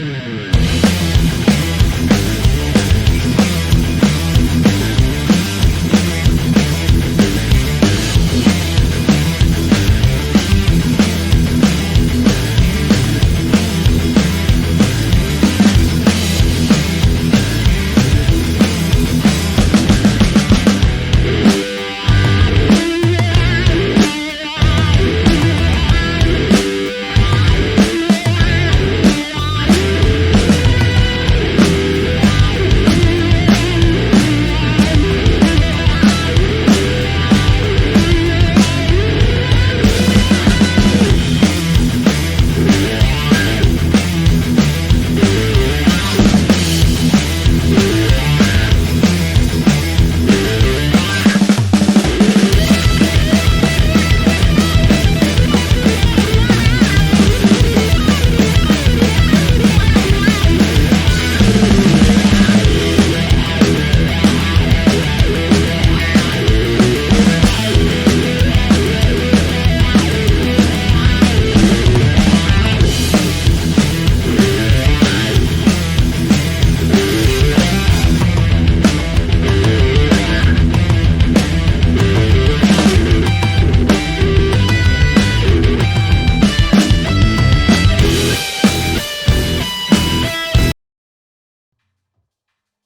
I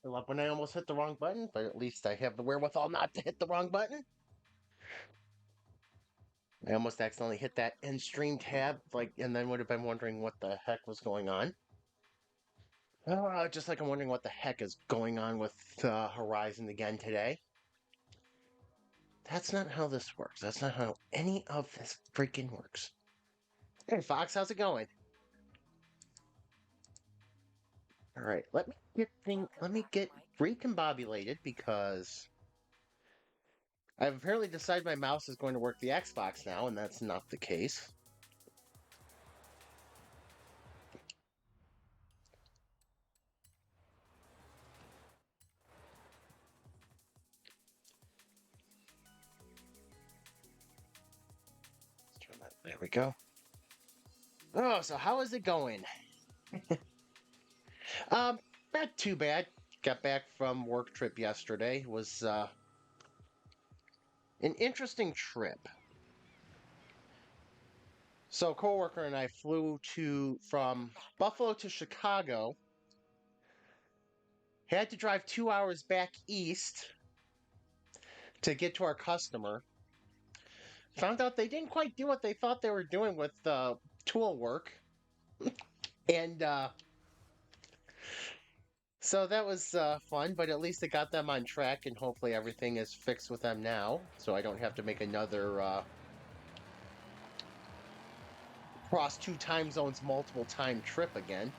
love when I almost hit the wrong button, but at least I have the wherewithal not to hit the wrong button. I almost accidentally hit that end stream tab, and then would have been wondering what the heck was going on. Just like I'm wondering what the heck is going on with Horizon again today. That's not how this works. That's not how any of this freaking works. Hey, Fox, how's it going? All right, let me get recombobulated because I've apparently decided my mouse is going to work the Xbox now, and that's not the case. There we go. Oh, so how is it going? Not too bad. Got back from work trip yesterday. It was an interesting trip. So, a coworker and I flew from Buffalo to Chicago. Had to drive 2 hours back east to get to our customer. Found out they didn't quite do what they thought they were doing with tool work, and so that was fun. But at least it got them on track, and hopefully everything is fixed with them now, so I don't have to make another cross 2 time zones multiple time trip again.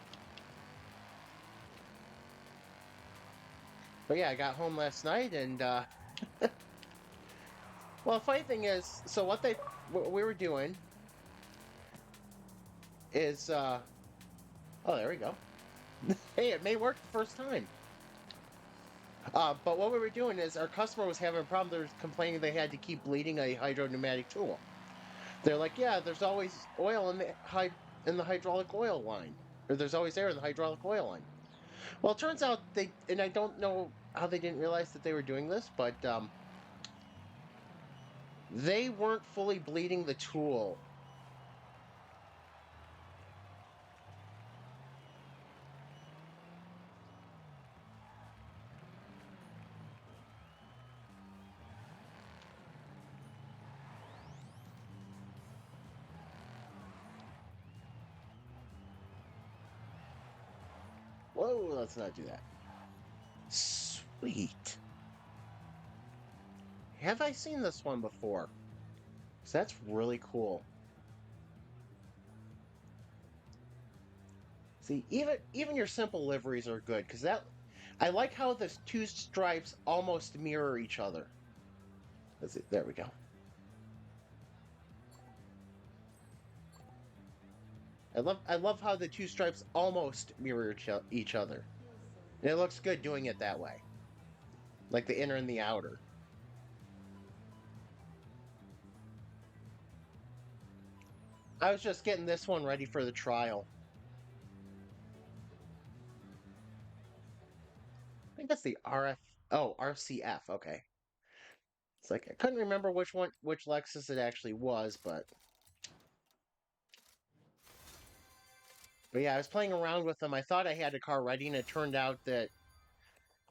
But yeah, I got home last night, and well, the funny thing is, so what we were doing is oh, there we go. Hey, it may work the first time. But what we were doing is our customer was having a problem. They were complaining they had to keep bleeding a hydropneumatic tool. They're like, yeah, there's always oil in the hydraulic oil line, or there's always air in the hydraulic oil line. Well, it turns out and I don't know how they didn't realize that they were doing this, but they weren't fully bleeding the tool. Whoa, let's not do that. Sweet. Have I seen this one before? So that's really cool. See, even your simple liveries are good because I like how the 2 stripes almost mirror each other. Let's see, there we go. I love how the 2 stripes almost mirror each other. And it looks good doing it that way. Like the inner and the outer. I was just getting this one ready for the trial. think that's the RF. Oh, RCF. Okay. It's like I couldn't remember which Lexus it actually was, but yeah, I was playing around with them. I thought I had a car ready, and it turned out that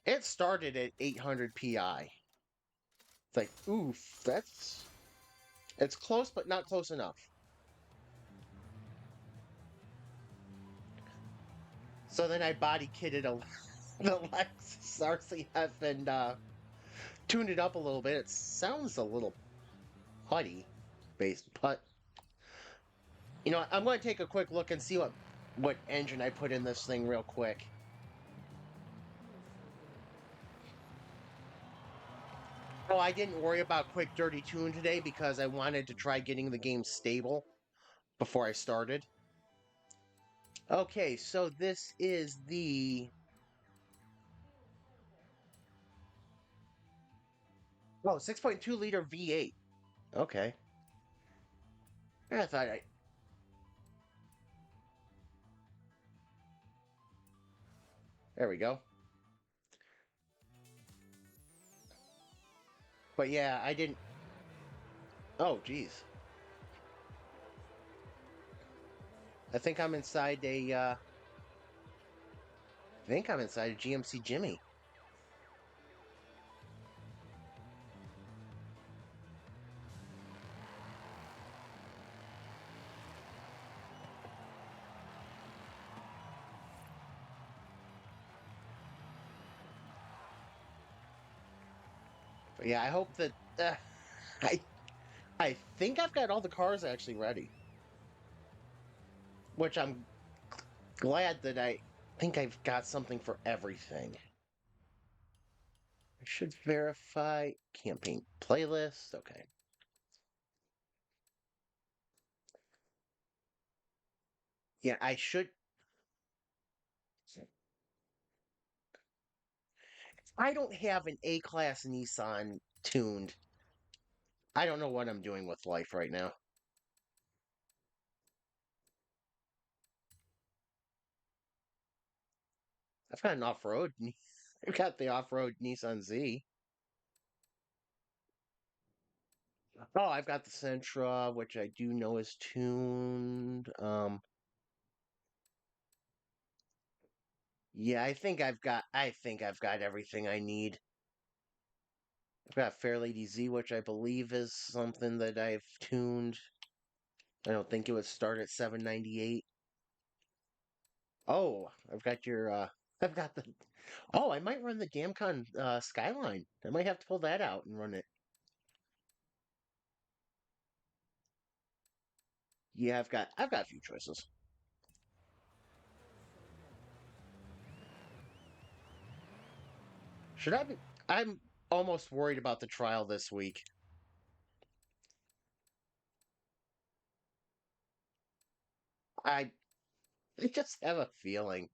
it started at 800 PI. It's like, oof, it's close, but not close enough. So then I body kitted the Lexus RCF and tuned it up a little bit. It sounds a little putty, but I'm going to take a quick look and see what engine I put in this thing real quick. Oh, I didn't worry about quick dirty tune today because I wanted to try getting the game stable before I started. Okay, so this is the 6.2 liter V8. Okay. I thought I There we go. But yeah, I didn't. Oh, geez. I think I'm inside I think I'm inside a GMC Jimmy. But yeah, I hope that I I think I've got all the cars actually ready, which I'm glad that I think I've got something for everything. I should verify campaign playlist. Okay. Yeah, I should. I don't have an A-class Nissan tuned. I don't know what I'm doing with life right now. I've got an off-road. I've got the off-road Nissan Z. Oh, I've got the Sentra, which I do know is tuned. Yeah, I think I've got everything I need. I've got Fairlady Z, which I believe is something that I've tuned. I don't think it would start at 798. Oh, I've got the Oh, I might run the Gamcon Skyline. I might have to pull that out and run it. Yeah, I've got a few choices. Should I be I'm almost worried about the trial this week. I I just have a feeling.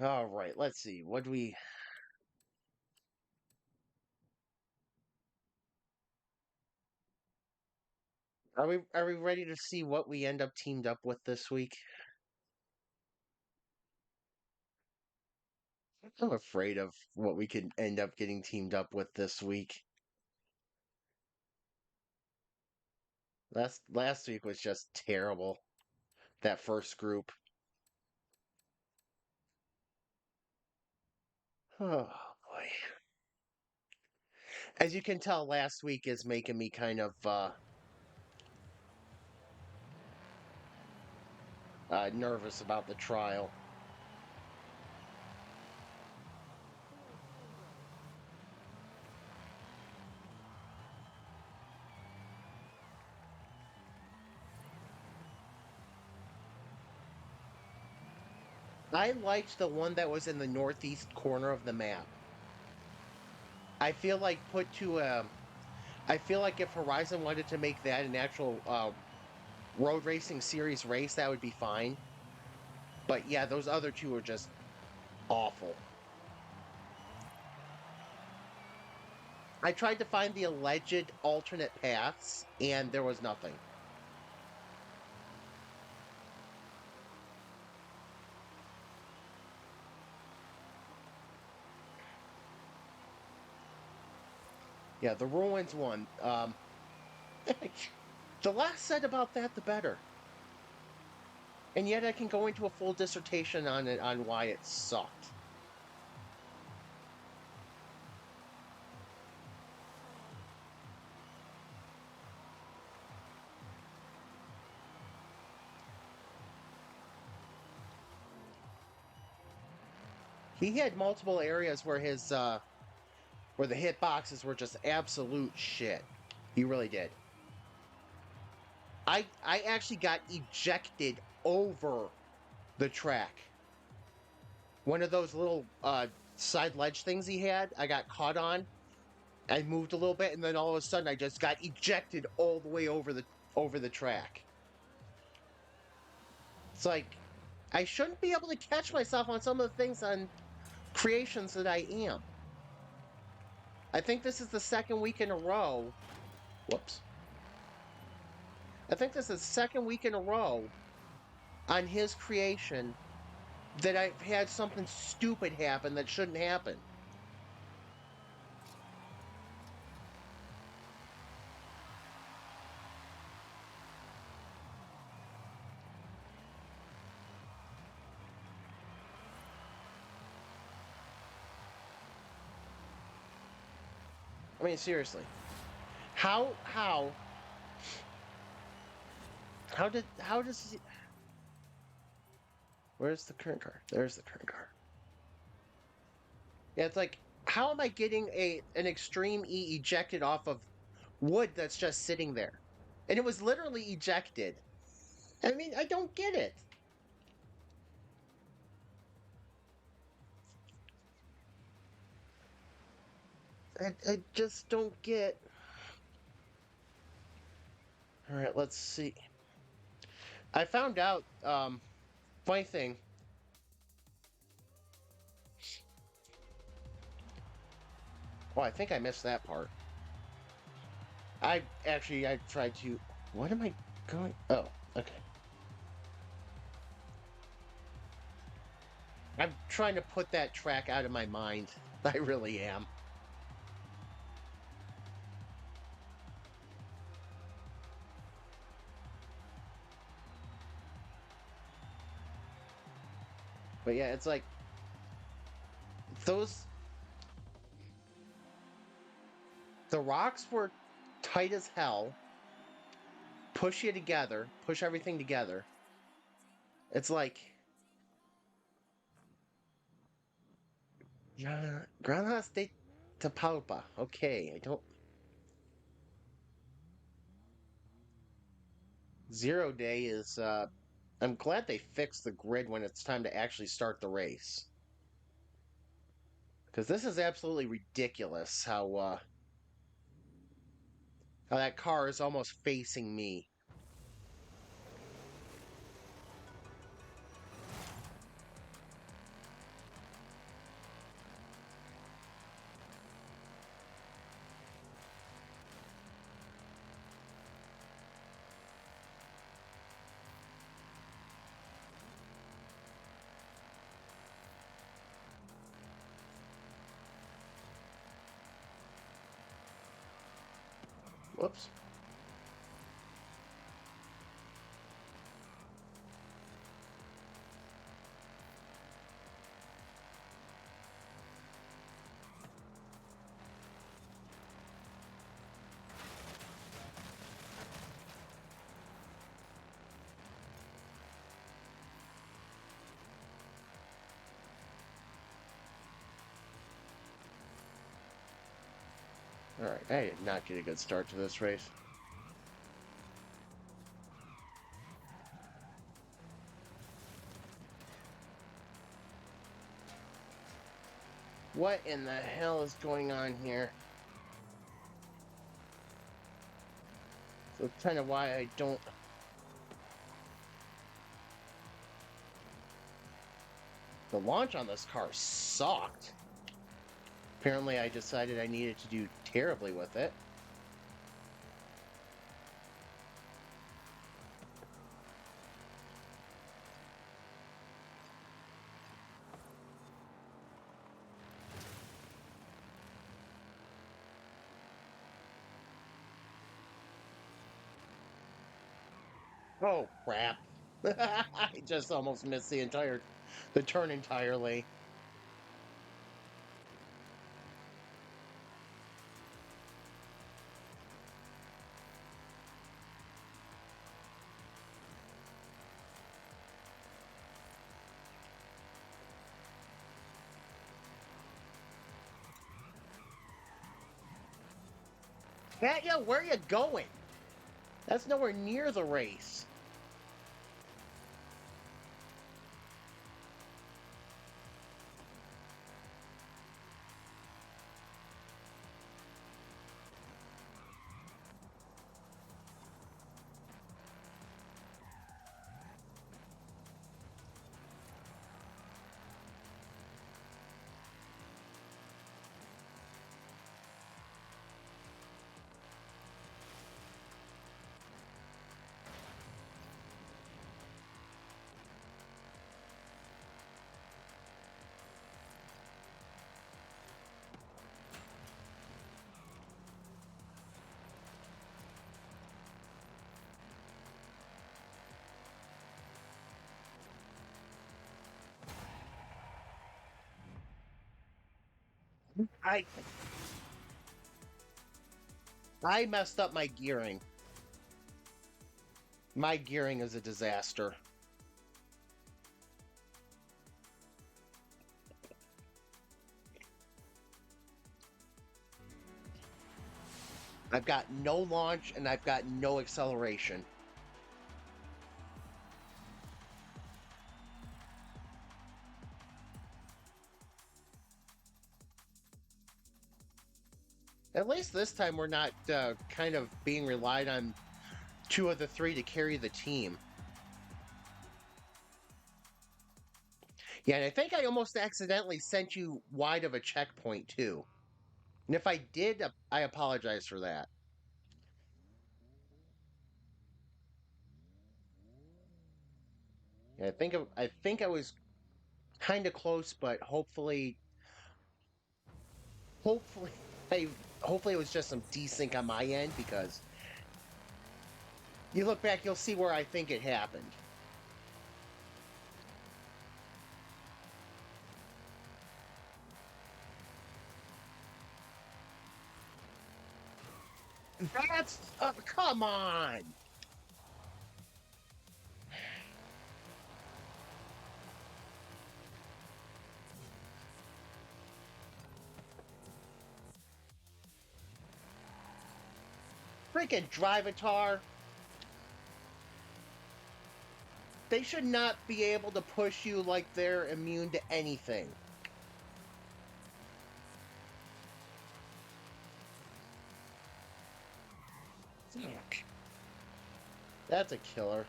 All right, let's see. What do we are we ready to see what we end up teamed up with this week? I'm afraid of what we could end up getting teamed up with this week. Last week was just terrible. That first group. Oh boy. As you can tell, last week is making me kind of nervous about the trial. I liked the one that was in the northeast corner of the map. I feel like I feel like if Horizon wanted to make that an actual road racing series race, that would be fine. But yeah, those other two are just awful. I tried to find the alleged alternate paths, and there was nothing. Yeah, the ruins one. The less said about that, the better. And yet I can go into a full dissertation on it on why it sucked. He had multiple areas where his where the hitboxes were just absolute shit. He really did. I actually got ejected over the track. One of those little side ledge things he had, I got caught on. I moved a little bit, and then all of a sudden, I just got ejected all the way over the track. It's like I shouldn't be able to catch myself on some of the things on creations that I am. I think this is the second week in a row. Whoops. I think this is the second week in a row on his creation that I've had something stupid happen that shouldn't happen. I mean, seriously. How how does he, where's the current car? There's the current car. Yeah, it's like, how am I getting an extreme E ejected off of wood that's just sitting there? And it was literally ejected. I mean, I don't get it. I just don't get. All right, let's see. I found out, funny thing. Oh, I think I missed that part. I tried to. What am I going? Oh, okay. I'm trying to put that track out of my mind. I really am. But yeah, it's like those. The rocks were tight as hell. Push you together. Push everything together. It's like. Granada State Tapalpa. Okay, I don't. Zero Day is. I'm glad they fixed the grid when it's time to actually start the race. Because this is absolutely ridiculous how that car is almost facing me. Whoops. Alright, I did not get a good start to this race. What in the hell is going on here? So it's kind of why I don't... The launch on this car sucked. Apparently I decided I needed to do terribly with it. Oh, crap. I just almost missed the turn entirely. Yeah, where are you going? That's nowhere near the race. I I messed up my gearing. My gearing is a disaster. I've got no launch and I've got no acceleration. At least this time we're not kind of being relied on two of the three to carry the team. Yeah, and I think I almost accidentally sent you wide of a checkpoint too. And if I did, I apologize for that. Yeah, I think I was kind of close, but hopefully I hopefully it was just some desync on my end because you look back, you'll see where I think it happened. That's come on. Freaking Drivatar. They should not be able to push you like they're immune to anything. Fuck. That's a killer.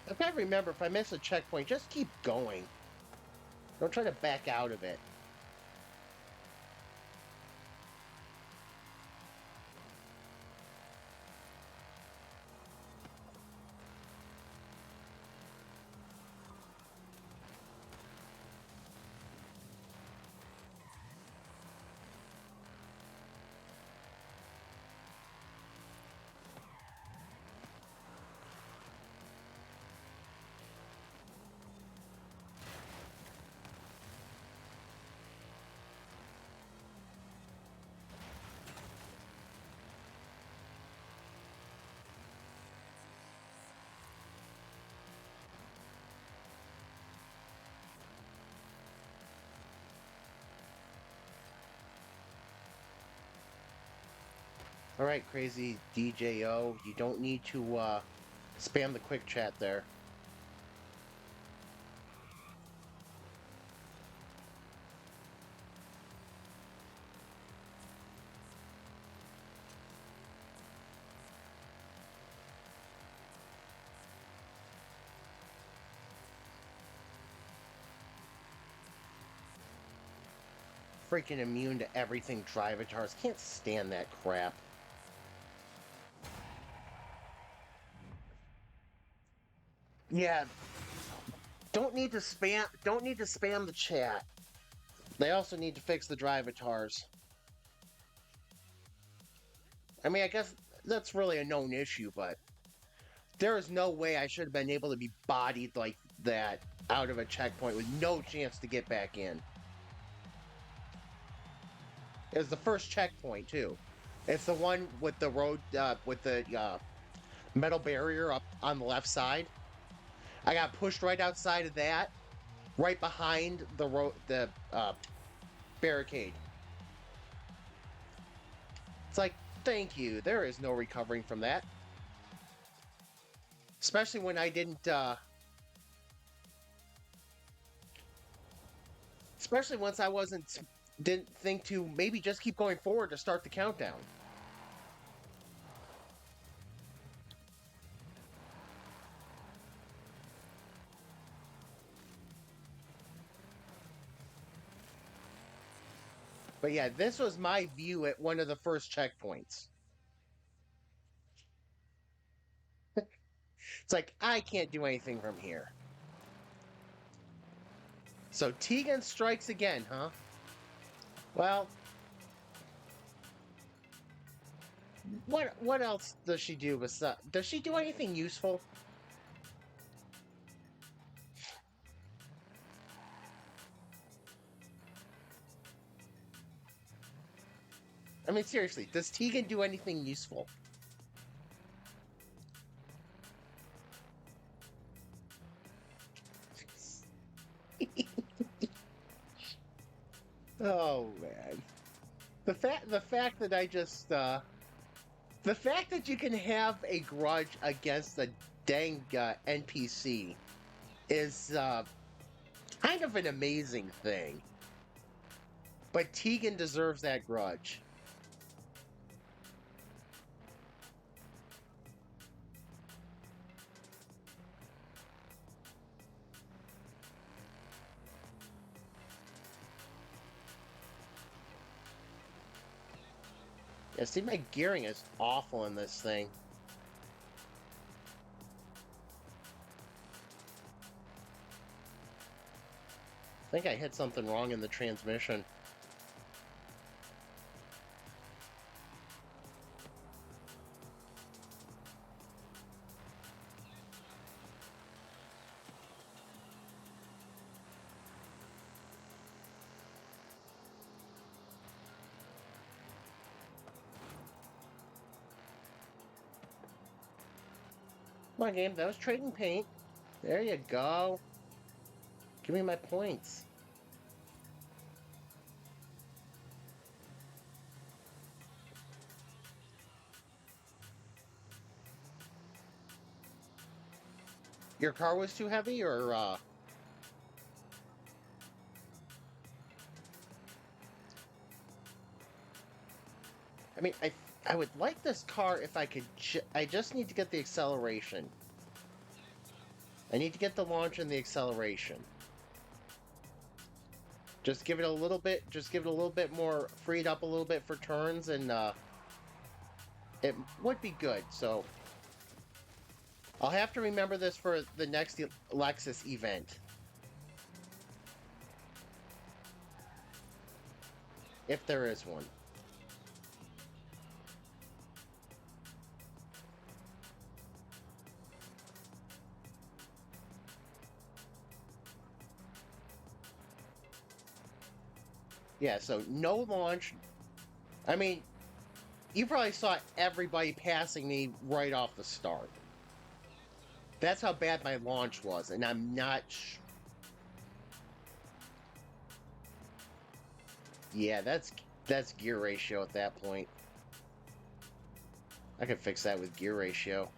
If I remember, if I miss a checkpoint, just keep going. Don't try to back out of it. All right, crazy DJO, you don't need to spam the quick chat there. Freaking immune to everything Drivatars. Can't stand that crap. Yeah, don't need to spam the chat. They also need to fix the Drivatars. I mean, I guess that's really a known issue, but there is no way I should have been able to be bodied like that out of a checkpoint with no chance to get back in. It was the first checkpoint, too. It's the one with the road, with the metal barrier up on the left side. I got pushed right outside of that, right behind the barricade. It's like, thank you. There is no recovering from that. Especially when I didn't, especially once I didn't think to maybe just keep going forward to start the countdown. But yeah, this was my view at one of the first checkpoints. It's like, I can't do anything from here. So Tegan strikes again, huh? Well, what else does she do besides... Does she do anything useful? I mean, seriously, does Tegan do anything useful? Oh man. The fact that I just the fact that you can have a grudge against a dang NPC is kind of an amazing thing. But Tegan deserves that grudge. Yeah, see, my gearing is awful in this thing. I think I hit something wrong in the transmission. Come on, game. That was trading paint. There you go. Give me my points. Your car was too heavy, or I mean, I would like this car if I could. I just need to get the acceleration. I need to get the launch and the acceleration. Just give it a little bit. Just give it a little bit more, freed up a little bit for turns, and it would be good. So I'll have to remember this for the next Lexus event, if there is one. Yeah, so no launch. I mean, you probably saw everybody passing me right off the start. That's how bad my launch was, and I'm not Yeah, that's gear ratio at that point. I can fix that with gear ratio.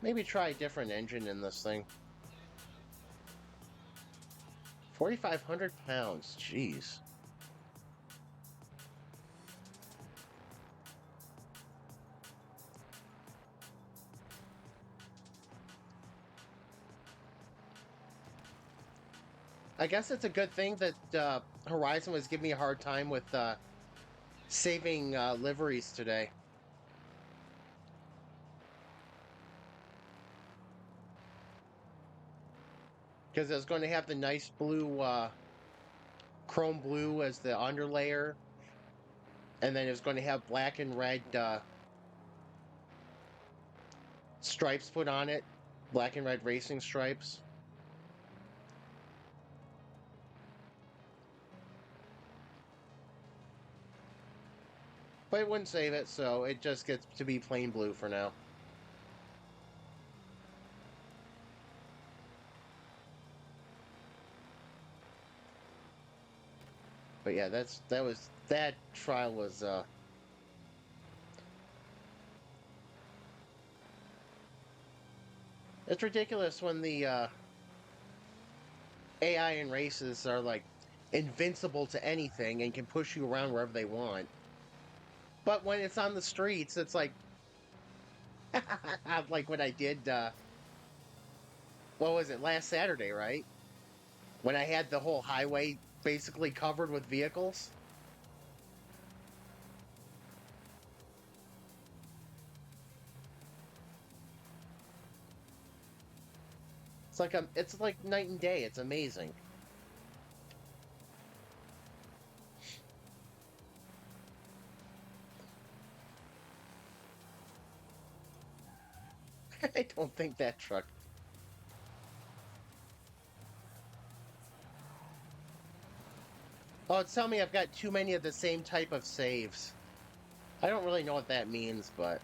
Maybe try a different engine in this thing. 4,500 pounds, jeez. I guess it's a good thing that Horizon was giving me a hard time with saving liveries today. because it's going to have the nice blue, chrome blue as the underlayer, and then it's going to have black and red stripes put on it, black and red racing stripes. But it wouldn't save it, so it just gets to be plain blue for now. But yeah, that trial was it's ridiculous when the AI in races are like invincible to anything and can push you around wherever they want. But when it's on the streets, it's like like what I did what was it, last Saturday, right? When I had the whole highway basically covered with vehicles. It's like night and day. It's amazing. I don't think that truck. Oh, it's telling me I've got too many of the same type of saves. I don't really know what that means, but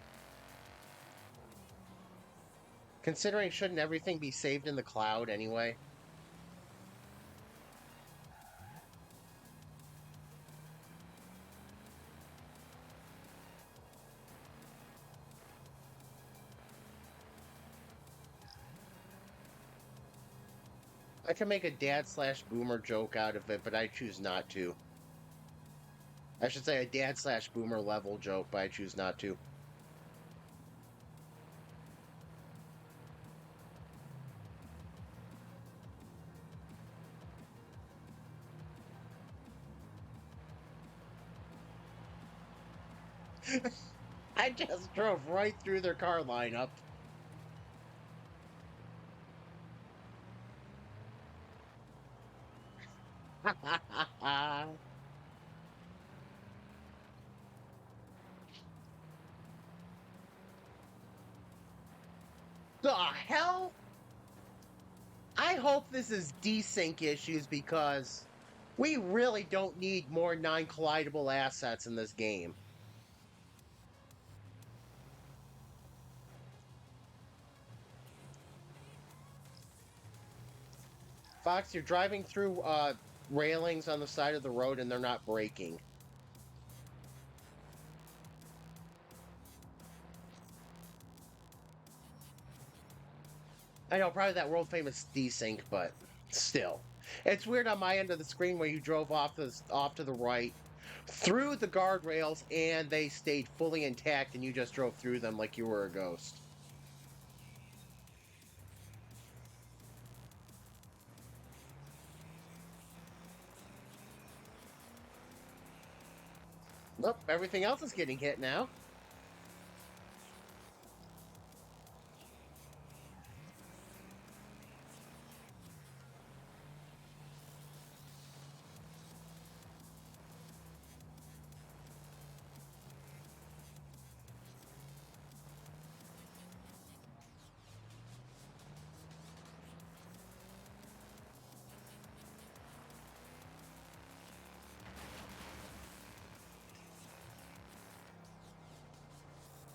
considering shouldn't everything be saved in the cloud anyway? I can make a dad/boomer joke out of it, but I choose not to. I should say a dad/boomer level joke, but I choose not to. I just drove right through their car lineup. The hell? I hope this is desync issues because we really don't need more non-collidable assets in this game. Fox, you're driving through railings on the side of the road and they're not braking. I know, probably that world famous desync, but still. It's weird on my end of the screen where you drove off to the right through the guardrails and they stayed fully intact and you just drove through them like you were a ghost. Nope, everything else is getting hit now.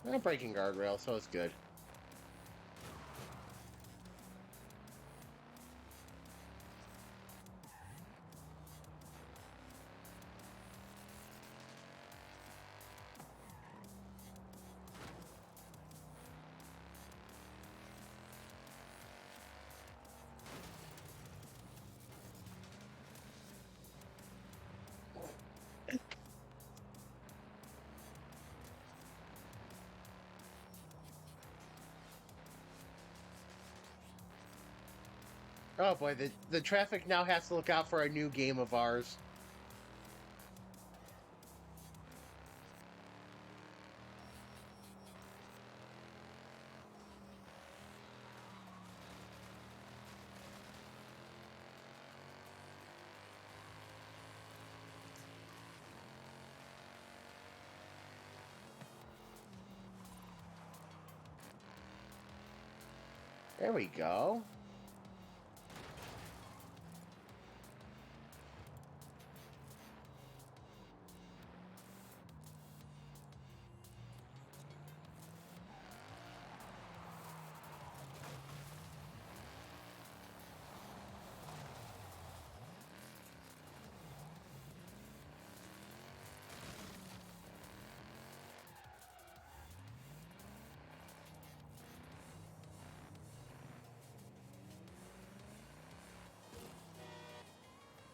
I'm breaking guardrail, so it's good. Oh boy, the traffic now has to look out for a new game of ours. There we go.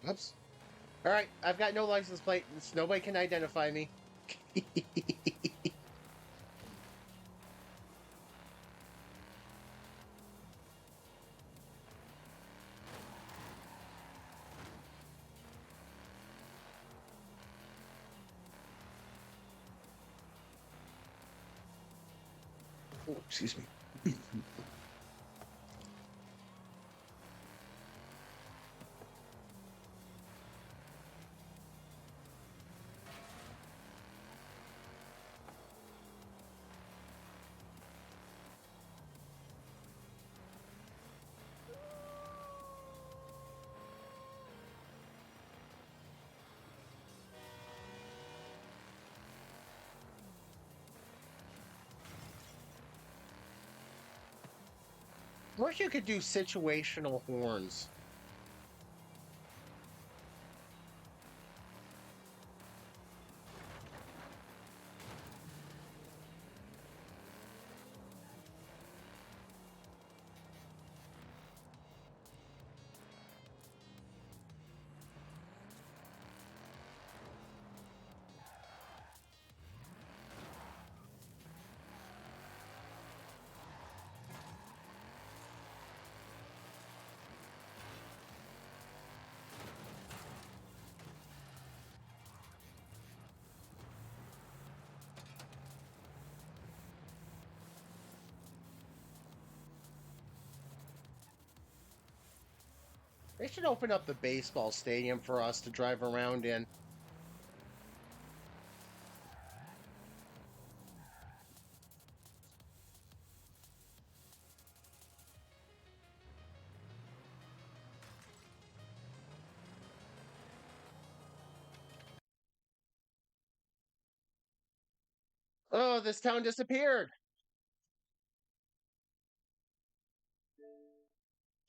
Oops. All right, I've got no license plate. Nobody can identify me. Oh, excuse me. Wish you could do situational horns. They should open up the baseball stadium for us to drive around in. Oh, this town disappeared.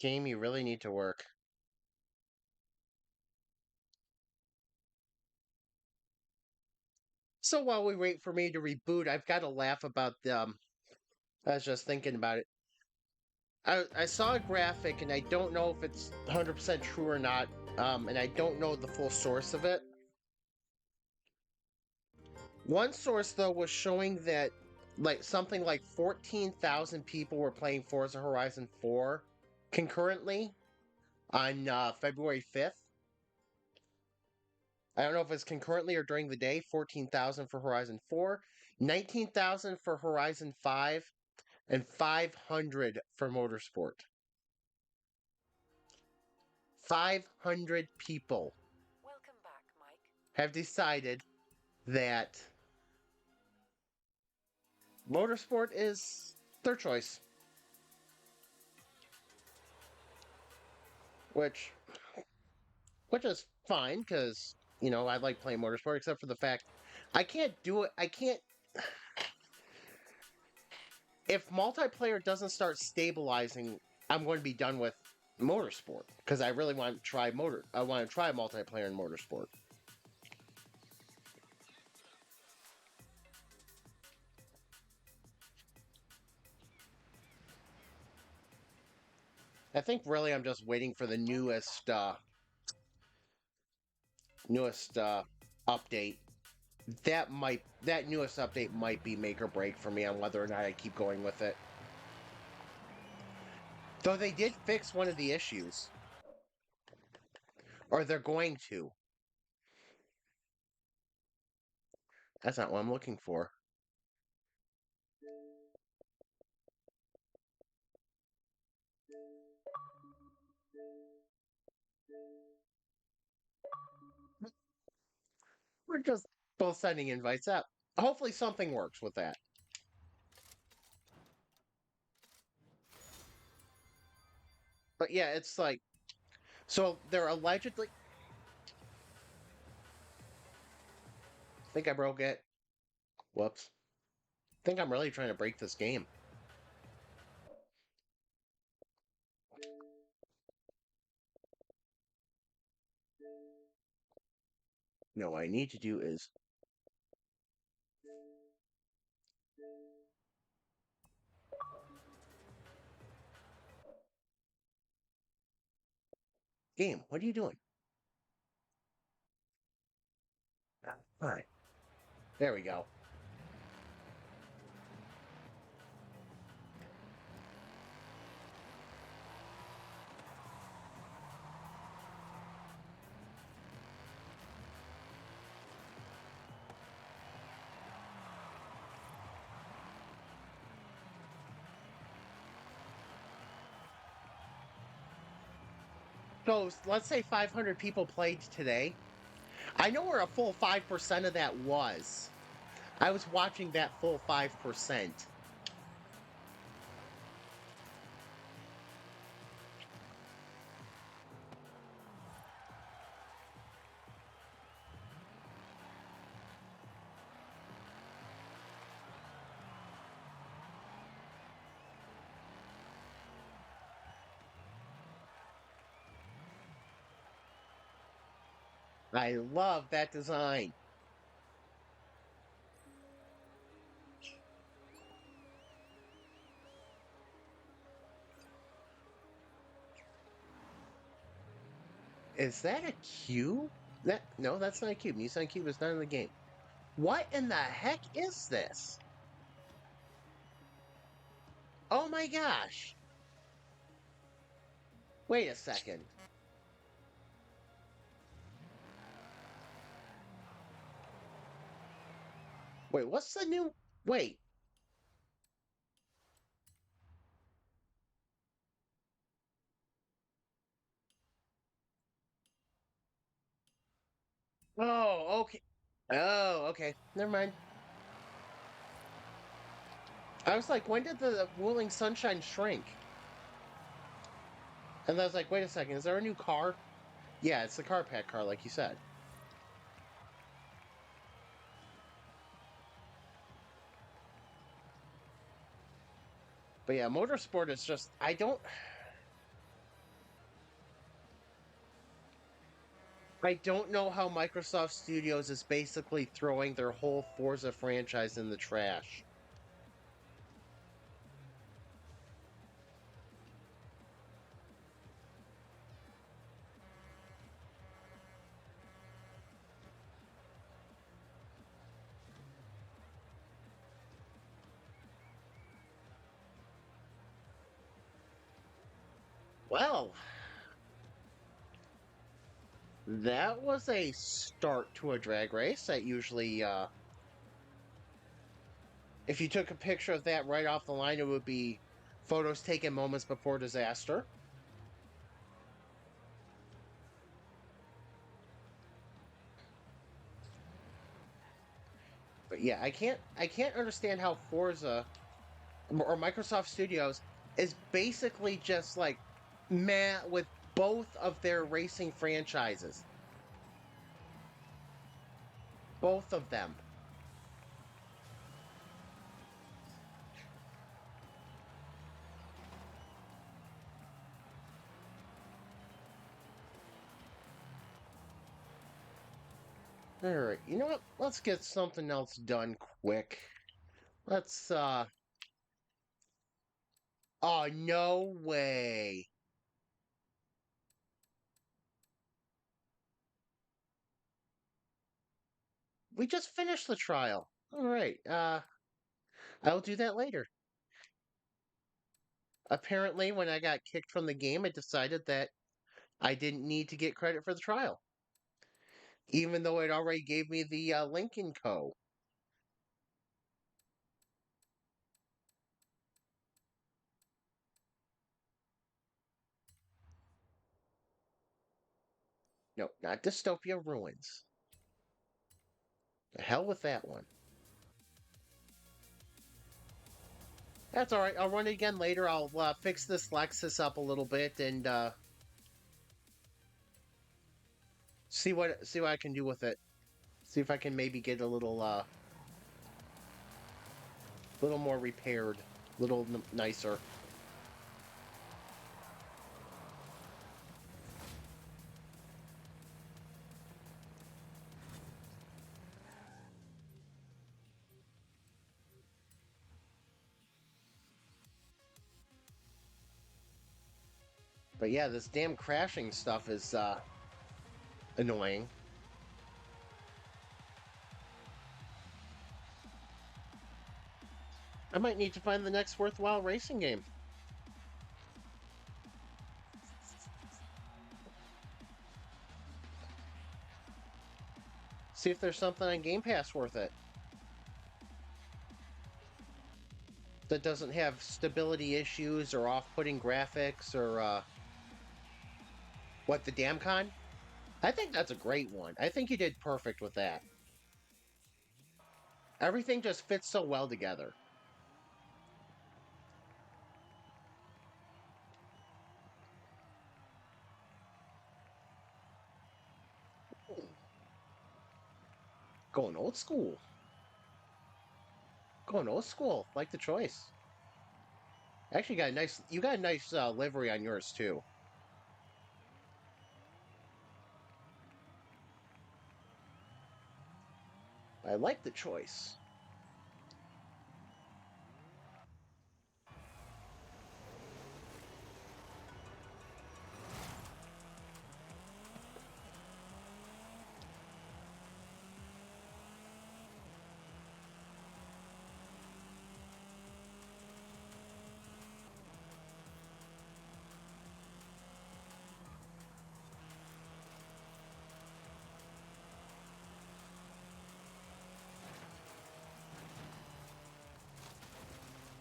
Game, you really need to work. So while we wait for me to reboot, I've got to laugh about the. I was just thinking about it. I saw a graphic, and I don't know if it's 100% true or not, and I don't know the full source of it. One source, though, was showing that like something like 14,000 people were playing Forza Horizon 4 concurrently on February 5th. I don't know if it's concurrently or during the day. 14,000 for Horizon 4, 19,000 for Horizon 5, and 500 for Motorsport. 500 people Welcome back, Mike. have decided that Motorsport is their choice. Which is fine because, I like playing Motorsport, except for the fact I can't do it. I can't. If multiplayer doesn't start stabilizing, I'm going to be done with Motorsport because I really want to try I want to try multiplayer in Motorsport. I think really I'm just waiting for the newest update. That newest update might be make or break for me on whether or not I keep going with it. Though they did fix one of the issues. Or they're going to. That's not what I'm looking for. We're just both sending invites up. Hopefully something works with that. But yeah, it's like so they're allegedly. I think I broke it. Whoops. I think I'm really trying to break this game. No, what I need to do is game. What are you doing? All right, there we go. So let's say 500 people played today. I know where a full 5% of that was. I was watching that full 5%. I love that design. Is that a cube? That no, that's not a cube. Nissan Cube is not in the game. What in the heck is this? Oh my gosh. Wait a second. Wait, what's the new wait. Oh, okay. Oh, okay. Never mind. I was like, when did the Ruling Sunshine shrink? And I was like, wait a second, is there a new car? Yeah, it's the Carpack car, like you said. But yeah, Motorsport is just I don't know how Microsoft Studios is basically throwing their whole Forza franchise in the trash. Well, that was a start to a drag race. That usually, if you took a picture of that right off the line, it would be photos taken moments before disaster. But yeah, I can't understand how Forza or Microsoft Studios is basically just like meh with both of their racing franchises. Both of them. All right, you know what? Let's get something else done quick. Let's Oh, no way. We just finished the trial. All right. I'll do that later. Apparently, when I got kicked from the game, it decided that I didn't need to get credit for the trial, even though it already gave me the link and co. No, not Dystopia Ruins. The hell with that one. That's all right. I'll run it again later. I'll fix this Lexus up a little bit and see what I can do with it. See if I can maybe get a little more repaired, little nicer. But yeah, this damn crashing stuff is annoying. I might need to find the next worthwhile racing game. See if there's something on Game Pass worth it. That doesn't have stability issues or off-putting graphics or what, the DamCon? I think that's a great one. I think you did perfect with that. Everything just fits so well together. Going old school. Going old school. Like the choice. Actually, you got a nice livery on yours too. I like the choice.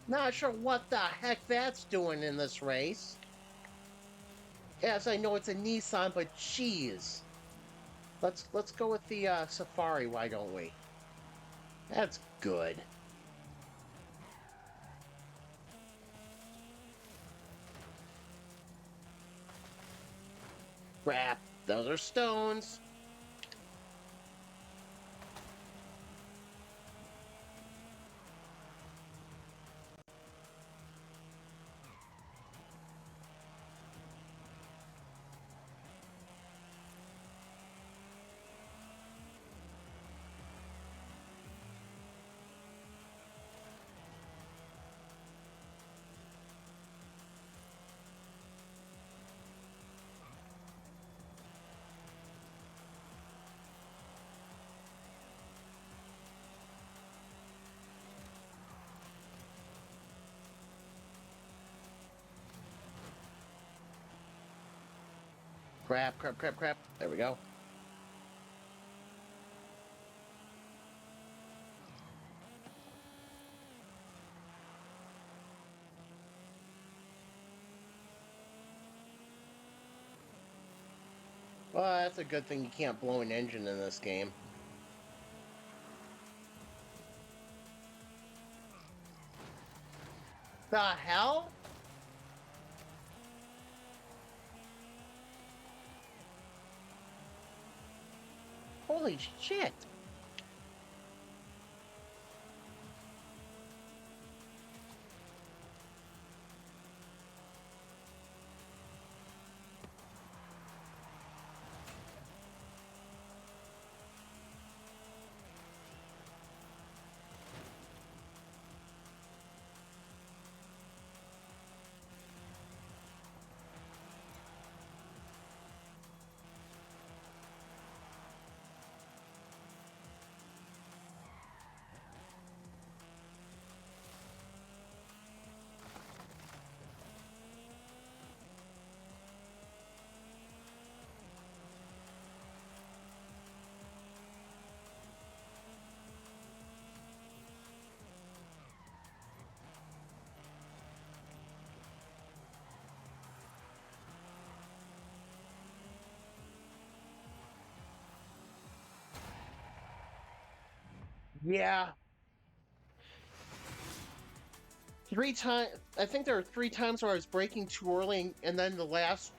Not sure what the heck that's doing in this race. Yes, I know it's a Nissan, but geez. Let's go with the Safari, why don't we? That's good. Crap, those are stones. Crap, crap, crap, crap. There we go. Well, that's a good thing you can't blow an engine in this game. The hell? Holy shit. Yeah. Three times. I think there were 3 times where I was braking too early, and then the last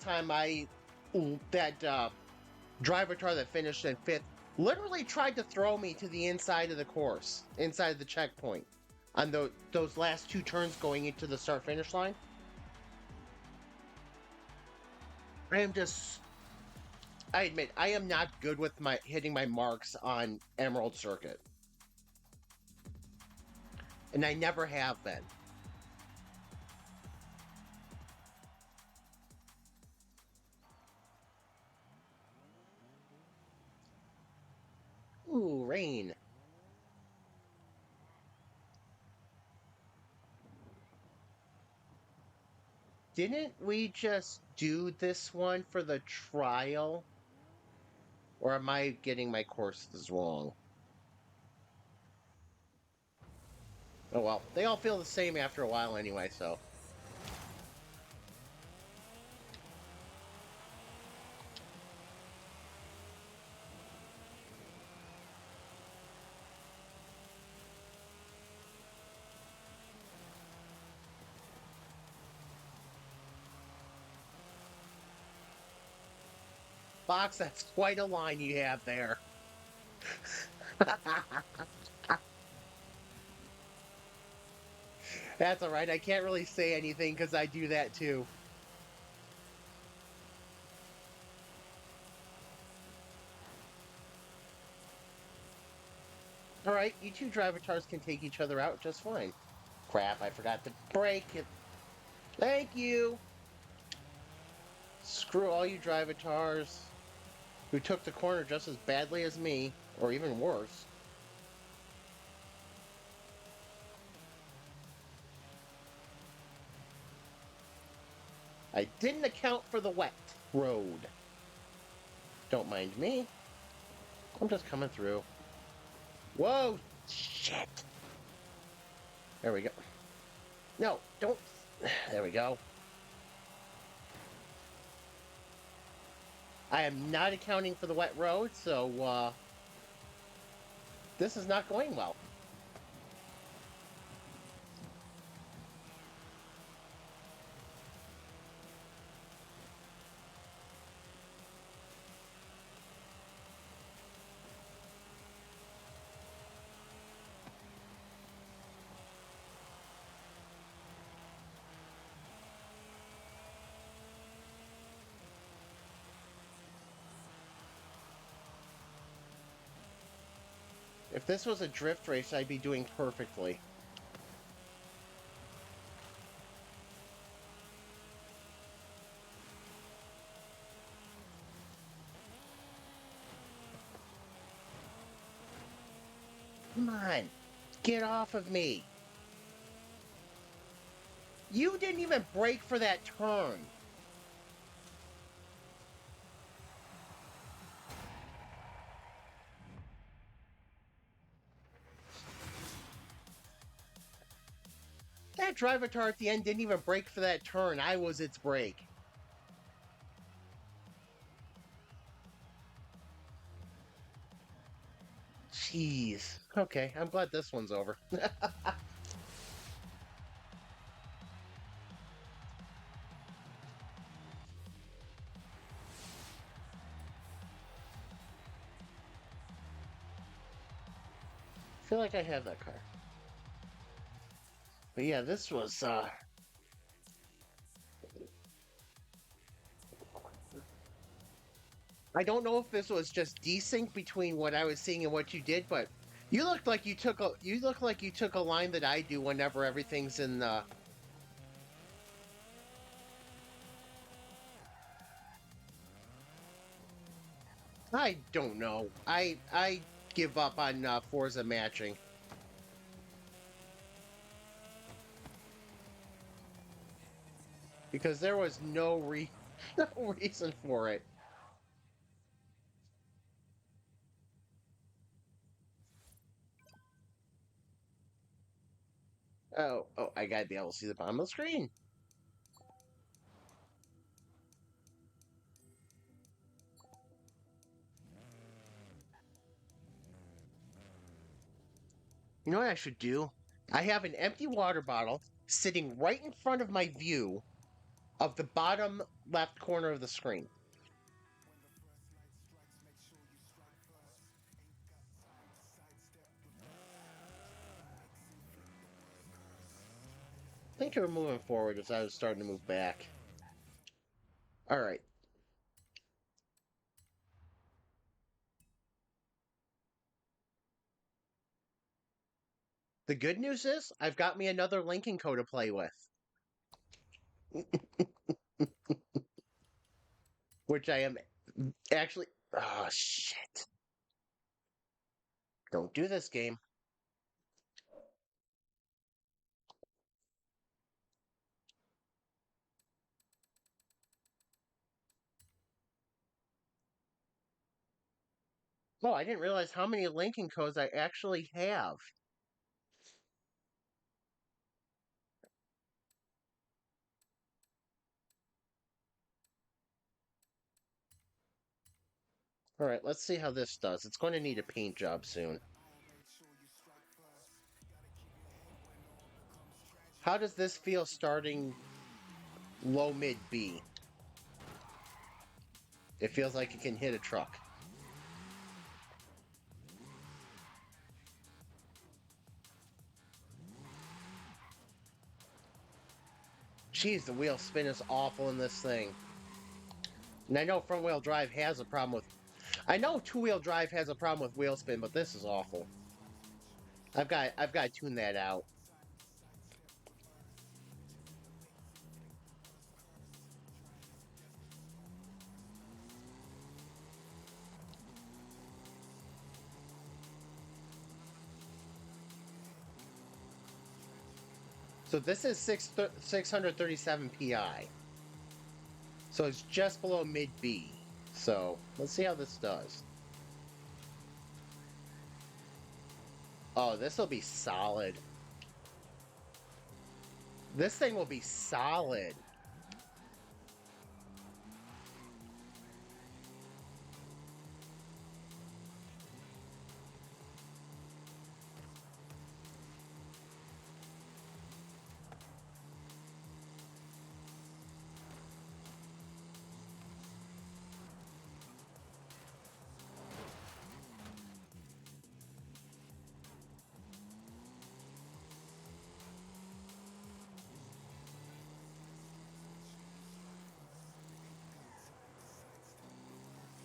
time that Drivatar that finished in fifth literally tried to throw me to the inside of the course, inside of the checkpoint, on those last 2 turns going into the start finish line. I am just. I admit I am not good with my hitting my marks on Emerald Circuit, and I never have been. Ooh, rain. Didn't we just do this one for the trial? Or am I getting my courses wrong? Oh well, they all feel the same after a while anyway, so. Fox, that's quite a line you have there. That's alright, I can't really say anything because I do that too. Alright, you two Drivatars can take each other out just fine. Crap, I forgot to brake it. Thank you! Screw all you Drivatars who took the corner just as badly as me, or even worse. I didn't account for the wet road. Don't mind me. I'm just coming through. Whoa! Shit! There we go. No, don't. There we go. I am not accounting for the wet road, so, this is not going well. If this was a drift race, I'd be doing perfectly. Come on, get off of me. You didn't even brake for that turn. That Drivatar at the end didn't even brake for that turn. I was its brake. Jeez. Okay, I'm glad this one's over. I feel like I have that car. But yeah, this was, I don't know if this was just desync between what I was seeing and what you did, but you look like you took a line that I do whenever everything's in the. I don't know. I give up on Forza matching. Because there was no no reason for it. Oh, I gotta be able to see the bottom of the screen. You know what I should do? I have an empty water bottle sitting right in front of my view of the bottom left corner of the screen. I think you were moving forward as I was starting to move back. All right. The good news is I've got me another linking code to play with. Which I am actually. Oh, shit. Don't do this game. Oh, I didn't realize how many linking codes I actually have. All right, let's see how this does. It's going to need a paint job soon. How does this feel starting low mid B? It feels like it can hit a truck. Jeez, the wheel spin is awful in this thing. And I know front-wheel drive has a problem with... I know two-wheel drive has a problem with wheel spin, but this is awful. I've got to tune that out. So this is 637 PI. So it's just below mid B. So let's see how this does. Oh, this will be solid. This thing will be solid.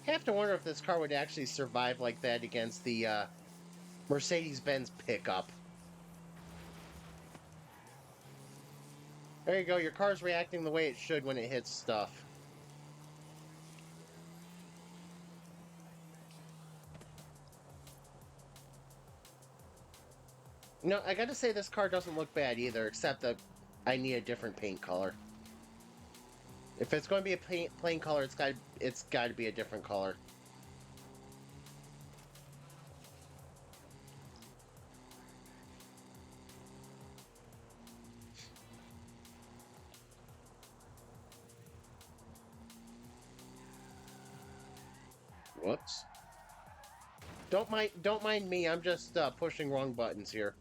I have to wonder if this car would actually survive like that against the Mercedes-Benz pickup. There you go, your car's reacting the way it should when it hits stuff. No, I gotta say this car doesn't look bad either, except that I need a different paint color. If it's going to be a plain color, it's got to be a different color. Whoops. Don't mind me. I'm just pushing wrong buttons here.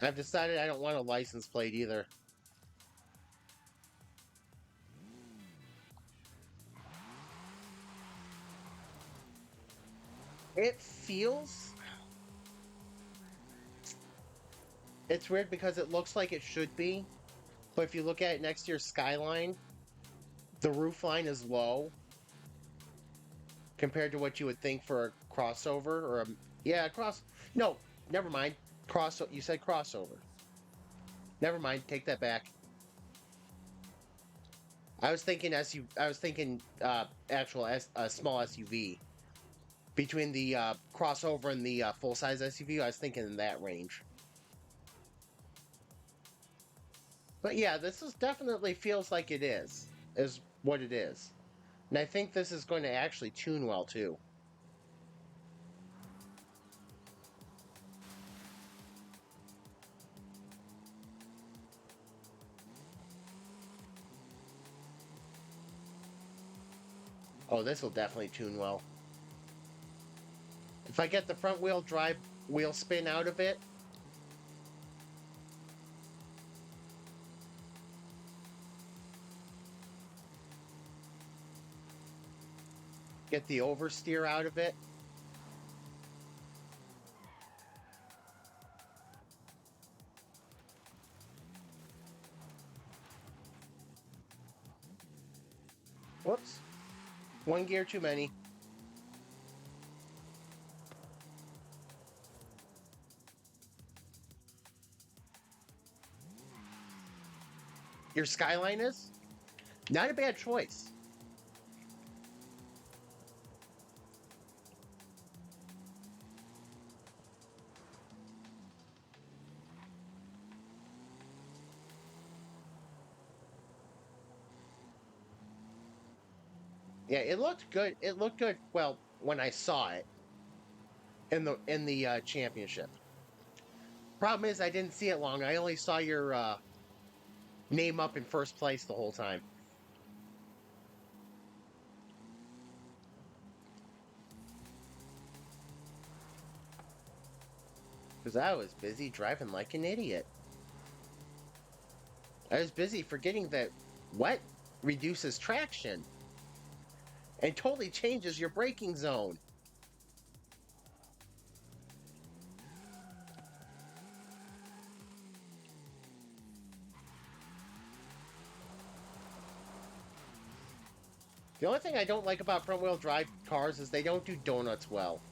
I've decided I don't want a license plate either. It feels... It's weird because it looks like it should be, but if you look at it next to your skyline, the roof line is low compared to what you would think for a crossover or a... Yeah, No, never mind. You said crossover. Never mind. Take that back. I was thinking actual small SUV. Between the crossover and the full-size SUV, I was thinking in that range. But yeah, this definitely feels like it is what it is. And I think this is going to actually tune well, too. Oh, this will definitely tune well. If I get the front wheel drive wheel spin out of it, get the oversteer out of it. Whoops. One gear too many. Your Skyline is? Not a bad choice. Yeah, it looked good. It looked good. Well, when I saw it in the championship. Problem is, I didn't see it long. I only saw your name up in first place the whole time. Because I was busy driving like an idiot. I was busy forgetting that wet reduces traction and totally changes your braking zone. The only thing I don't like about front-wheel drive cars is they don't do donuts well.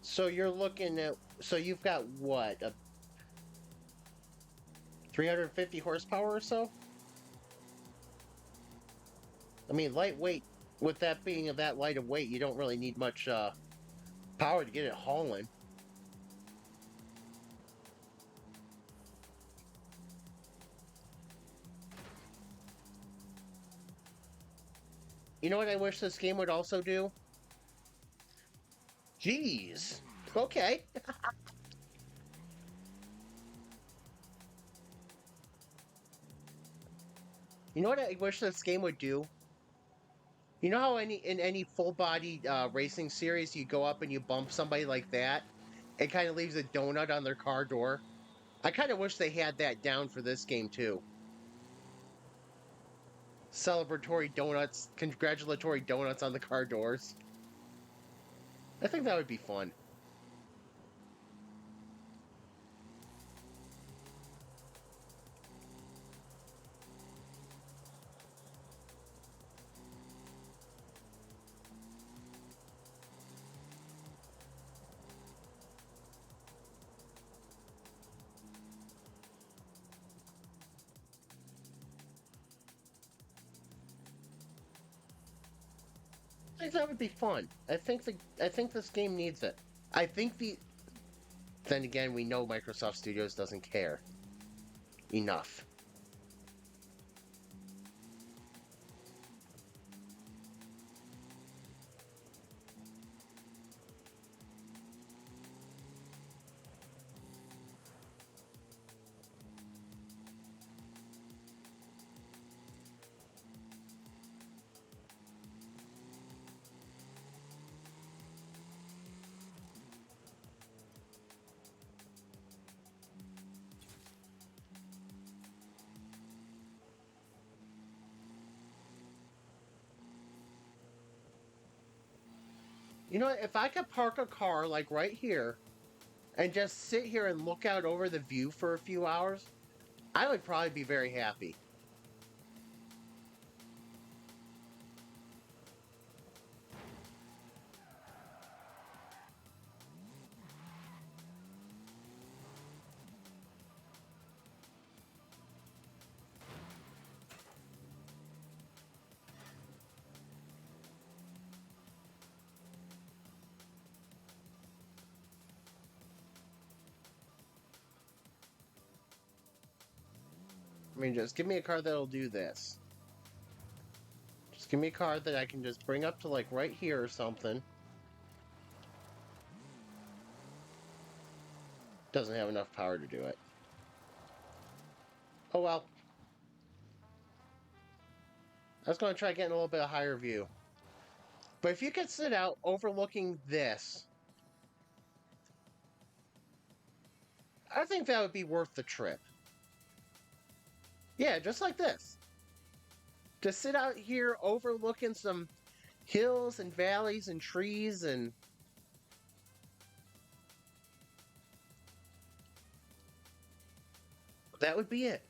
So you're looking at, so you've got what, a 350 horsepower or so? I mean, lightweight, with that being of that light of weight, you don't really need much power to get it hauling. You know what I wish this game would also do? Jeez. Okay. You know what I wish this game would do? You know how in any full body racing series you go up and you bump somebody like that, it kind of leaves a donut on their car door. I kind of wish they had that down for this game too. Celebratory donuts, congratulatory donuts on the car doors. I think that would be fun. I think that would be fun. I think this game needs it. I think the then again we know Microsoft Studios doesn't care enough. You know what? If I could park a car like right here and just sit here and look out over the view for a few hours, I would probably be very happy. I mean, just give me a car that'll do this. Just give me a car that I can just bring up to like right here or something. Doesn't have enough power to do it. Oh well. I was going to try getting a little bit of higher view. But if you could sit out overlooking this, I think that would be worth the trip. Yeah, just like this. To sit out here overlooking some hills and valleys and trees, and that would be it.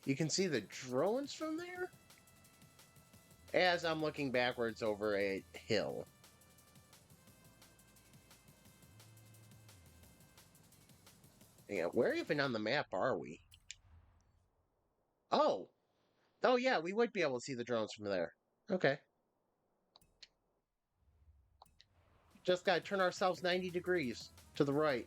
You can see the drones from there as I'm looking backwards over a hill. Yeah, where even on the map are we? Oh, oh yeah, we would be able to see the drones from there. Okay. Just gotta turn ourselves 90 degrees to the right.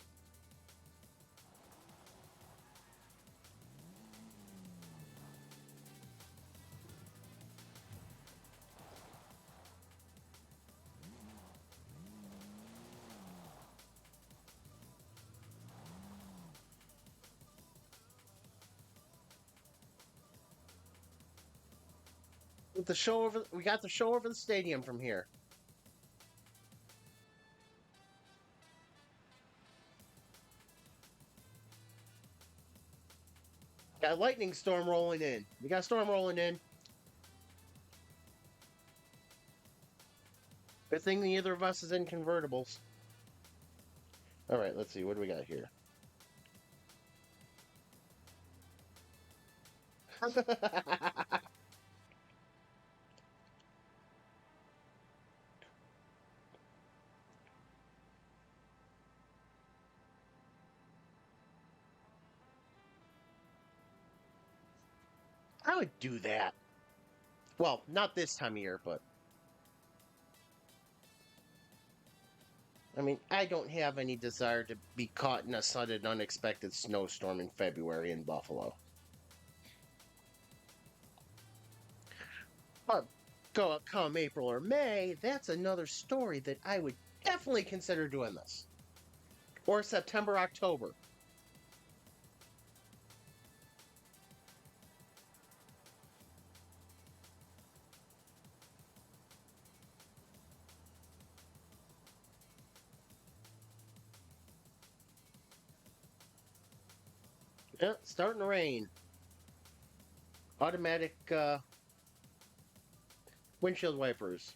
With the show over, we got the show over the stadium from here. Got a lightning storm rolling in. We got a storm rolling in. Good thing neither of us is in convertibles. All right, let's see. What do we got here? I would do that. Well, not this time of year, but I mean, I don't have any desire to be caught in a sudden, unexpected snowstorm in February in Buffalo. But come April or May, that's another story that I would definitely consider doing this. Or September, October. Yeah, starting to rain. Automatic windshield wipers.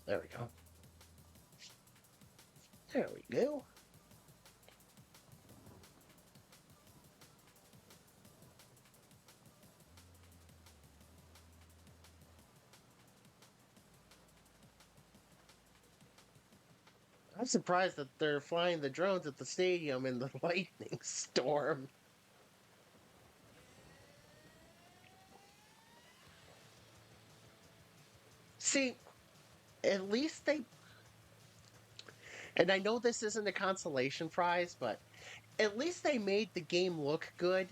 There we go. There we go. I'm surprised that they're flying the drones at the stadium in the lightning storm. See, at least they. And I know this isn't a consolation prize, but at least they made the game look good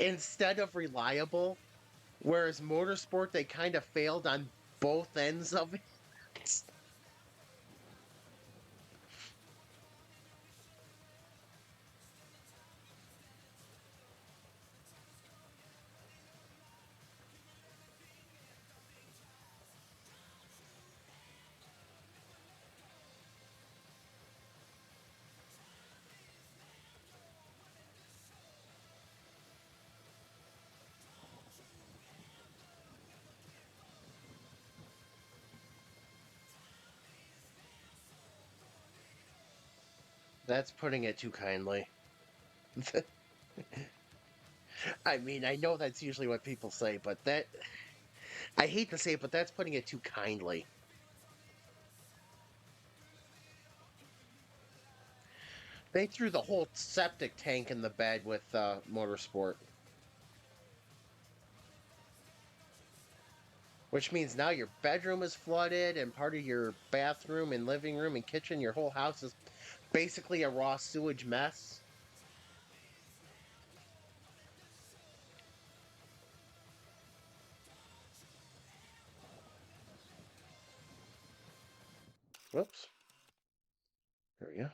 instead of reliable. Whereas Motorsport, they kind of failed on both ends of it. That's putting it too kindly. I mean, I know that's usually what people say, but that. I hate to say it, but that's putting it too kindly. They threw the whole septic tank in the bed with Motorsport. Which means now your bedroom is flooded and part of your bathroom and living room and kitchen, your whole house is basically a raw sewage mess. Whoops. There we go.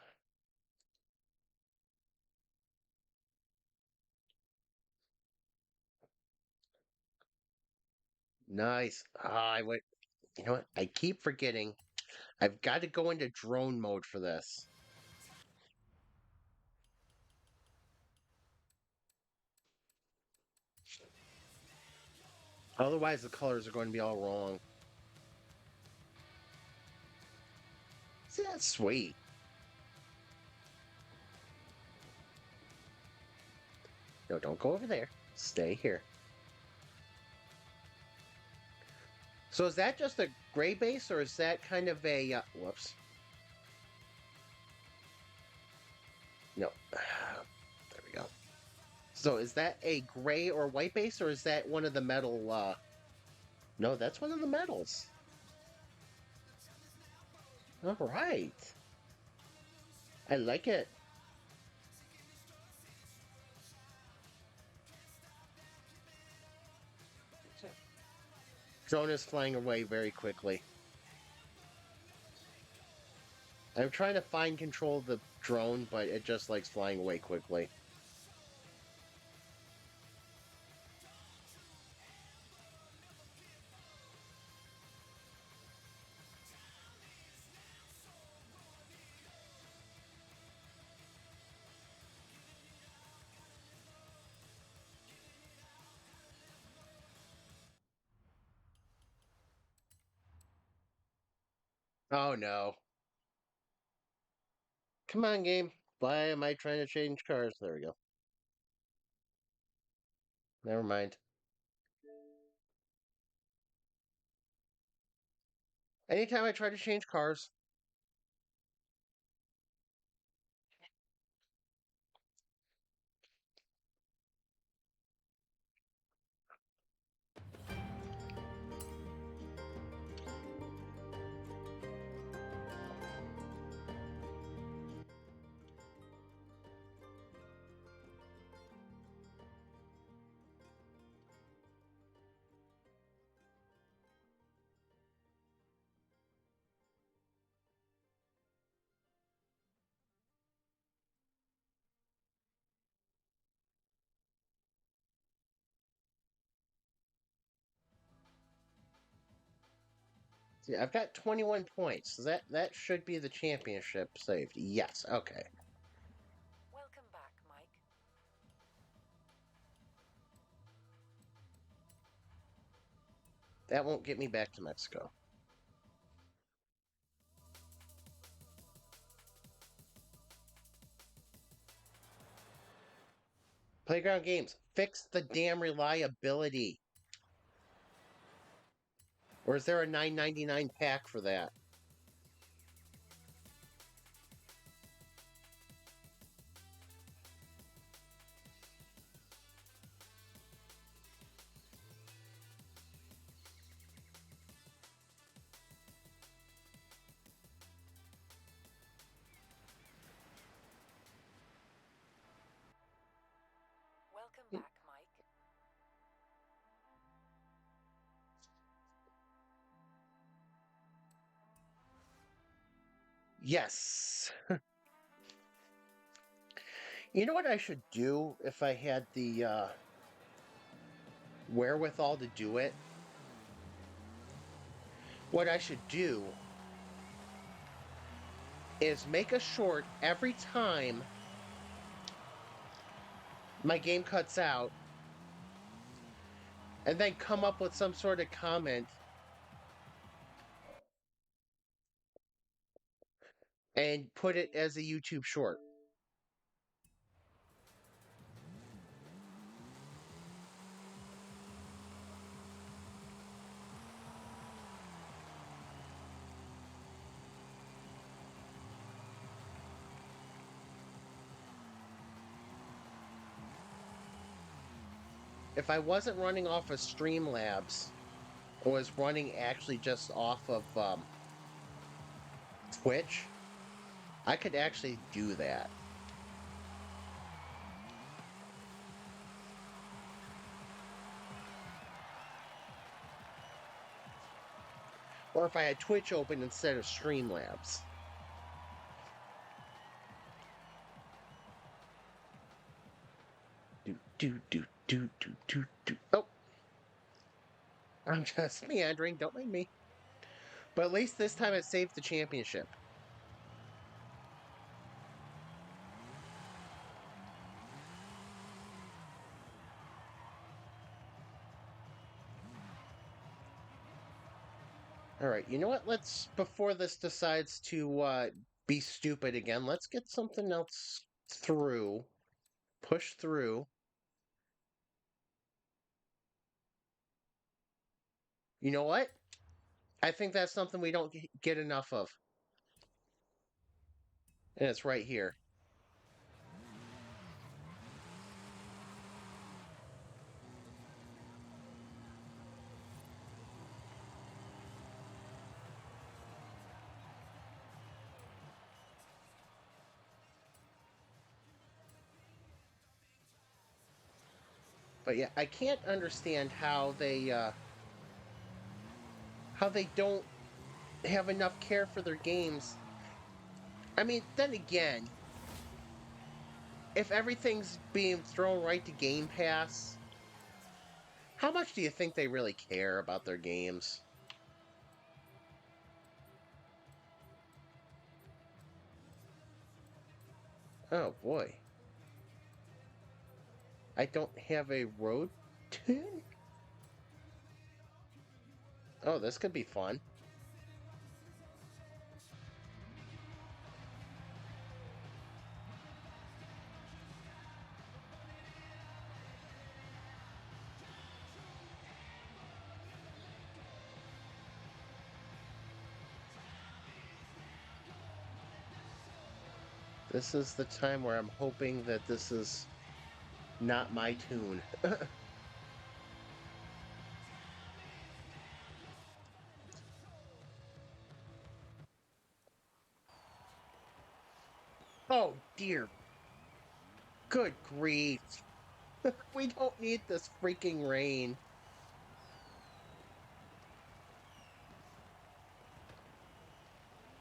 Nice. I went. You know what? I keep forgetting. I've got to go into drone mode for this. Otherwise, the colors are going to be all wrong. See, that's sweet. No, don't go over there. Stay here. So is that just a gray base, or is that kind of a... whoops. No. There we go. So is that a gray or white base, or is that one of the metal... No, that's one of the metals. All right. I like it. Drone is flying away very quickly. I'm trying to find control of the drone, but it just likes flying away quickly. Oh no. Come on, game. Why am I trying to change cars? There we go. Never mind. Anytime I try to change cars, see, I've got 21 points. So that should be the championship saved. Yes, okay. Welcome back, Mike. That won't get me back to Mexico. Playground Games, fix the damn reliability. Or is there a $9.99 pack for that? Welcome back, Mike. Yes. You know what I should do if I had the wherewithal to do it? What I should do is make a short every time my game cuts out, and then come up with some sort of comment and put it as a YouTube short. If I wasn't running off of Streamlabs, or was running actually just off of Twitch, I could actually do that. Or if I had Twitch open instead of Streamlabs. Do. Oh, I'm just meandering. Don't mind me. But at least this time it saved the championship. All right, you know what? Let's, before this decides to be stupid again, let's get something else through. Push through. You know what? I think that's something we don't get enough of. And it's right here. But yeah, I can't understand how they don't have enough care for their games. I mean, then again, if everything's being thrown right to Game Pass, how much do you think they really care about their games? Oh boy. I don't have a road tune? Oh, this could be fun. This is the time where I'm hoping that this is not my tune. Oh dear. Good grief. We don't need this freaking rain.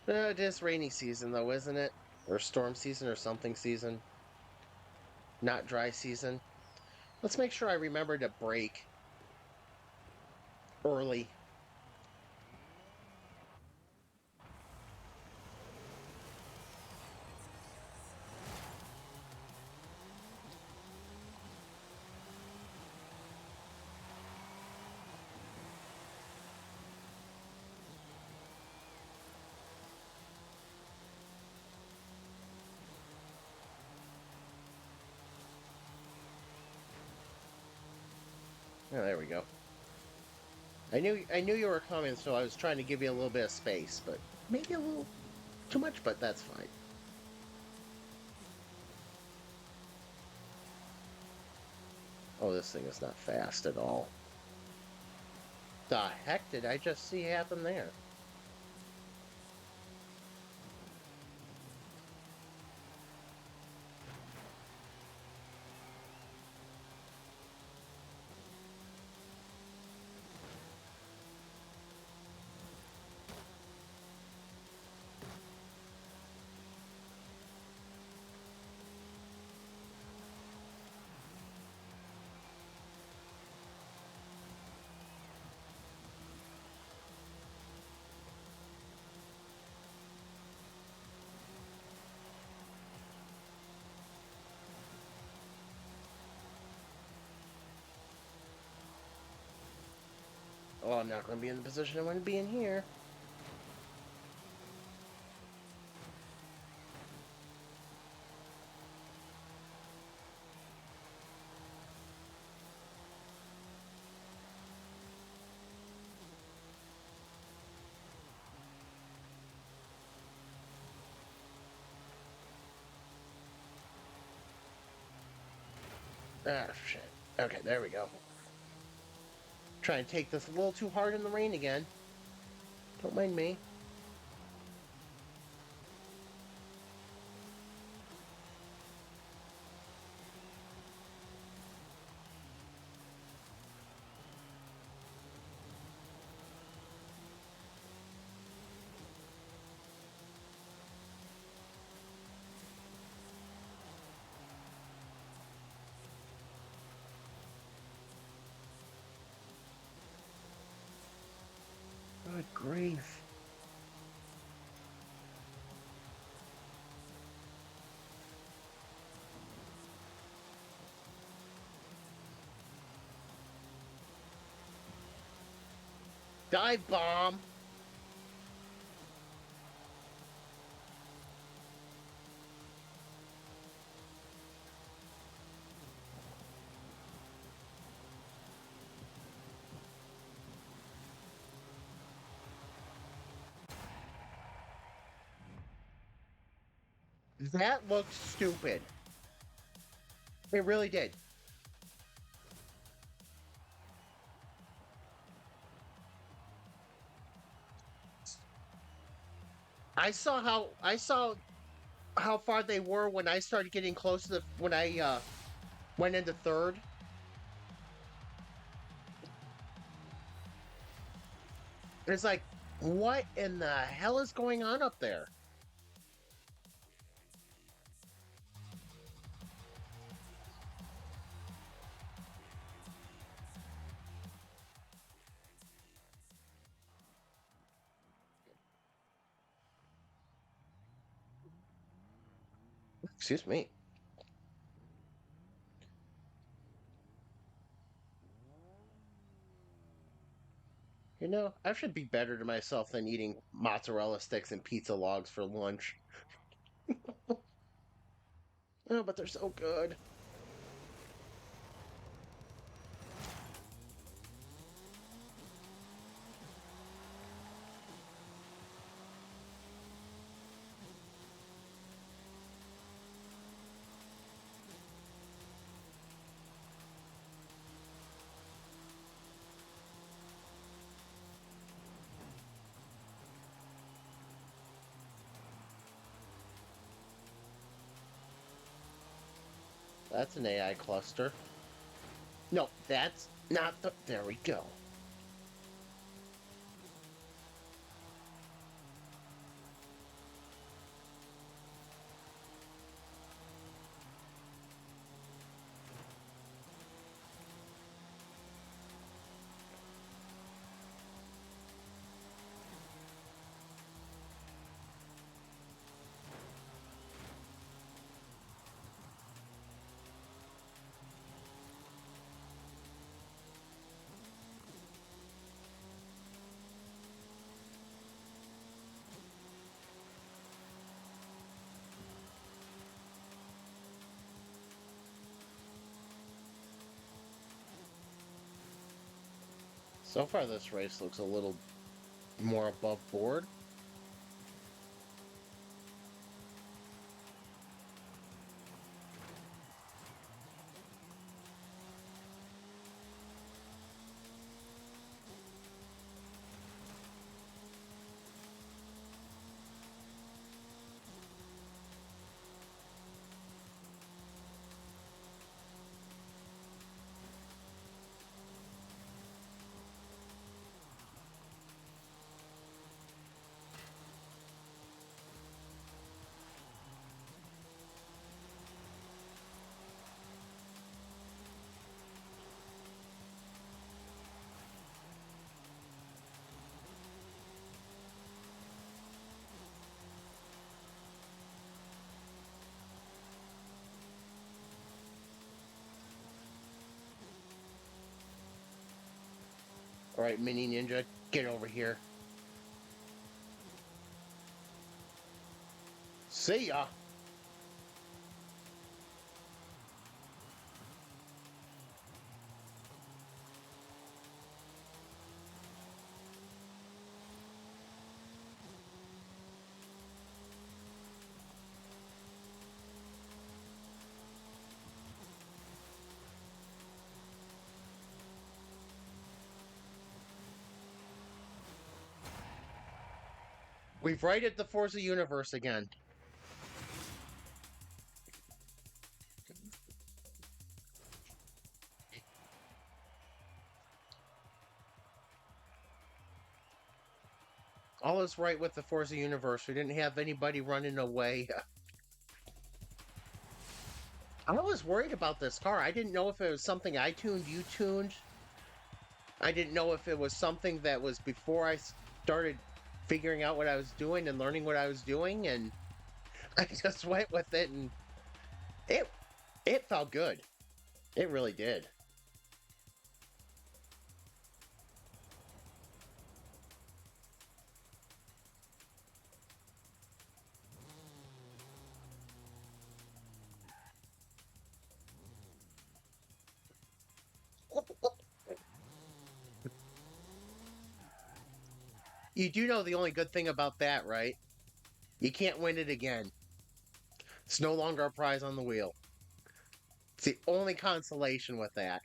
It is rainy season though, isn't it? Or storm season or something season. Not dry season. Let's make sure I remember to brake early. Oh, there we go. I knew you were coming, so I was trying to give you a little bit of space, but maybe a little too much, but that's fine. Oh, this thing is not fast at all. The heck did I just see happen there? Oh, I'm not going to be in the position I want to be in here. Ah, shit. Okay, there we go. Try and take this a little too hard in the rain again. Don't mind me. grief. Dive bomb. That looked stupid. It really did. I saw how far they were when I started getting close to the when I went into third. It's like, what in the hell is going on up there? Excuse me. You know, I should be better to myself than eating mozzarella sticks and pizza logs for lunch. Oh, but they're so good. That's an AI cluster. No, that's not the. There we go. So far, this race looks a little more above board. All right, Mini Ninja, get over here. See ya. We've righted the Forza universe again. All is right with the Forza universe. We didn't have anybody running away. I was worried about this car. I didn't know if it was something I tuned, you tuned. I didn't know if it was something that was before I started figuring out what I was doing and learning what I was doing, and I just went with it, and it it felt good. It really did. You do know the only good thing about that, right? You can't win it again. It's no longer a prize on the wheel. It's the only consolation with that.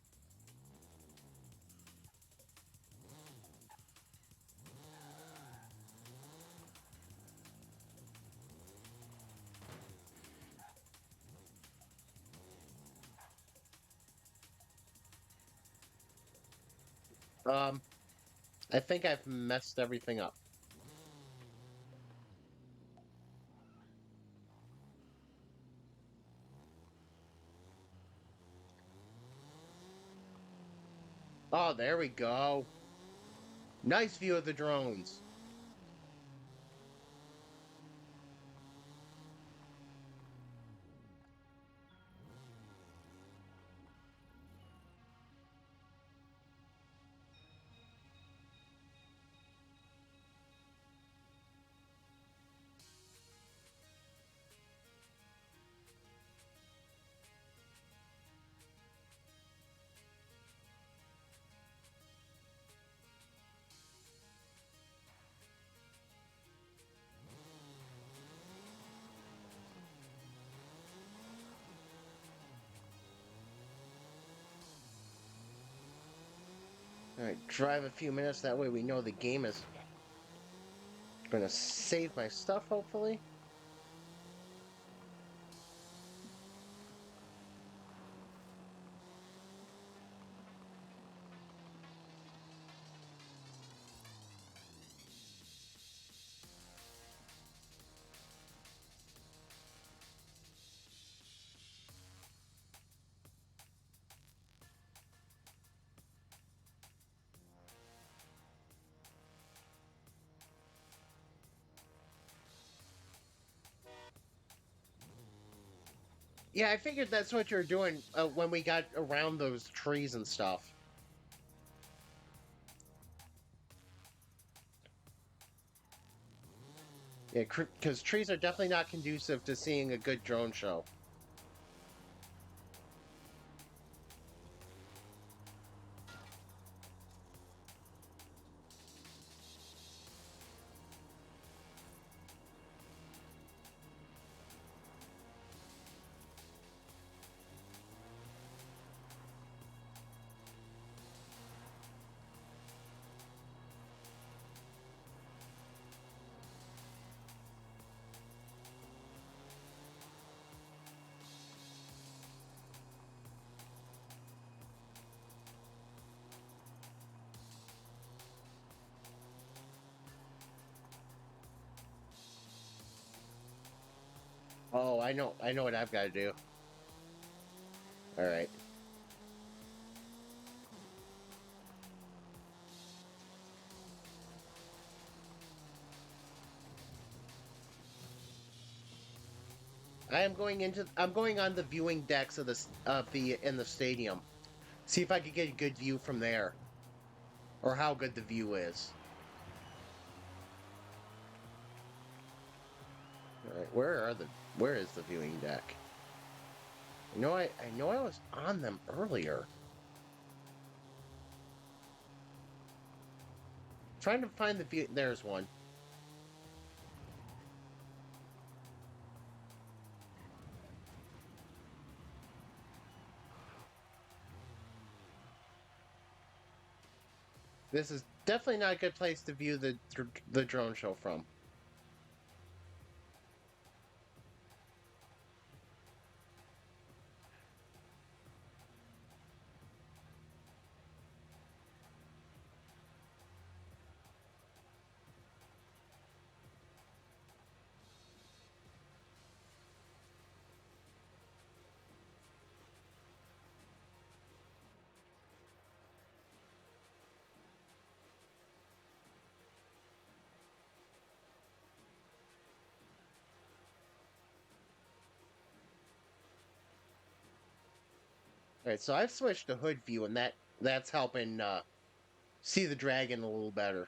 Um, I think I've messed everything up. Oh, there we go. Nice view of the drones. All right, drive a few minutes. That way we know the game is going to save my stuff, hopefully. Yeah, I figured that's what you're doing when we got around those trees and stuff. Yeah, because trees are definitely not conducive to seeing a good drone show. Oh, I know what I've got to do. All right. I'm going on the viewing decks of the in the stadium. See if I could get a good view from there, or how good the view is. All right, where is the viewing deck? I know I was on them earlier. Trying to find the view. There's one. This is definitely not a good place to view the drone show from. Alright, so I've switched to hood view, and that's helping see the dragon a little better.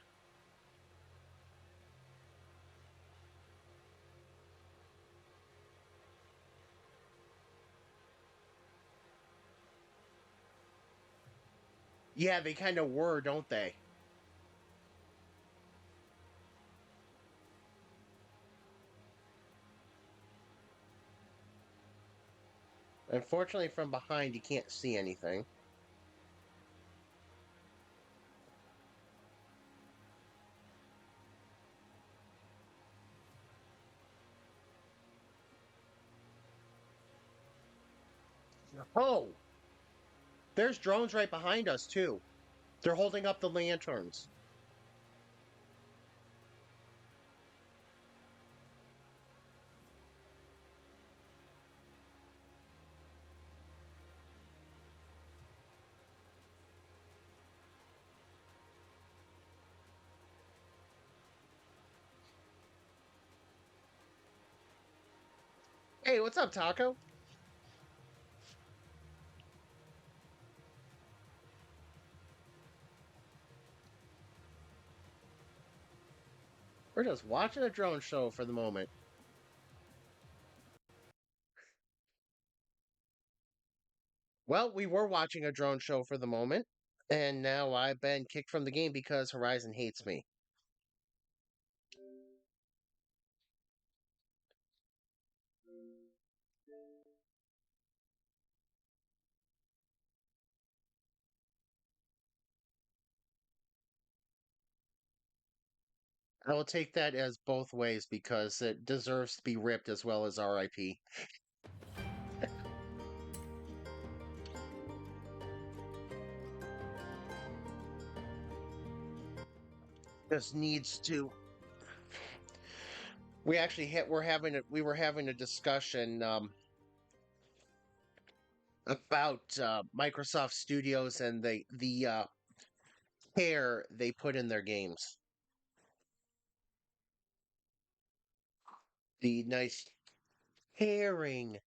Yeah, they kind of were, don't they? Unfortunately, from behind, you can't see anything. Oh! There's drones right behind us, too. They're holding up the lanterns. Hey, what's up, Taco? We're just watching a drone show for the moment. Well, we were watching a drone show for the moment, and now I've been kicked from the game because Horizon hates me. I will take that as both ways because it deserves to be ripped as well as RIP. Just needs to. We were having a discussion about Microsoft Studios and the care they put in their games. The nice caring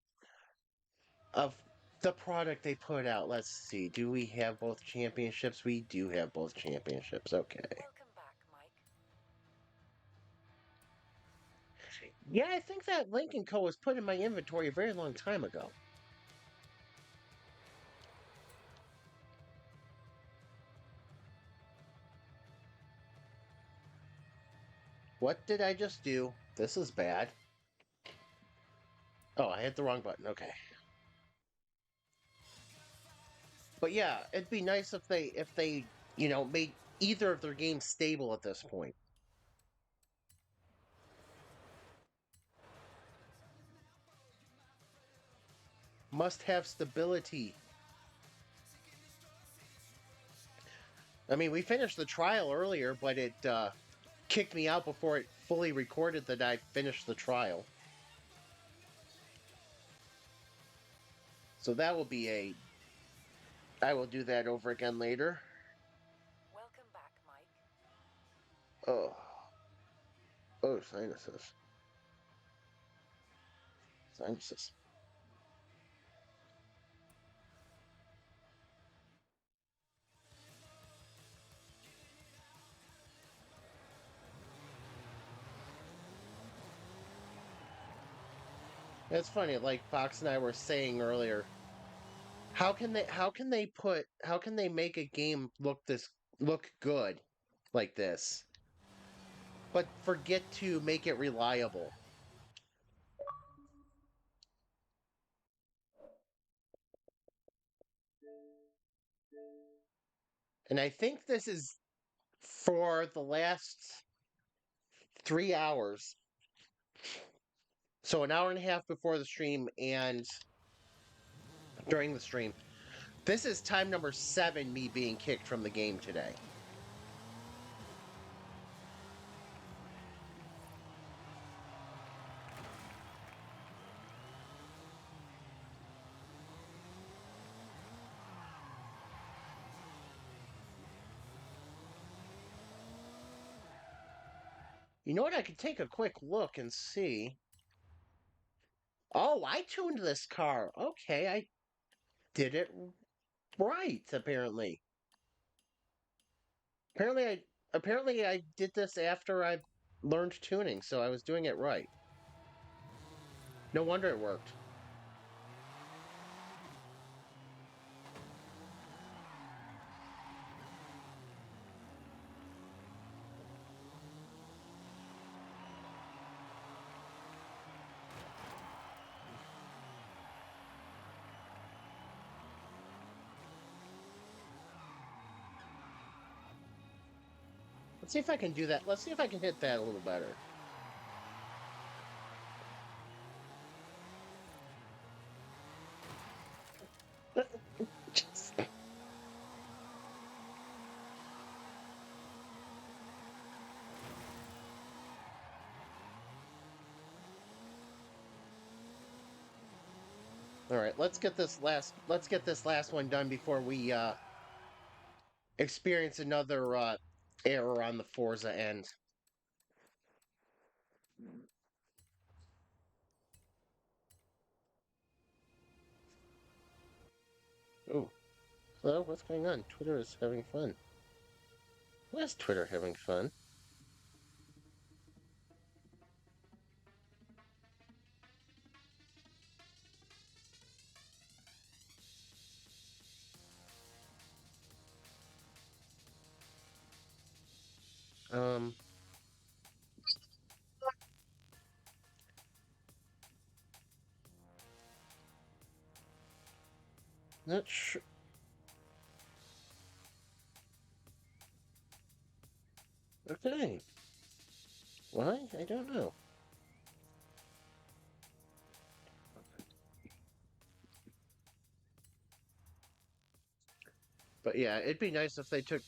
of the product they put out. Let's see. Do we have both championships? We do have both championships. Okay. Welcome back, Mike. Yeah, I think that Lincoln Co. was put in my inventory a very long time ago. What did I just do? This is bad. Oh, I hit the wrong button. Okay. But yeah, it'd be nice if they made either of their games stable at this point. Must have stability. I mean, we finished the trial earlier, but it kicked me out before it fully recorded that I finished the trial. So that will be a. I will do that over again later. Welcome back, Mike. Oh. Oh, sinuses. Sinuses. It's funny, like Fox and I were saying earlier. How can they make a game look good like this, but forget to make it reliable? And I think this is for the last 3 hours. So an hour and a half before the stream and during the stream. This is time number 7 me being kicked from the game today. You know what? I could take a quick look and see. Oh, I tuned this car. Okay, did it right, apparently. Apparently I did this after I learned tuning, so I was doing it right. No wonder it worked. Let's see if I can do that. Let's see if I can hit that a little better. All right, let's get this last one done before we experience another error on the Forza end. Oh, hello, what's going on? Twitter is having fun. Why is Twitter having fun? Um, not sure. Okay. Why? I don't know. But yeah, it'd be nice if they took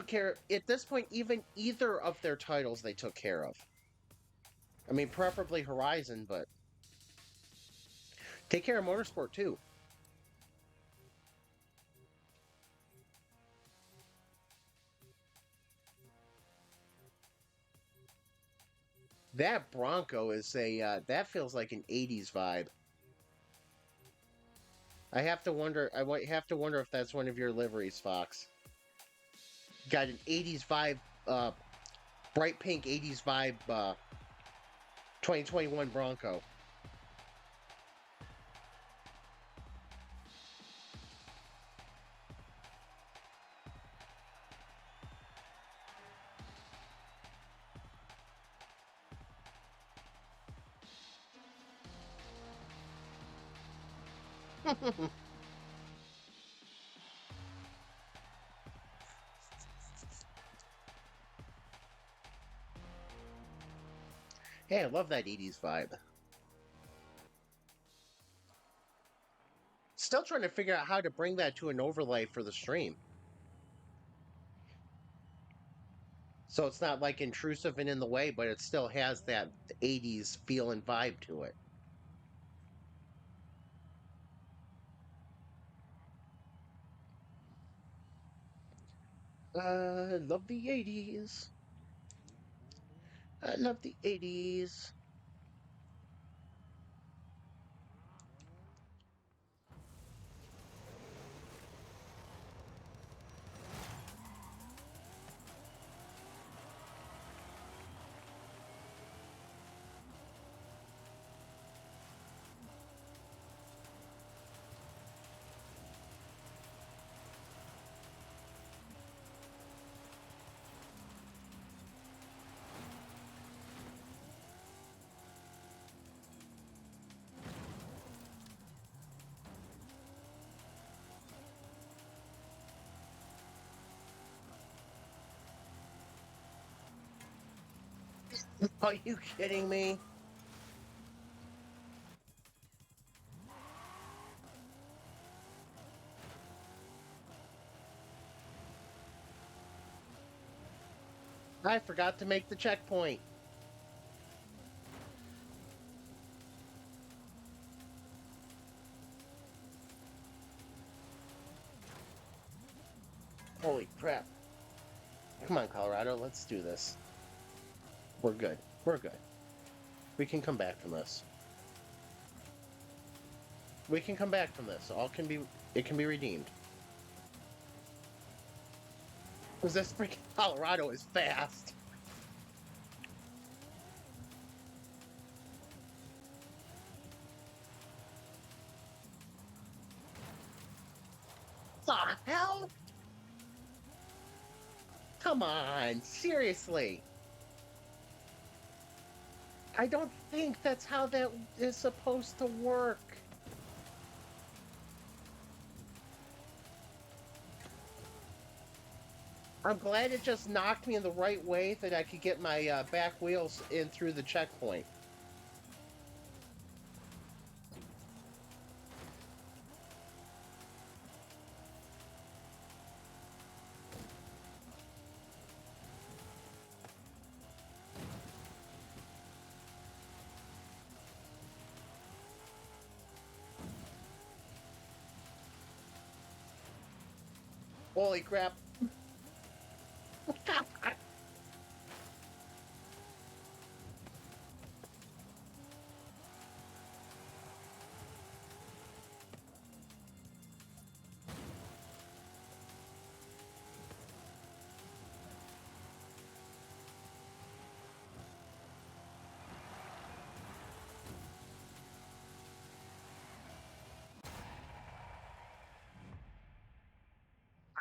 care at this point, even either of their titles they took care of. I mean, preferably Horizon, but take care of Motorsport too. That Bronco is that feels like an '80s vibe. I have to wonder. Have to wonder if that's one of your liveries, Fox. Got an '80s vibe, bright pink '80s vibe, 2021 Bronco. Hey, I love that '80s vibe. Still trying to figure out how to bring that to an overlay for the stream. So it's not like intrusive and in the way, but it still has that '80s feel and vibe to it. I love the '80s. I love the '80s. Are you kidding me? I forgot to make the checkpoint. Holy crap. Come on, Colorado, let's do this. We're good. We're good. We can come back from this. We can come back from this. All can be. It can be redeemed. Because this freaking Colorado is fast. The hell? Come on, seriously. I don't think that's how that is supposed to work. I'm glad it just knocked me in the right way that I could get my back wheels in through the checkpoint. Holy crap.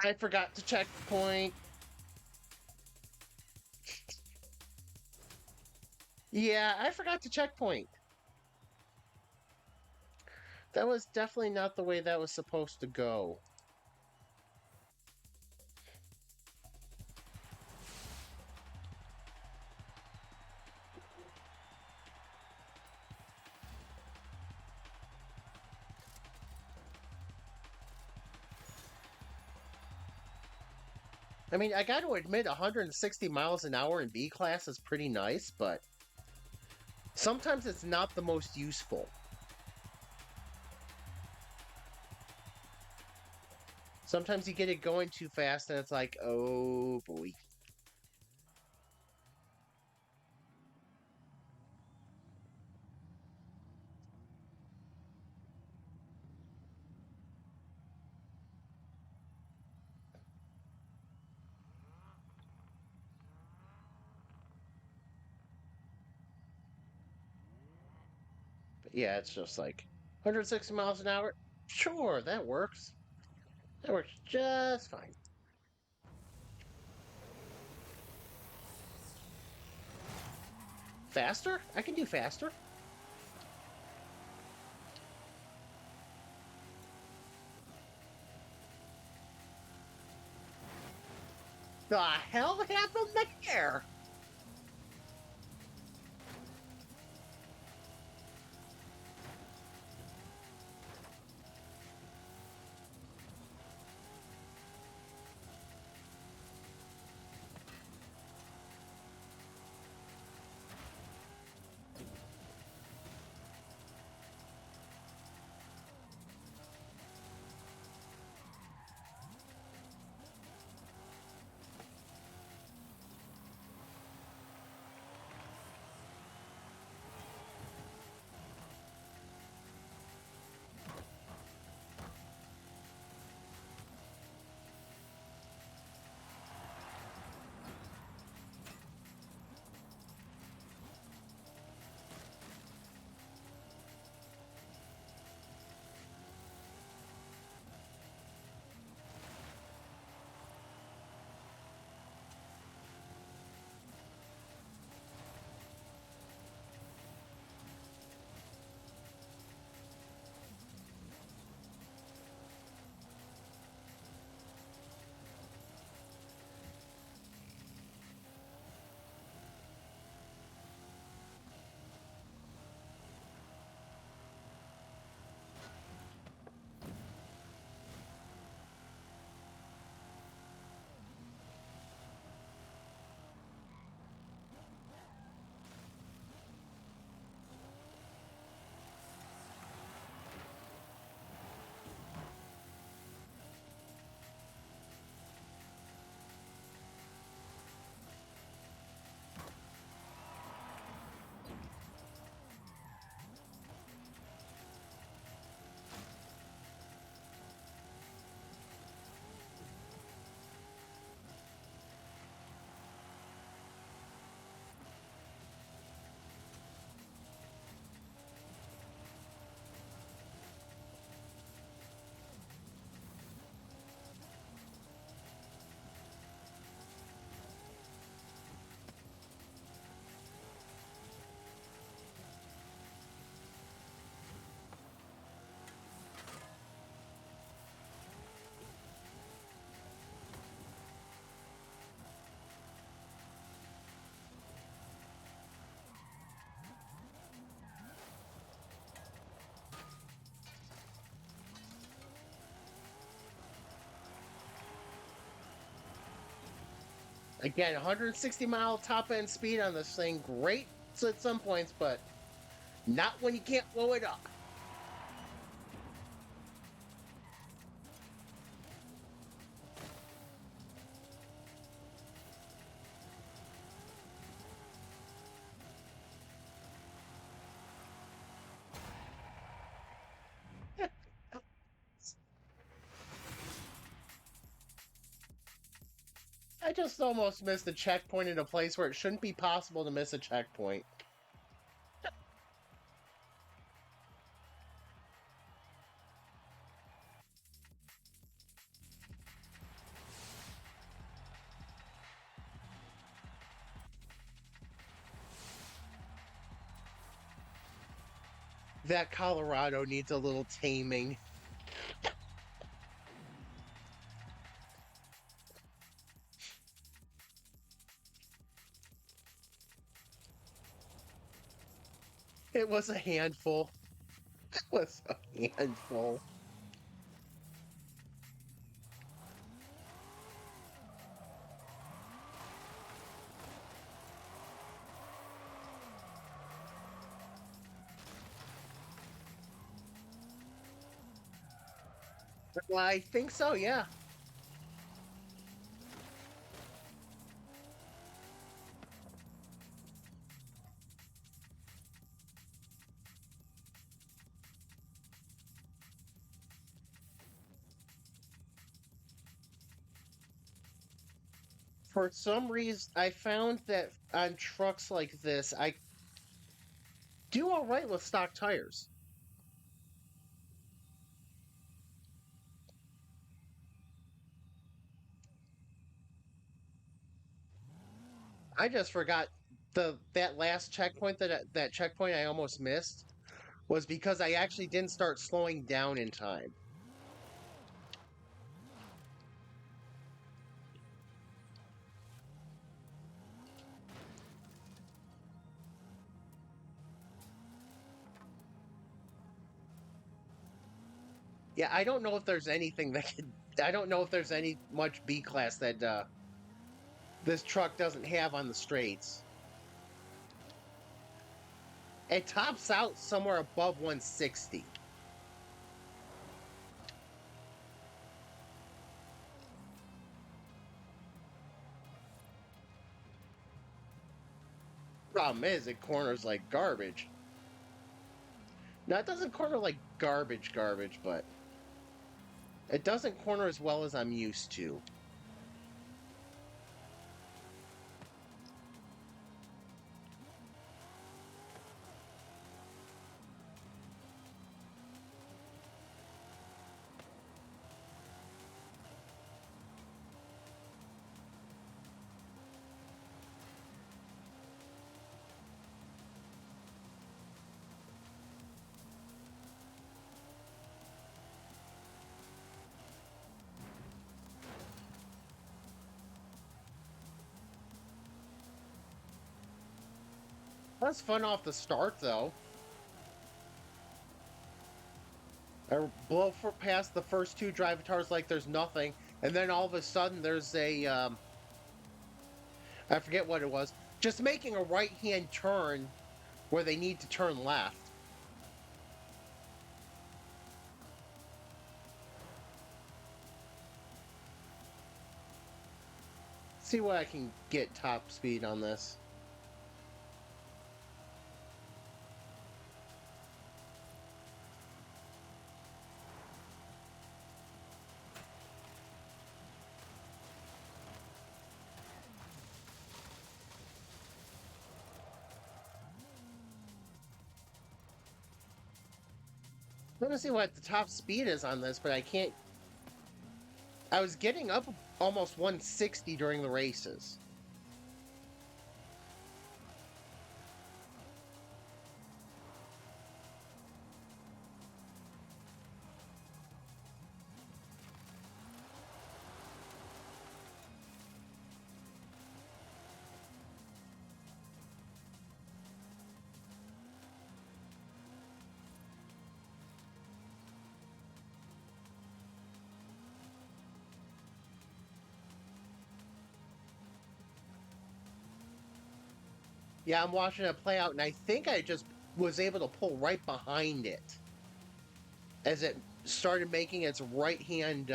I forgot to checkpoint. Yeah, I forgot to checkpoint. That was definitely not the way that was supposed to go. I mean, I got to admit, 160 miles an hour in B class is pretty nice, but sometimes it's not the most useful. Sometimes you get it going too fast and it's like, oh boy. But yeah, it's just like 160 miles an hour. Sure, that works. That works just fine. Faster? I can do faster. The hell happened there? Again, 160-mile top end speed on this thing. Great at some points, but not when you can't blow it up. I just almost missed a checkpoint in a place where it shouldn't be possible to miss a checkpoint. That Colorado needs a little taming. It was a handful. It was a handful. Well, I think so, yeah. For some reason, I found that on trucks like this, I do all right with stock tires. I just forgot that last checkpoint that checkpoint I almost missed was because I actually didn't start slowing down in time. Yeah, I don't know if there's anything that could. I don't know if there's any much B class that this truck doesn't have on the straights. It tops out somewhere above 160. Problem is, it corners like garbage. Now, it doesn't corner like garbage, but it doesn't corner as well as I'm used to. That's fun off the start, though. I blow for past the first two Drivatars like there's nothing, and then all of a sudden there's a I forget what it was, just making a right-hand turn where they need to turn left. See what I can get top speed on this. I'm gonna see what the top speed is on this, but I can't. I was getting up almost 160 during the races. Yeah, I'm watching it play out, and I think I just was able to pull right behind it as it started making its right hand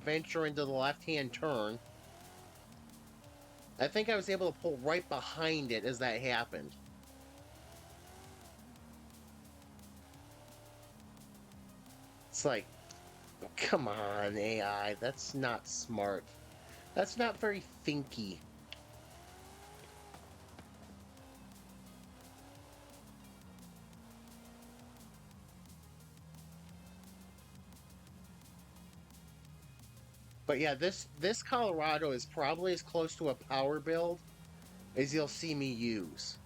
venture into the left hand turn. I think I was able to pull right behind it as that happened. It's like, come on, AI, that's not smart. That's not very thinky. But yeah, this Colorado is probably as close to a power build as you'll see me use.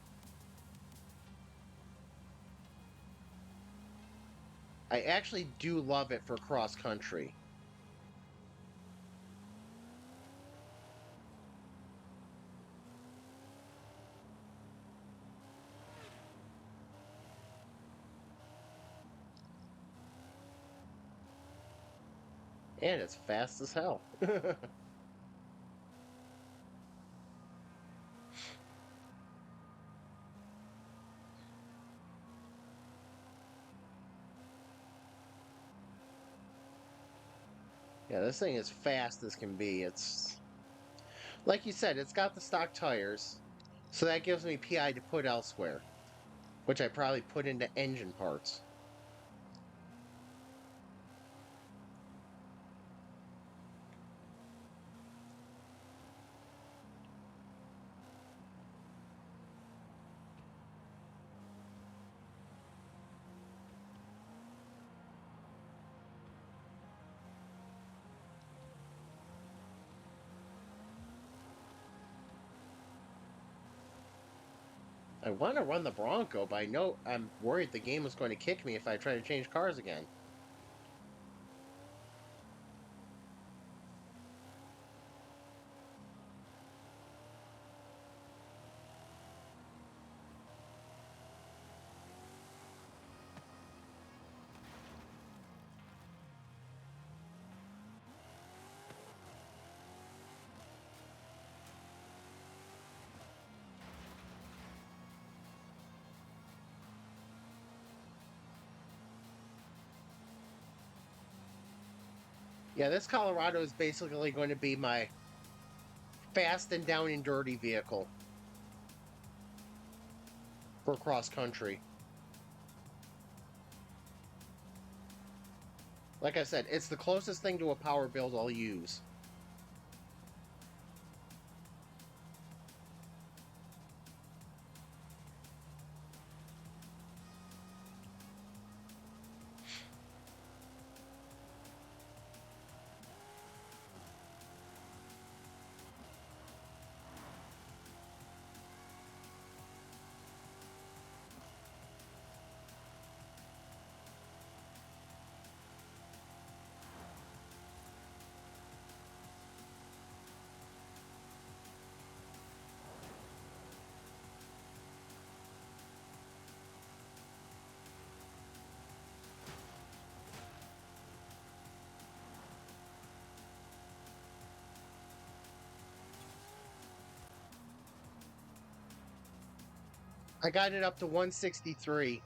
I actually do love it for cross country. And it's fast as hell. Yeah, this thing is fast as can be. It's like you said, it's got the stock tires, so that gives me PI to put elsewhere, which I probably put into engine parts. I want to run the Bronco, but I know I'm worried the game is going to kick me if I try to change cars again. Yeah, this Colorado is basically going to be my fast and down and dirty vehicle for cross country. Like I said, it's the closest thing to a power build I'll use. I got it up to 163.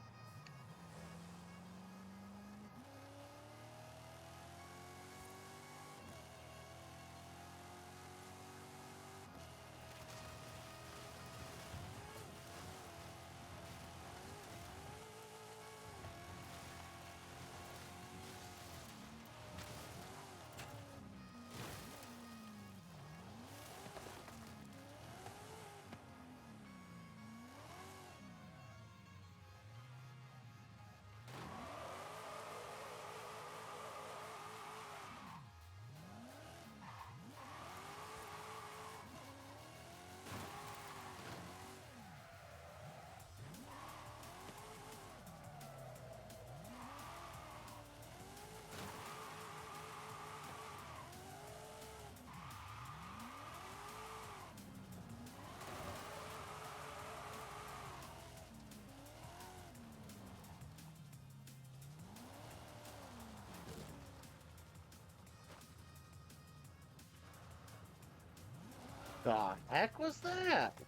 The heck was that?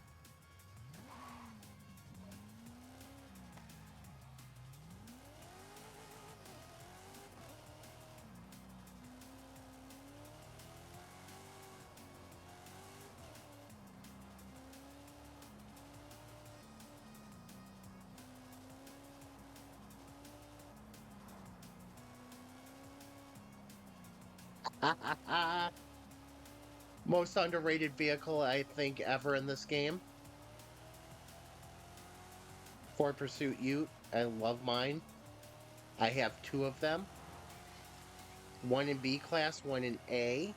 Most underrated vehicle, I think, ever in this game. Ford Pursuit Ute. I love mine. I have two of them. One in B class, one in A.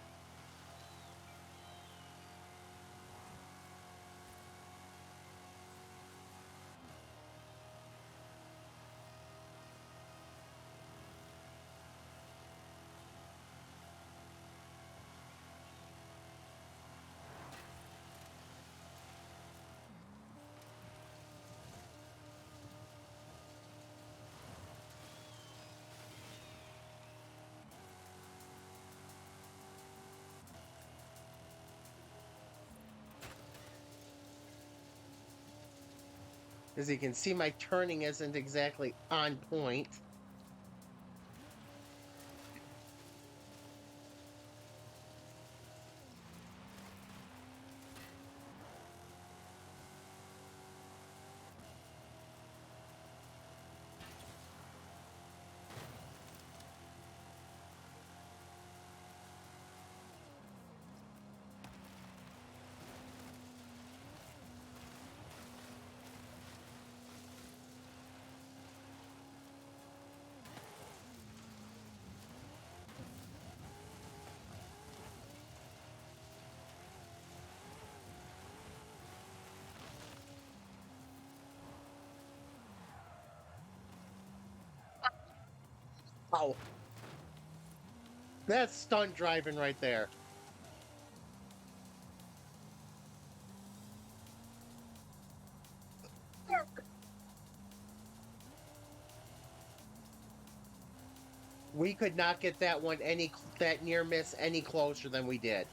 As you can see, my turning isn't exactly on point. Oh, that's stunt driving right there. We could not get that one that near miss any closer than we did.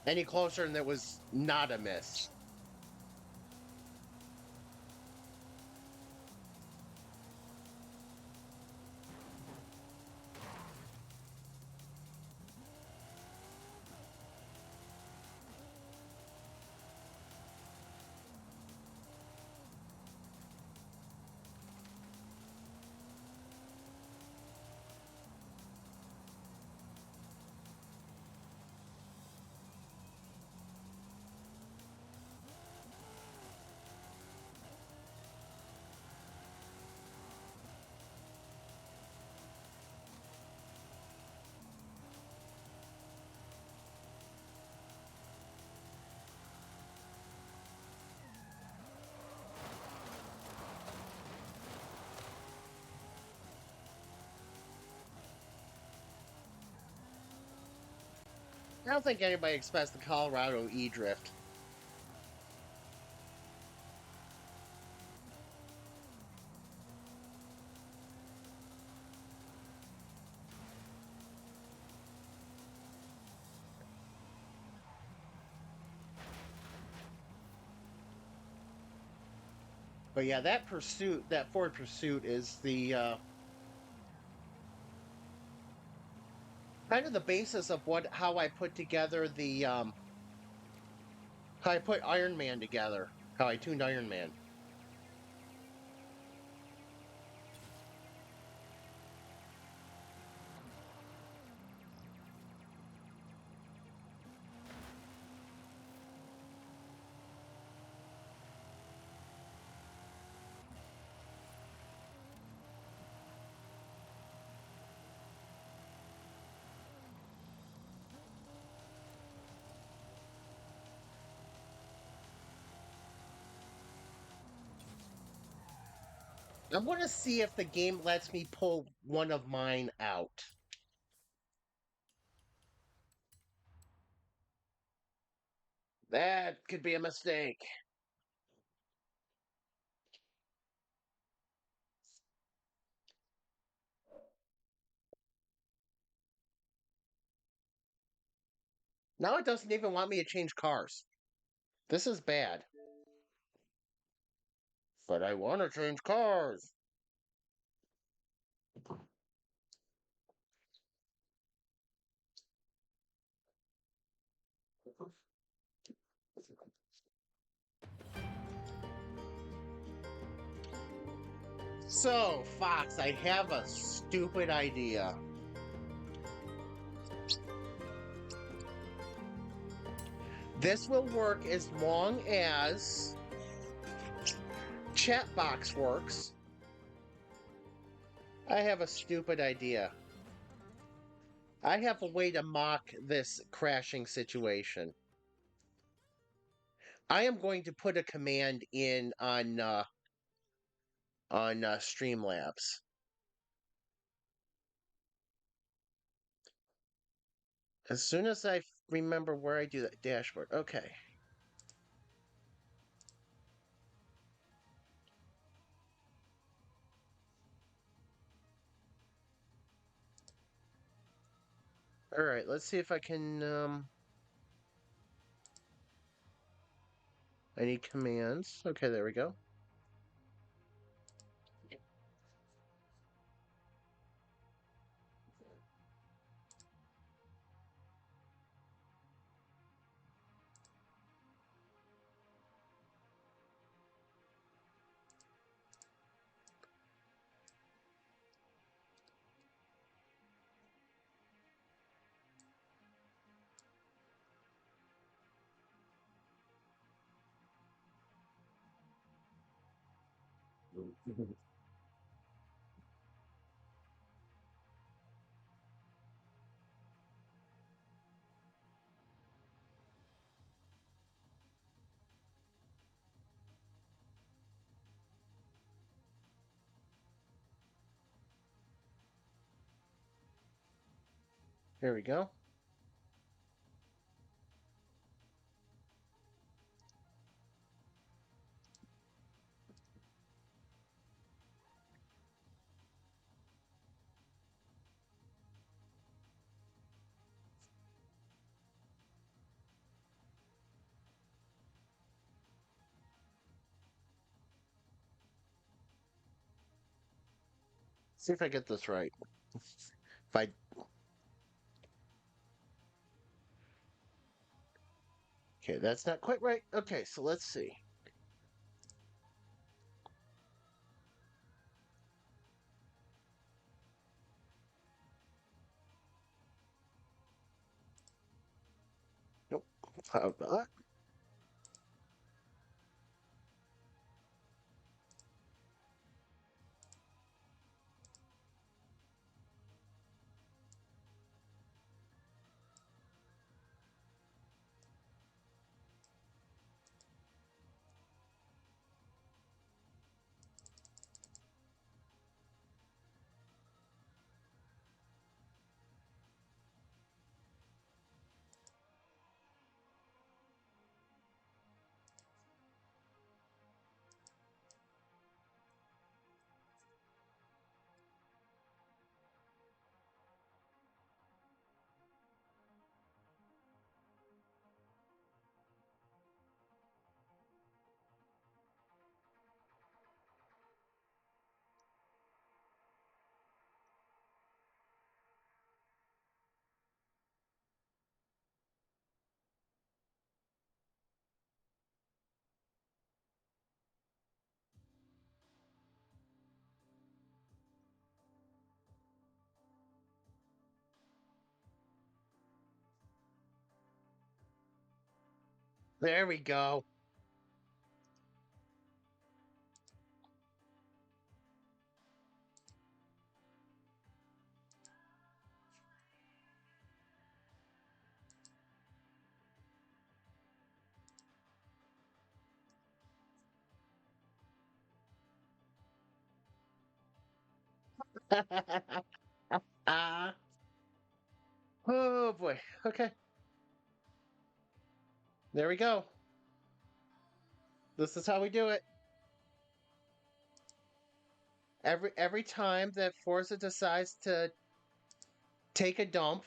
Any closer and it was not a miss. I don't think anybody expects the Colorado E-Drift. But yeah, that Ford Pursuit is the kind of the basis of how I put together how I put Iron Man together, how I tuned Iron Man. I'm going to see if the game lets me pull one of mine out. That could be a mistake. Now it doesn't even want me to change cars. This is bad. But I want to change cars. So, Fox, I have a stupid idea. This will work as long as chat box works. I have a stupid idea. I have a way to mock this crashing situation. I am going to put a command in on Streamlabs. As soon as I remember where I do that dashboard. Okay. All right, let's see if I can I need commands. Okay, there we go. There we go. See if I get this right. If I Okay, that's not quite right. Okay, so let's see. Nope. How about There we go. Ah. Oh boy. Okay. There we go. This is how we do it. Every time that Forza decides to take a dump,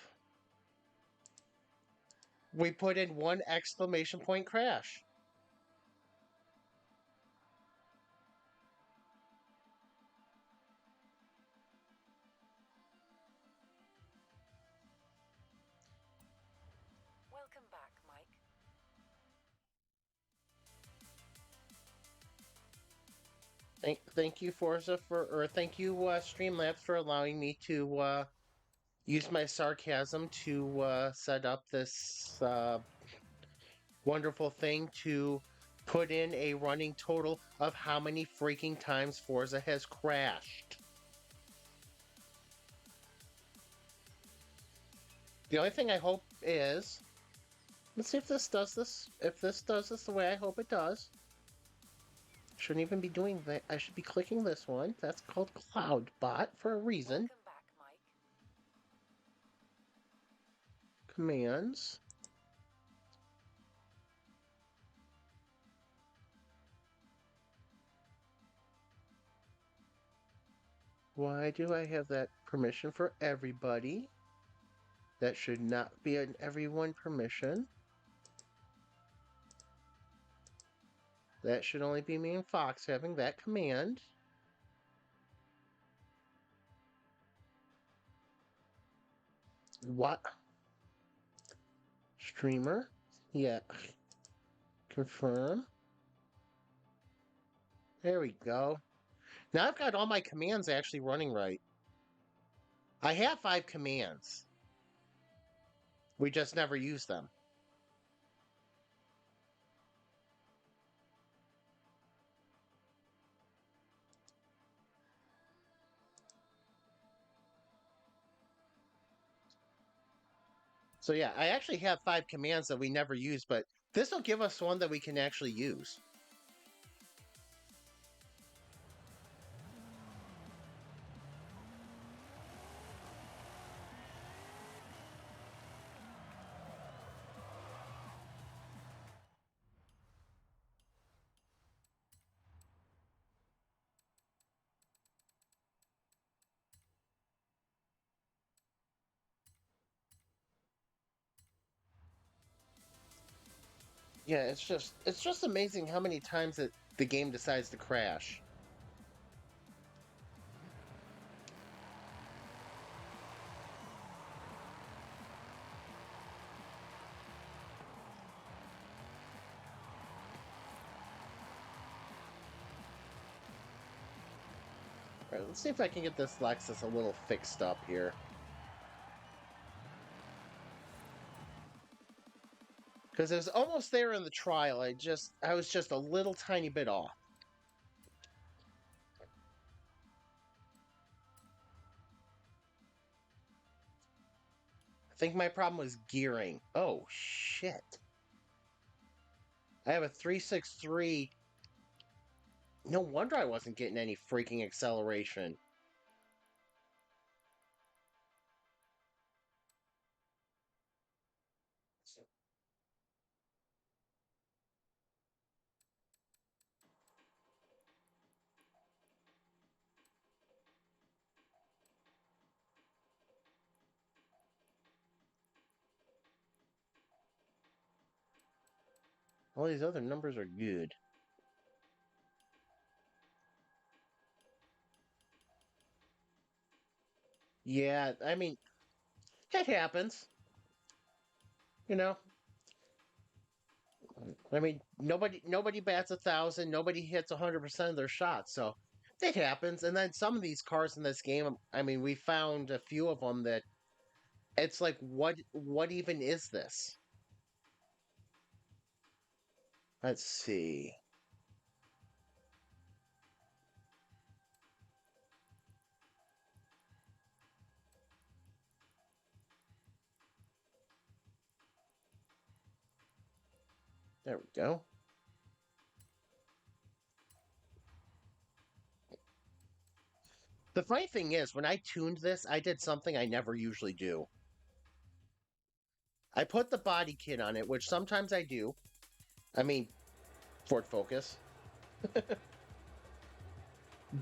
we put in one exclamation point crash. Welcome back, Mike. Thank you Forza or thank you Streamlabs for allowing me to use my sarcasm to set up this wonderful thing to put in a running total of how many freaking times Forza has crashed. The only thing I hope is, let's see if this does this. If this does this the way I hope it does. Shouldn't even be doing that. I should be clicking this one. That's called CloudBot for a reason. Welcome back, Mike. Commands. Why do I have that permission for everybody? That should not be an everyone permission. That should only be me and Fox having that command. What? Streamer? Yeah. Confirm. There we go. Now I've got all my commands actually running right. I have 5 commands. We just never use them. So yeah, I actually have 5 commands that we never use, but this will give us one that we can actually use. Yeah, it's just amazing how many times that the game decides to crash. All right, let's see if I can get this Lexus a little fixed up here. Because it was almost there in the trial. I was just a little tiny bit off. I think my problem was gearing. Oh, shit. I have a 363. No wonder I wasn't getting any freaking acceleration. All these other numbers are good. Yeah, I mean, it happens. You know, I mean, nobody bats 1,000. Nobody hits 100% of their shots, so it happens. And then some of these cars in this game, I mean, we found a few of them that it's like, what even is this? Let's see. There we go. The funny thing is, when I tuned this, I did something I never usually do. I put the body kit on it, which sometimes I do. I mean, Ford Focus.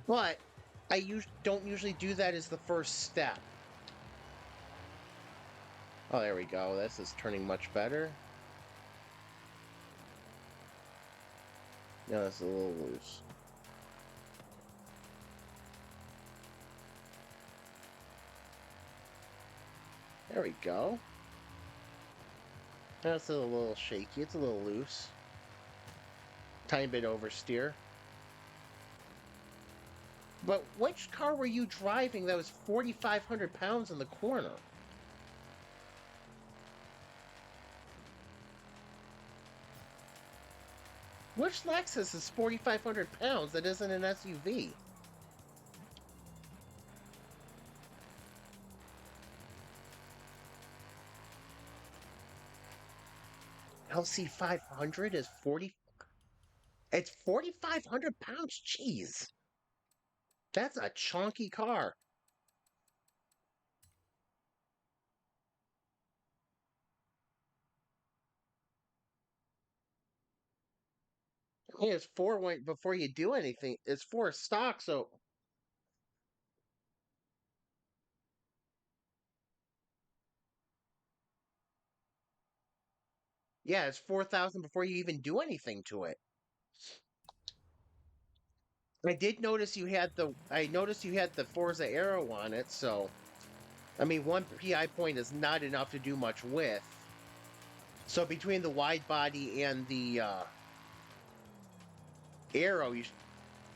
But don't usually do that as the first step. Oh, there we go. This is turning much better. No, it's a little loose. There we go. That's a little shaky. It's a little loose. Tiny bit oversteer. But which car were you driving that was 4,500 pounds in the corner? Which Lexus is 4,500 pounds that isn't an SUV? LC 500 is 40. It's 4,500 pounds. Jeez, that's a chunky car. Yeah, it's four when before you do anything. It's four stock, so yeah, it's 4,000 before you even do anything to it. I did notice you had the. I noticed you had the Forza Aero on it, so I mean, one PI point is not enough to do much with. So between the wide body and the Aero,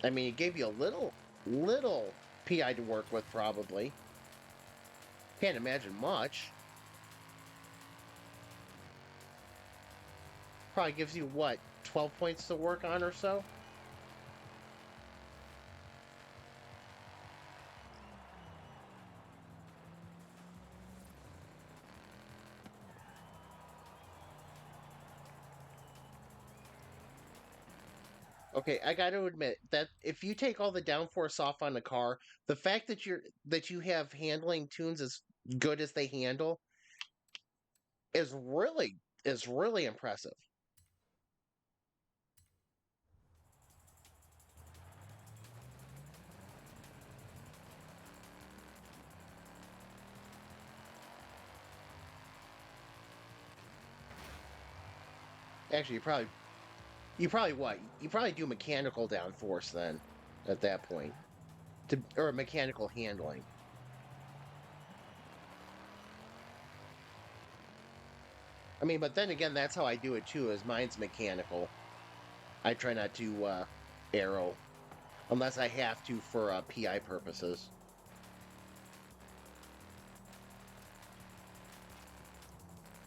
I mean, it gave you a little PI to work with, probably. Can't imagine much. Probably gives you what, 12 points to work on or so? Okay, I got to admit that if you take all the downforce off on the car, the fact that you have handling tunes as good as they handle is really impressive. Actually, you probably what? You probably do mechanical downforce then at that point. Or mechanical handling. I mean, but then again, that's how I do it too, is mine's mechanical. I try not to arrow unless I have to for PI purposes.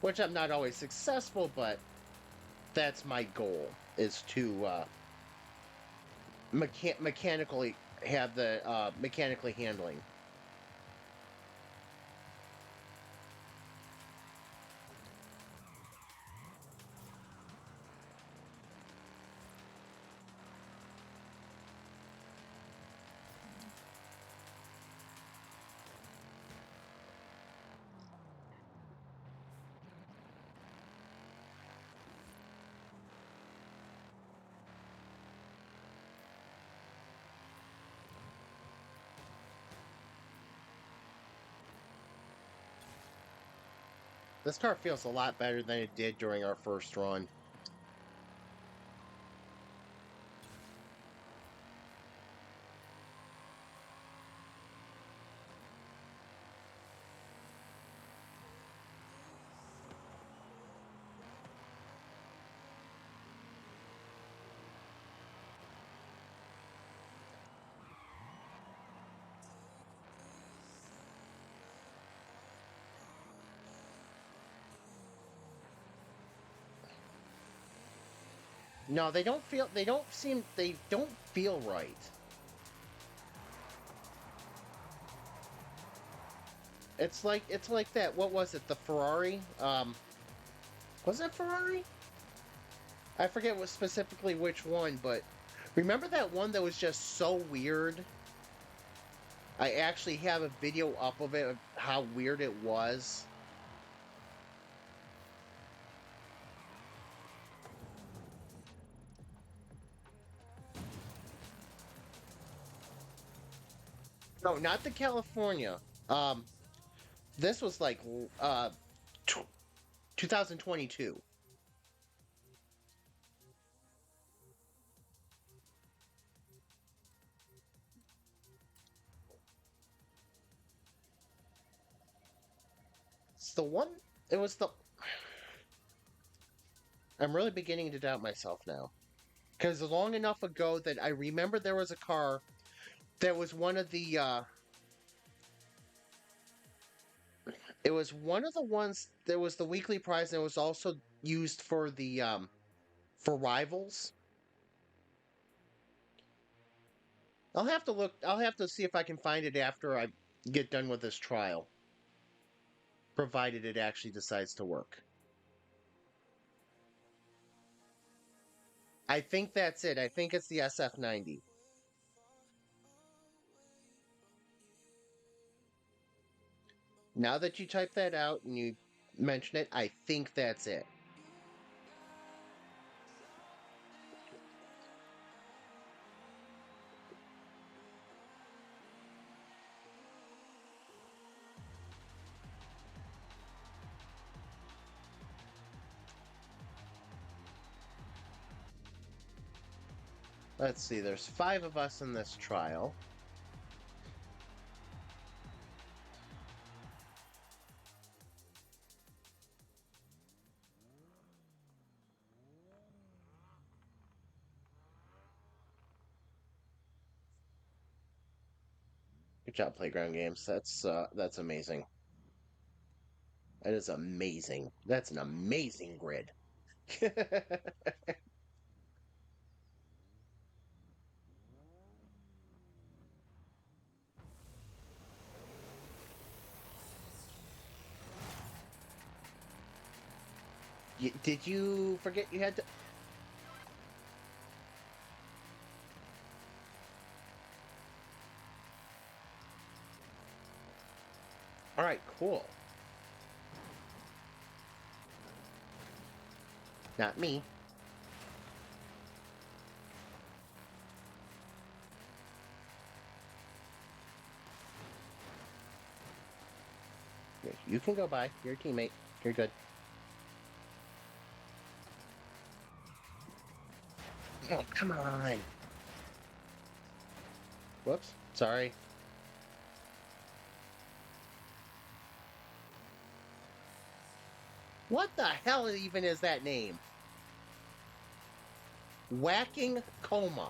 Which I'm not always successful, but that's my goal, is to mechanically have the mechanically handling. This car feels a lot better than it did during our first run. No, they don't feel. They don't seem. They don't feel right. It's like that. What was it? The Ferrari. Was that Ferrari? I forget what specifically which one, but remember that one that was just so weird? I actually have a video up of it, of how weird it was. No, not the California. Um, this was like tw 2022. It's the one. It was the. I'm really beginning to doubt myself now. Because long enough ago that I remember there was a car that was one of the it was one of the ones that was the weekly prize, and it was also used for the for rivals. I'll have to look. I'll have to see if I can find it after I get done with this trial, provided it actually decides to work. I think that's it. I think it's the SF90. Now that you type that out and you mention it, I think that's it. Let's see, there's 5 of us in this trial. Good job, Playground Games. That's amazing. That is amazing. That's an amazing grid. Did you forget you had to? All right, cool. Not me. You can go by. You're a teammate. You're good. Oh, come on. Whoops. Sorry. What the hell even is that name? Whacking Coma.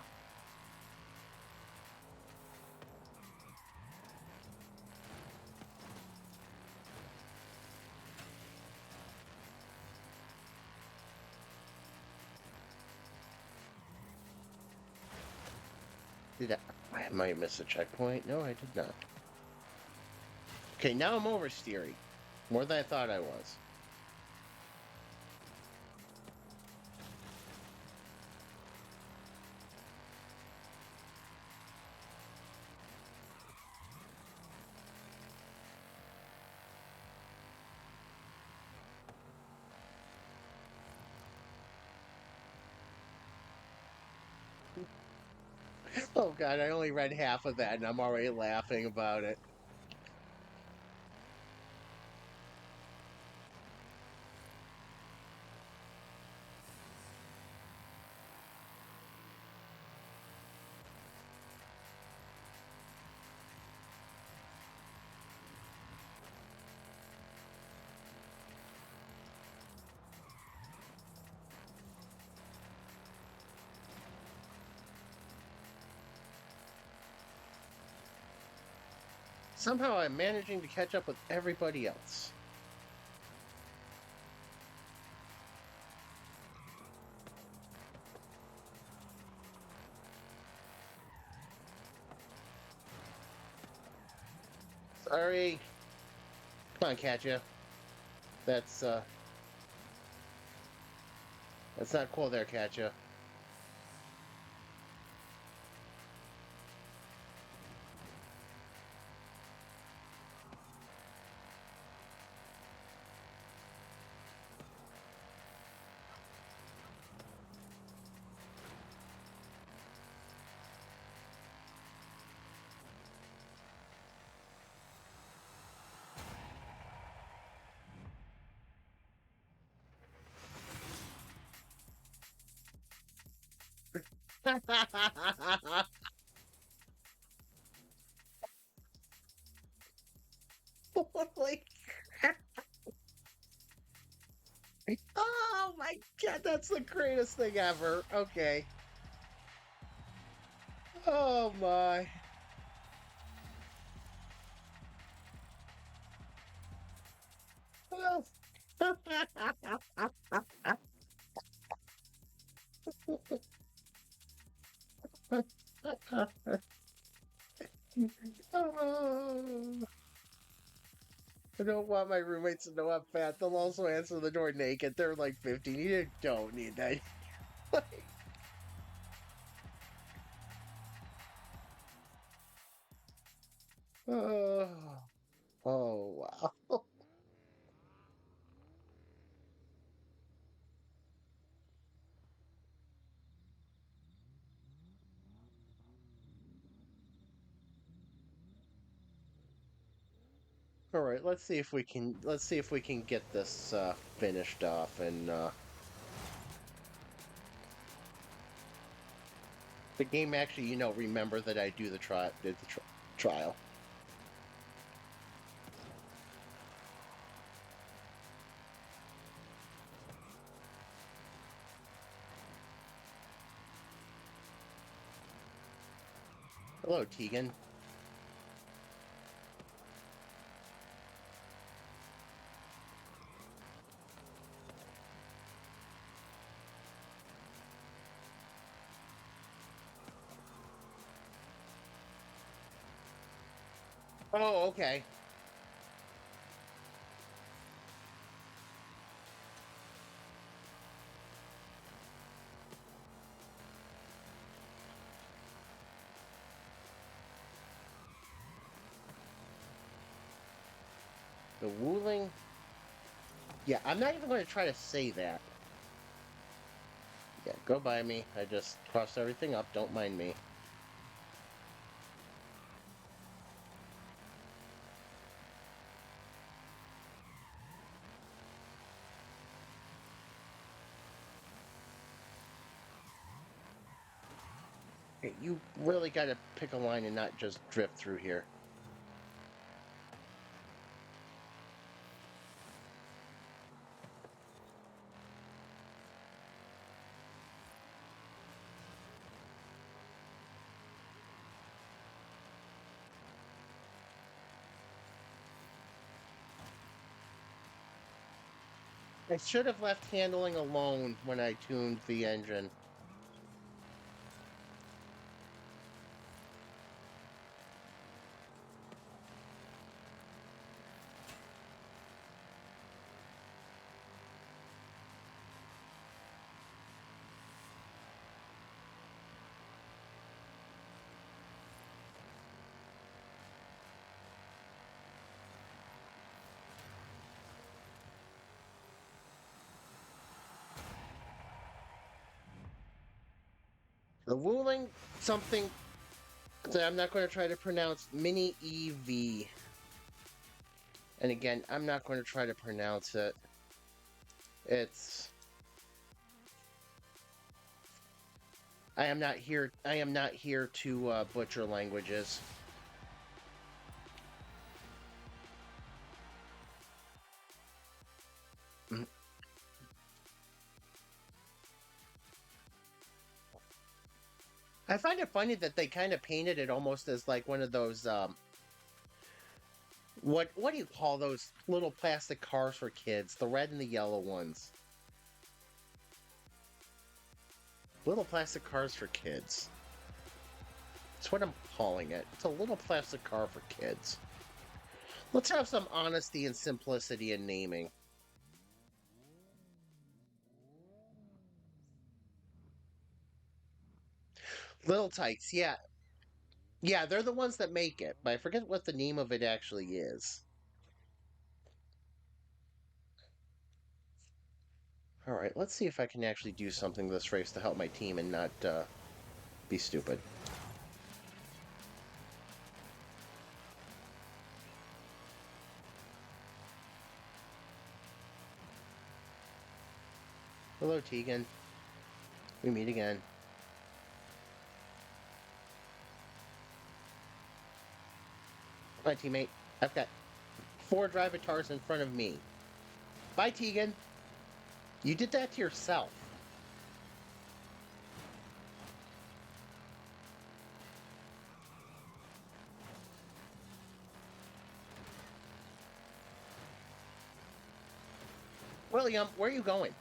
I might have missed a checkpoint. No, I did not. Okay, now I'm oversteering. More than I thought I was. Oh god, I only read half of that and I'm already laughing about it. Somehow I'm managing to catch up with everybody else. Sorry. Come on, Katja. That's that's not cool there, Katja. Holy crap. Oh my god, that's the greatest thing ever. Okay. Oh my. I don't want my roommates to know I'm fat. They'll also answer the door naked. They're like 15. You don't need that. Oh, oh, wow. All right, let's see if we can get this finished off and the game actually, remember that I did the trial. Hello, Tegan. Oh, okay. The Wooling. Yeah, I'm not even going to try to say that. Yeah, go by me. I just crossed everything up. Don't mind me. Hey, you really got to pick a line and not just drift through here. I should have left handling alone when I tuned the engine. The Wooling something that I'm not going to try to pronounce Mini EV. And again, I'm not going to try to pronounce it. It's I am not here to butcher languages. Mm. I find it funny that they kind of painted it almost as like one of those what do you call those little plastic cars for kids? The red and the yellow ones. Little plastic cars for kids. That's what I'm calling it. It's a little plastic car for kids. Let's have some honesty and simplicity in naming. Little Tykes, yeah. Yeah, they're the ones that make it, but I forget what the name of it actually is. Alright, let's see if I can actually do something this race to help my team and not be stupid. Hello, Tegan. We meet again. Hi, teammate. I've got 4 Drivatars in front of me. Bye, Tegan. You did that to yourself. William, where are you going?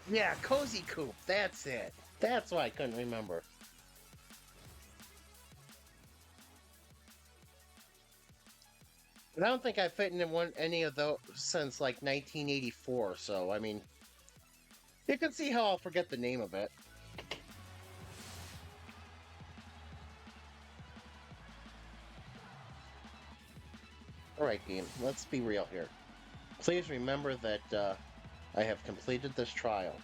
Yeah, Cozy Coop. That's it. That's why I couldn't remember. And I don't think I fit in one any of those since like 1984. So I mean, you can see how I'll forget the name of it. All right, game. Let's be real here. Please remember that I have completed this trial.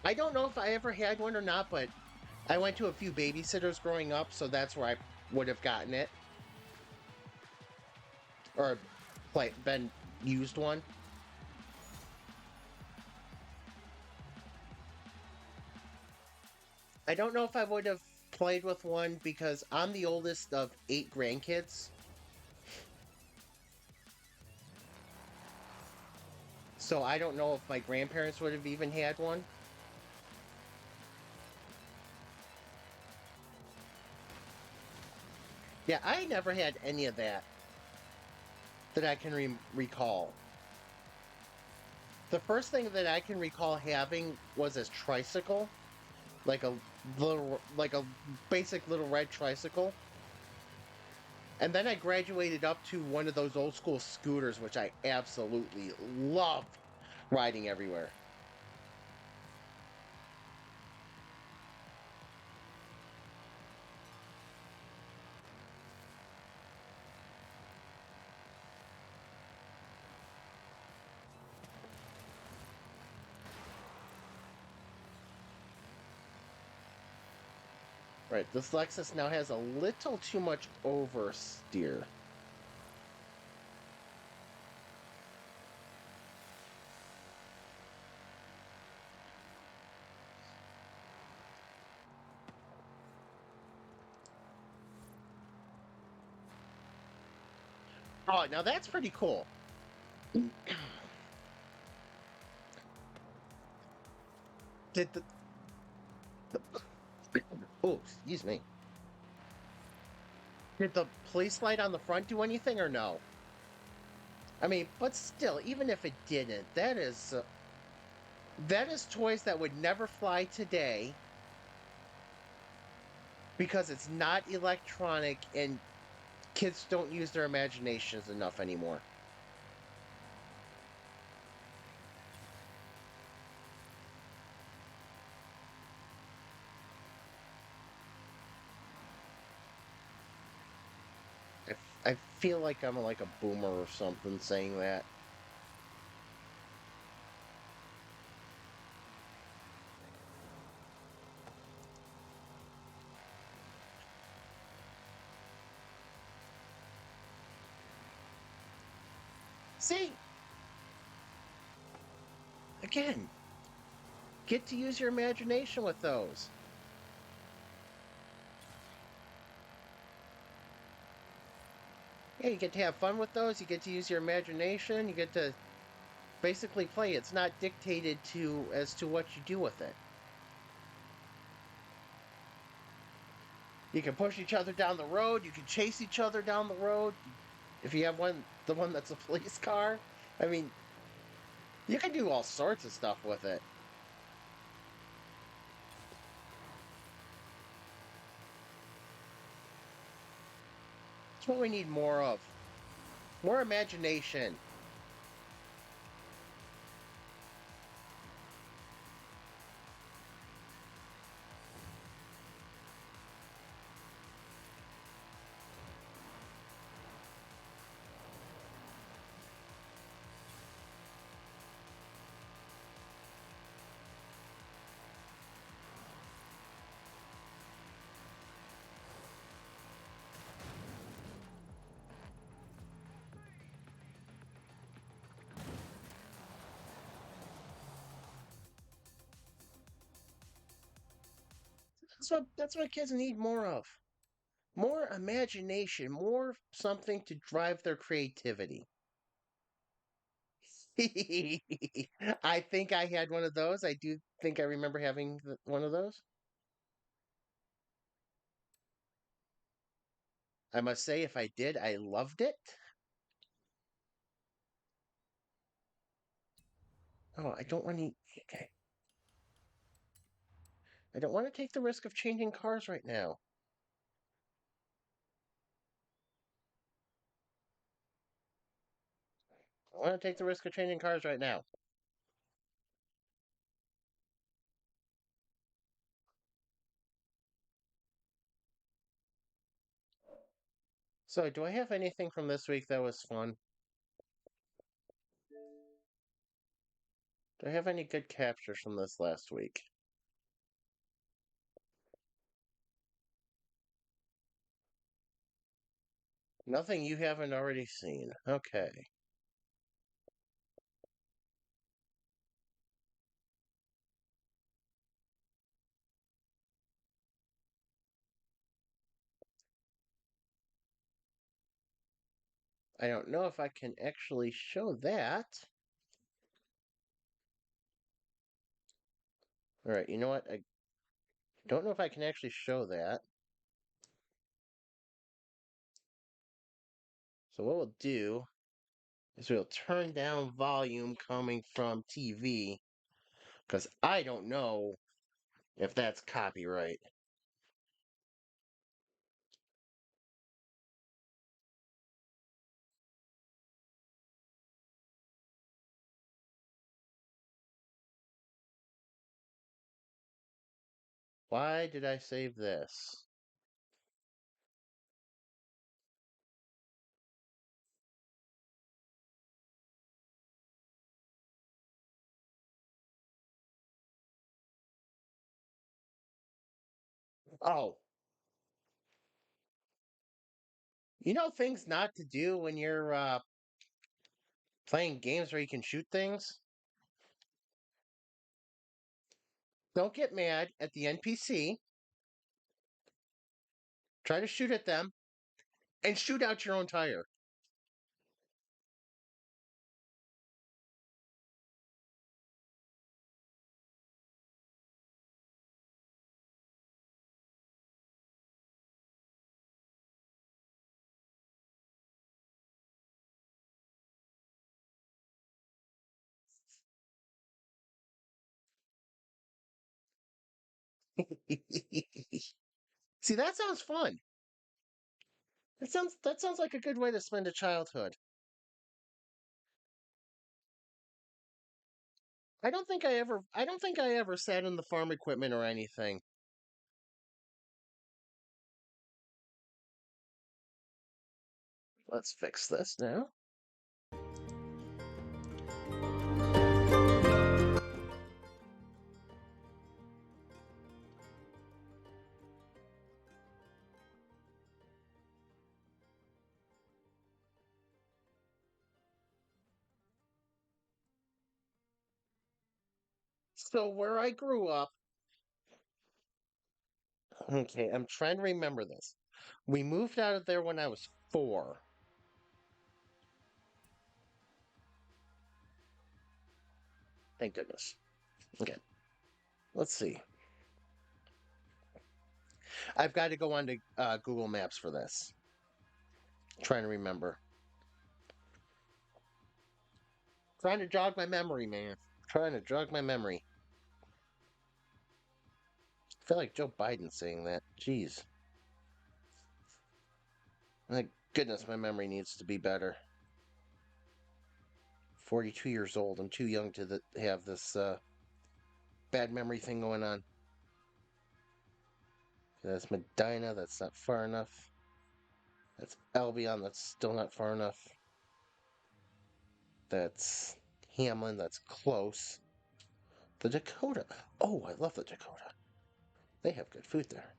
I don't know if I ever had one or not, but I went to a few babysitters growing up, so that's where I would have gotten it or been used one. I don't know if I would have played with one because I'm the oldest of 8 grandkids. So I don't know if my grandparents would have even had one. Yeah, I never had any of that I can recall. The first thing that I can recall having was a tricycle, like a like a basic little red tricycle. And then I graduated up to one of those old school scooters, which I absolutely loved riding everywhere. Right, this Lexus now has a little too much oversteer. Oh, now that's pretty cool. Did oh, excuse me. Did the police light on the front do anything or no? I mean, but still, even if it didn't, that is toys that would never fly today because it's not electronic and kids don't use their imaginations enough anymore. I feel like I'm like a boomer or something saying that. See, again, get to use your imagination with those. Yeah, you get to have fun with those. You get to use your imagination. You get to basically play. It's not dictated to as to what you do with it. You can push each other down the road. You can chase each other down the road. If you have the one that's a police car, I mean, you can do all sorts of stuff with it. That's what we need more of. More imagination. That's what kids need more of. More imagination, more something to drive their creativity. I think I had one of those. I do think I remember having one of those. I must say, if I did, I loved it. Oh, I don't want to. Okay. I don't want to take the risk of changing cars right now. I want to take the risk of changing cars right now. So, do I have anything from this week that was fun? Do I have any good captures from this last week? Nothing you haven't already seen. Okay. I don't know if I can actually show that. All right, you know what? I don't know if I can actually show that. So what we'll do is we'll turn down volume coming from TV because I don't know if that's copyright. Why did I save this? Oh, you know things not to do when you're playing games where you can shoot things? Don't get mad at the NPC. Try to shoot at them and shoot out your own tire. See, that sounds fun. That sounds like a good way to spend a childhood. I don't think I ever sat in the farm equipment or anything. Let's fix this now. So where I grew up, okay, I'm trying to remember this. We moved out of there when I was 4. Thank goodness. Okay, let's see. I've got to go on to Google Maps for this. Trying to remember. Trying to jog my memory, man. Trying to jog my memory. I feel like Joe Biden saying that. Jeez. My goodness, my memory needs to be better. 42 years old. I'm too young to have this bad memory thing going on. That's Medina. That's not far enough. That's Albion. That's still not far enough. That's Hamlin. That's close. The Dakota. Oh, I love the Dakota. They have good food there.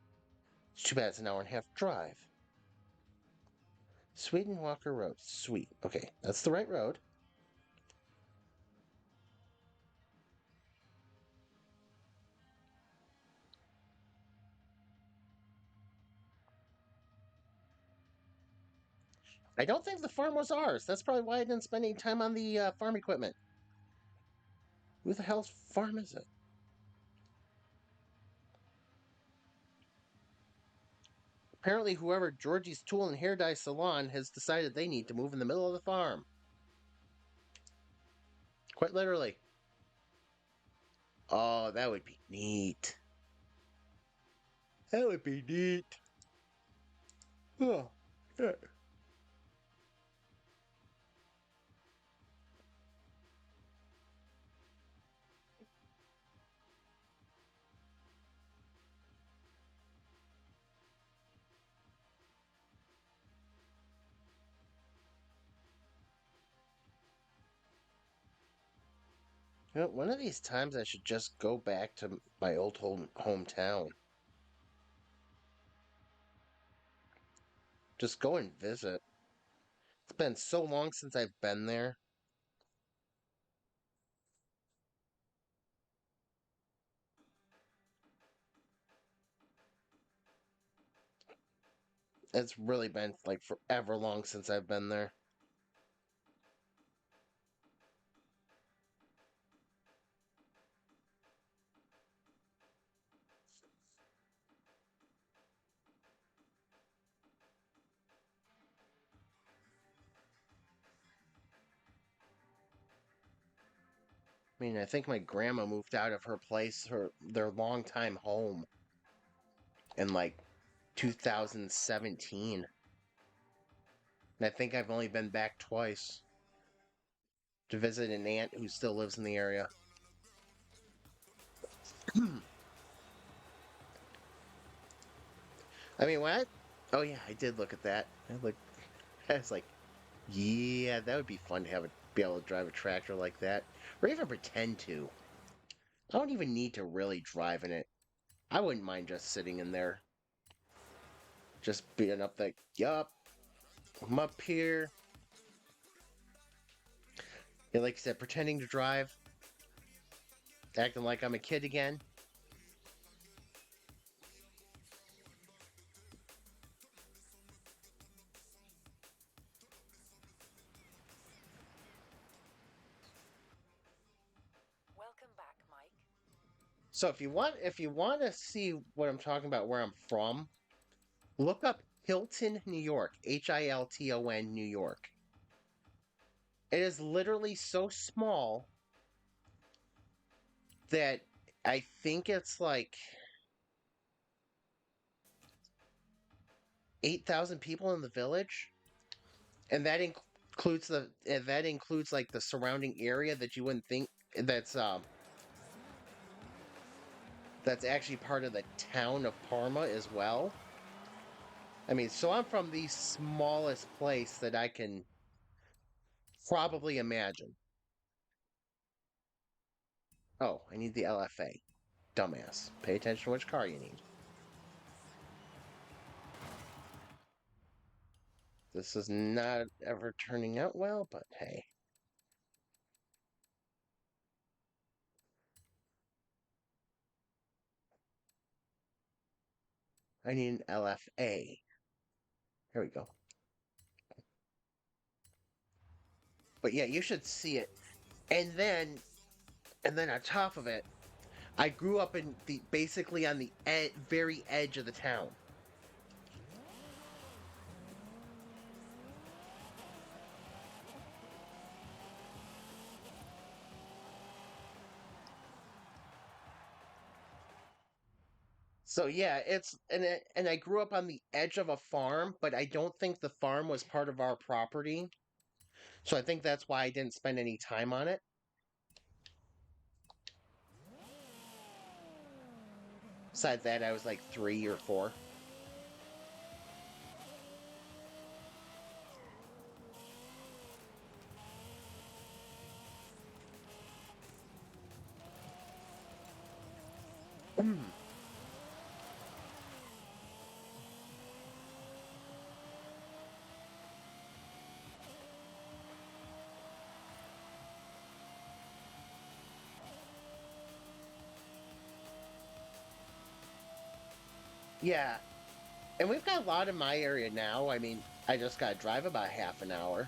It's too bad it's an hour and a half drive. Sweden Walker Road. Sweet. Okay, that's the right road. I don't think the farm was ours. That's probably why I didn't spend any time on the farm equipment. Who the hell's farm is it? Apparently, whoever Georgie's Tool and Hair Dye Salon has decided they need to move in the middle of the farm. Quite literally. Oh, that would be neat. That would be neat. Oh, yeah. You know, one of these times I should just go back to my old hometown. Just go and visit. It's been so long since I've been there. It's really been like forever long since I've been there. I mean, I think my grandma moved out of her place, their longtime home, in like 2017. And I think I've only been back twice to visit an aunt who still lives in the area. I mean, what? Oh yeah, I did look at that. I was like, yeah, that would be fun to be able to drive a tractor like that, or even pretend to. I don't even need to really drive in it. I wouldn't mind just sitting in there, just being up like, yup, I'm up here. Yeah, like I said, pretending to drive, acting like I'm a kid again. Welcome back, Mike. So if you want to see what I'm talking about, where I'm from, look up Hilton, New York. Hilton, New York. It is literally so small that I think it's like 8,000 people in the village, and that includes like the surrounding area that you wouldn't think that's actually part of the town of Parma as well. I mean, so I'm from the smallest place that I can probably imagine. Oh, I need the LFA. Dumbass. Pay attention to which car you need. This is not ever turning out well, but hey. I need an LFA. Here we go. But yeah, you should see it. And then on top of it, I grew up in the basically on the very edge of the town. So yeah, and I grew up on the edge of a farm, but I don't think the farm was part of our property. So I think that's why I didn't spend any time on it. Besides that, I was like 3 or 4. Yeah, and we've got a lot in my area now. I mean, I just got to drive about half an hour.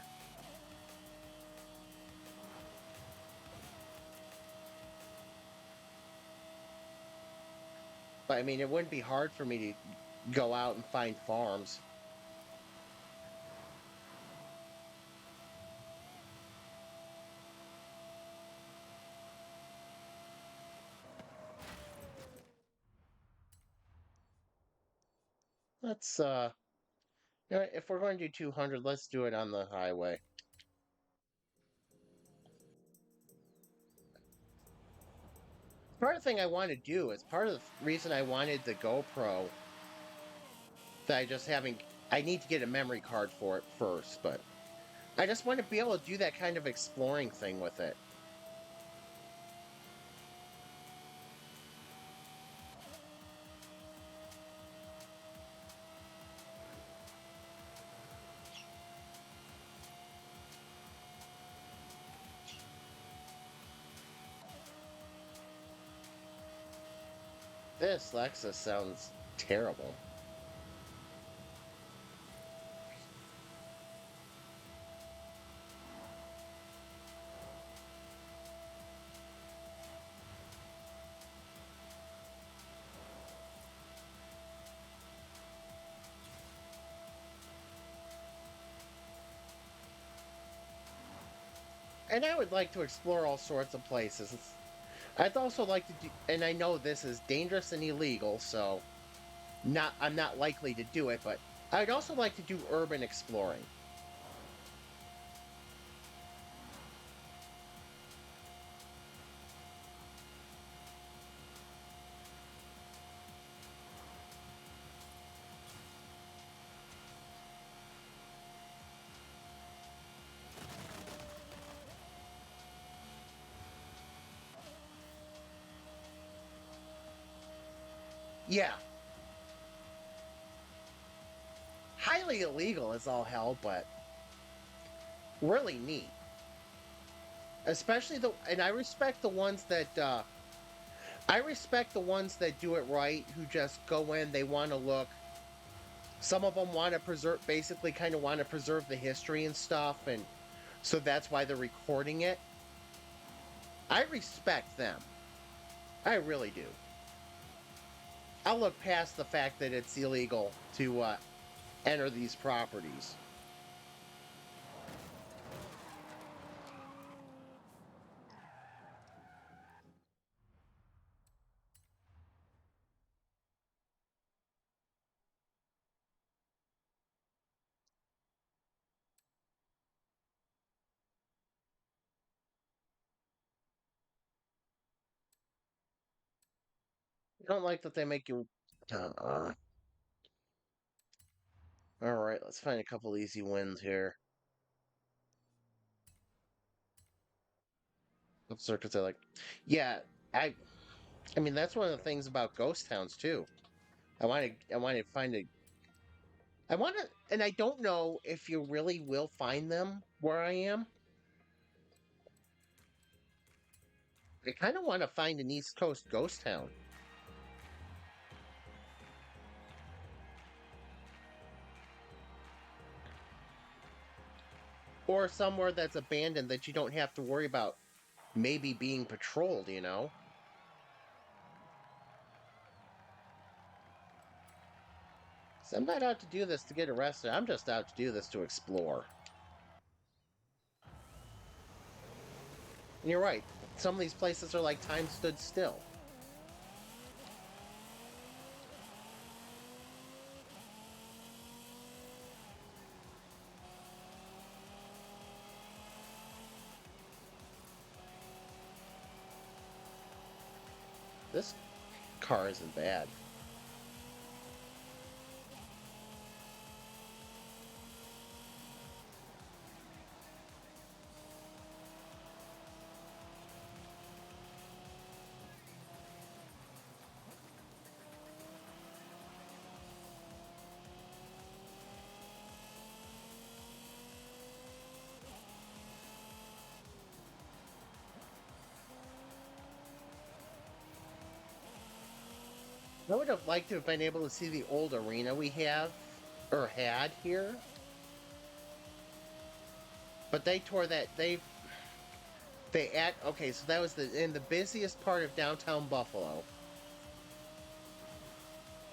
But I mean, it wouldn't be hard for me to go out and find farms. Let's you know, if we're going to do 200, let's do it on the highway. Part of the thing I want to do is part of the reason I wanted the GoPro that I just haven't. I need to get a memory card for it first, but I just want to be able to do that kind of exploring thing with it. This Lexus sounds terrible. And I would like to explore all sorts of places. I'd also like to do, and I know this is dangerous and illegal, so I'm not likely to do it, but I'd also like to do urban exploring. Yeah, highly illegal as all hell, but really neat. Especially and I respect the ones that do it right, who just go in, they want to look. Some of them want to preserve, basically, kind of want to preserve the history and stuff, and so that's why they're recording it. I respect them. I really do. I'll look past the fact that it's illegal to enter these properties. I don't like that they make you. Uh, all right, let's find a couple easy wins here. What circuits I like? Yeah, I. I mean, that's one of the things about ghost towns too. I want to find a. I want to, and I don't know if you really will find them where I am. I kind of want to find an East Coast ghost town. Or somewhere that's abandoned that you don't have to worry about maybe being patrolled, you know? 'Cause I'm not out to do this to get arrested. I'm just out to do this to explore. And you're right. Some of these places are like time stood still. This car isn't bad. I would have liked to have been able to see the old arena we have or had here, but they tore that. They act okay. So that was in the busiest part of downtown Buffalo,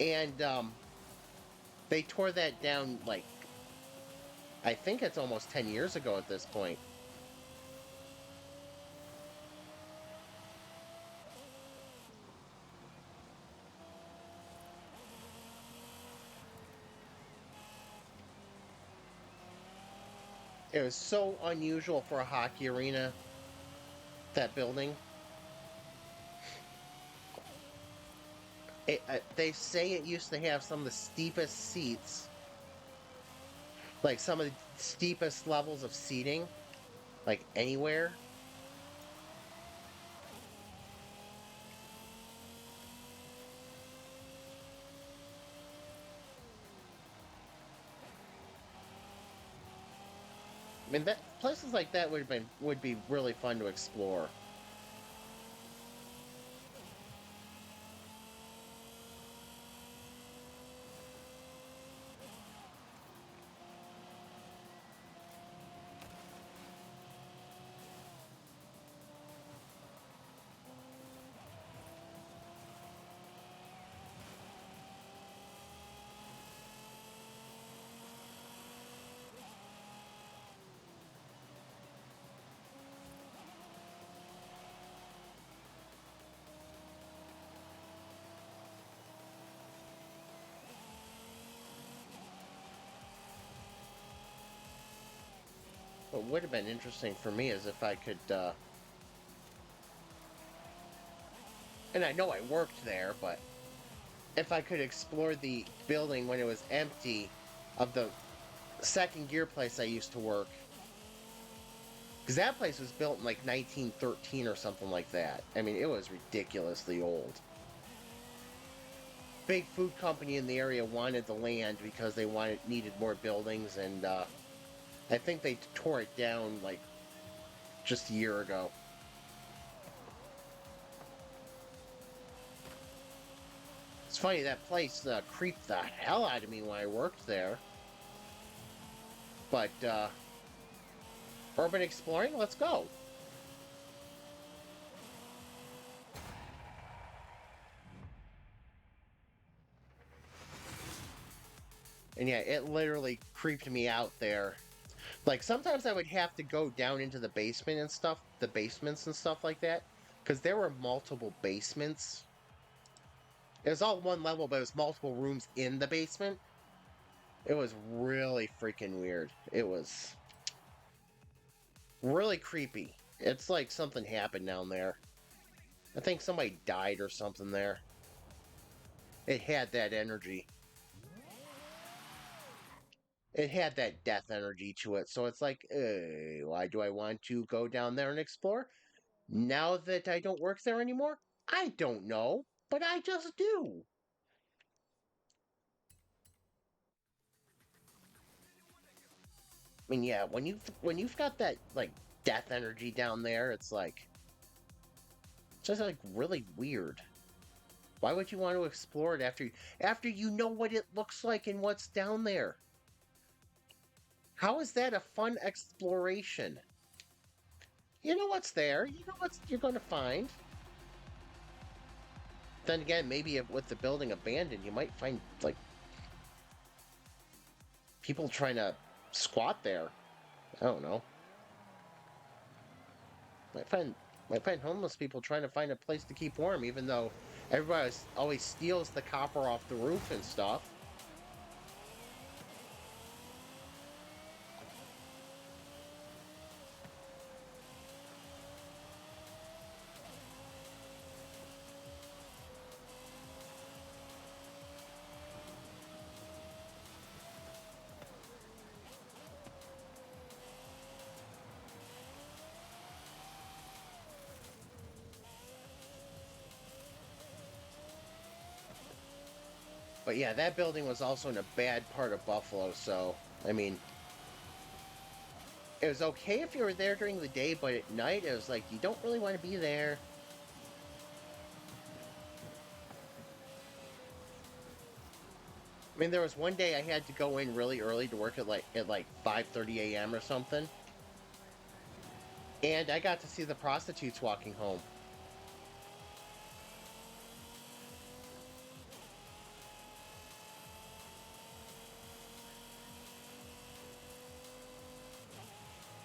and they tore that down like I think it's almost 10 years ago at this point. It was so unusual for a hockey arena, that building. They say it used to have some of the steepest seats, like some of the steepest levels of seating, like anywhere. I mean, that places like that would be really fun to explore. What would have been interesting for me is if I could, and I know I worked there, but if I could explore the building when it was empty of the second gear place I used to work. Because that place was built in like 1913 or something like that. I mean, it was ridiculously old. Big food company in the area wanted the land because they needed more buildings, and I think they tore it down like just a year ago. It's funny, that place creeped the hell out of me when I worked there. But urban exploring, let's go. And yeah, it literally creeped me out there. Like sometimes I would have to go down into the basement and stuff, the basements and stuff like that, because there were multiple basements. It was all one level, but it was multiple rooms in the basement. It was really freaking weird. It was really creepy. It's like something happened down there. I think somebody died or something there. It had that energy. It had that death energy to it. So it's like, why do I want to go down there and explore? Now that I don't work there anymore? I don't know, but I just do. I mean, yeah, when you've got that like death energy down there, it's like just like really weird. Why would you want to explore it after you know what it looks like and what's down there? How is that a fun exploration? You know what's there. You know what you're going to find. Then again, maybe with the building abandoned, you might find like people trying to squat there. I don't know. Might find might find homeless people trying to find a place to keep warm, even though everybody always steals the copper off the roof and stuff. But yeah, that building was also in a bad part of Buffalo, so I mean, it was okay if you were there during the day, but at night it was like you don't really want to be there. I mean, there was one day I had to go in really early to work at like 5:30 a.m. or something, and I got to see the prostitutes walking home.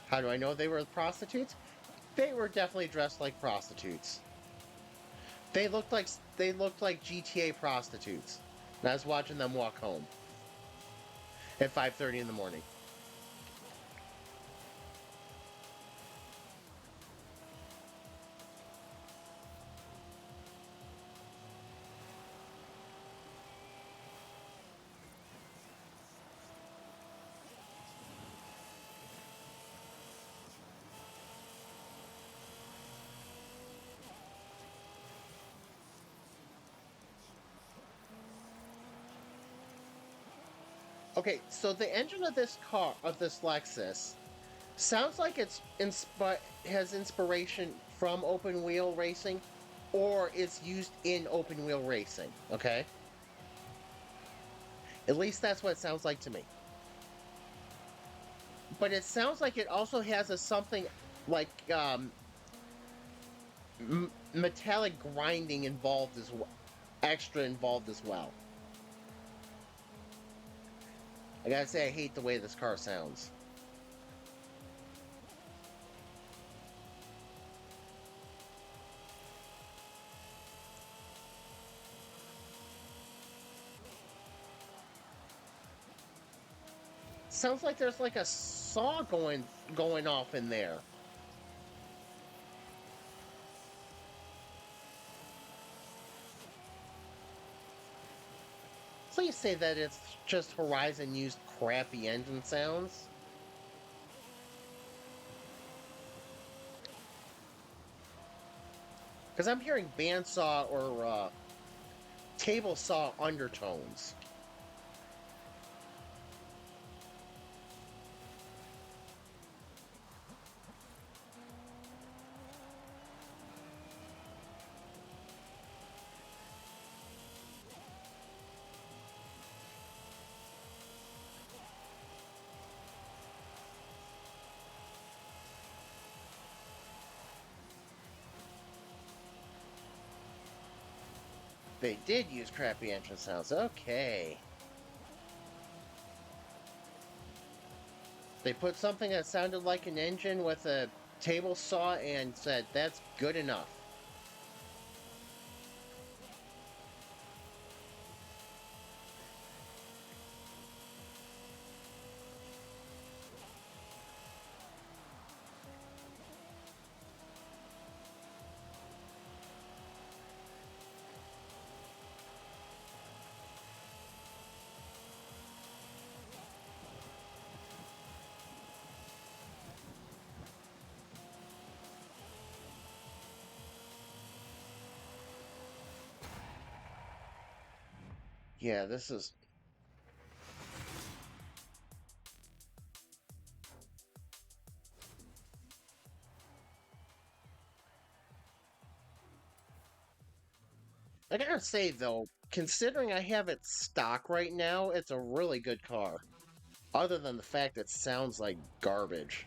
How do I know they were prostitutes? They were definitely dressed like prostitutes. They looked like GTA prostitutes. And I was watching them walk home at 5:30 in the morning. Okay, so the engine of this car, of this Lexus, sounds like has inspiration from open wheel racing, or it's used in open wheel racing. Okay, at least that's what it sounds like to me. But it sounds like it also has a something like metallic grinding involved as well, extra involved as well. I gotta say, I hate the way this car sounds. Sounds like there's like a saw going off in there. Please say that it's just Horizon used crappy engine sounds. Because I'm hearing bandsaw or table saw undertones. They did use crappy engine sounds. Okay. They put something that sounded like an engine with a table saw and said, that's good enough. Yeah, this is. I gotta say, though, considering I have it stock right now, it's a really good car. Other than the fact it sounds like garbage.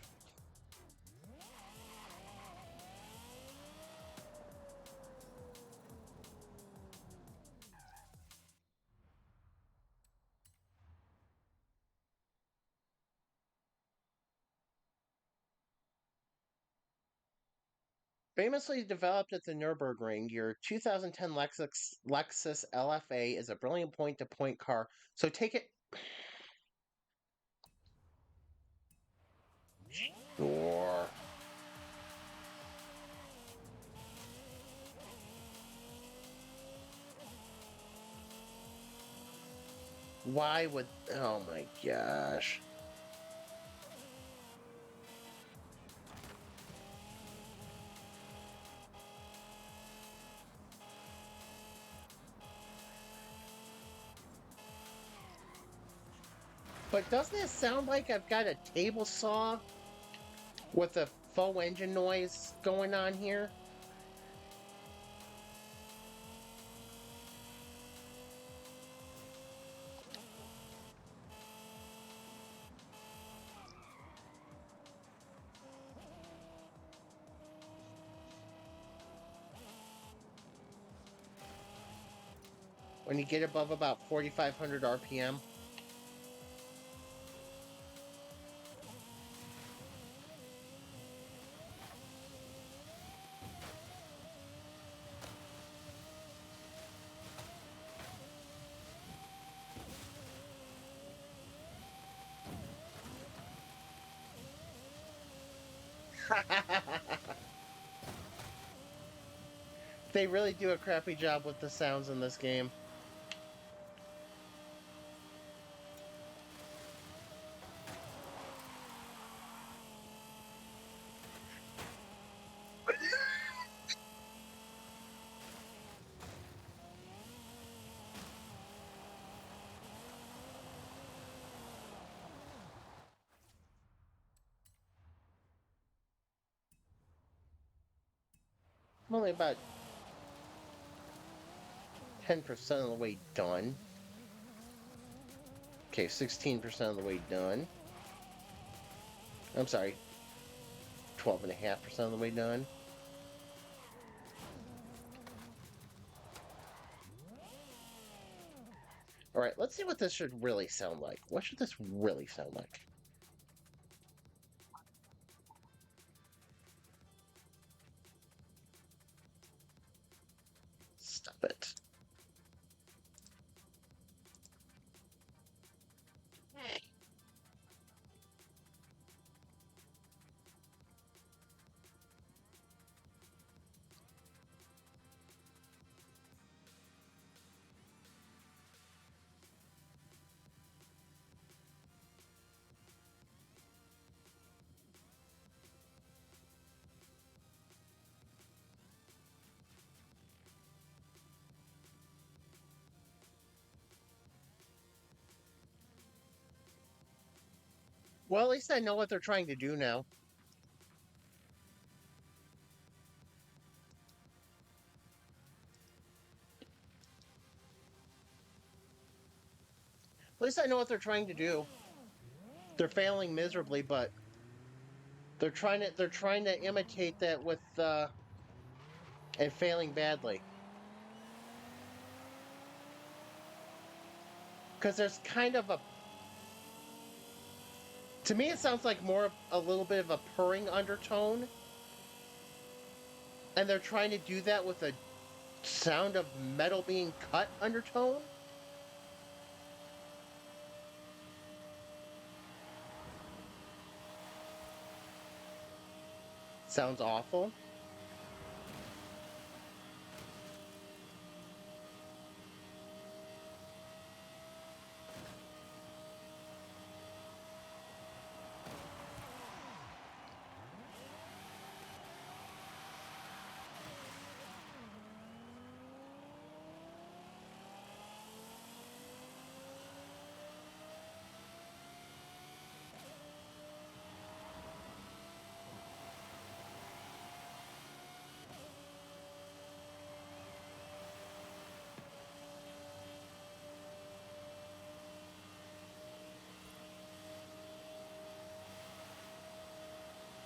Famously developed at the Nürburgring, your 2010 Lexus LFA is a brilliant point-to-point car. So take it. Sure. Why would? Oh my gosh. But doesn't it sound like I've got a table saw with a faux engine noise going on here? When you get above about 4,500 RPM? They really do a crappy job with the sounds in this game. I'm only about 10% of the way done. Okay, 16% of the way done. I'm sorry, 12.5% of the way done. All right, let's see what this should really sound like. What should this really sound like? Stop it. Well, at least I know what they're trying to do now. At least I know what they're trying to do. They're failing miserably, but they're trying to imitate that with and failing badly. Because there's kind of a, to me it sounds like more a little bit of a purring undertone, and they're trying to do that with a sound of metal being cut undertone. Sounds awful.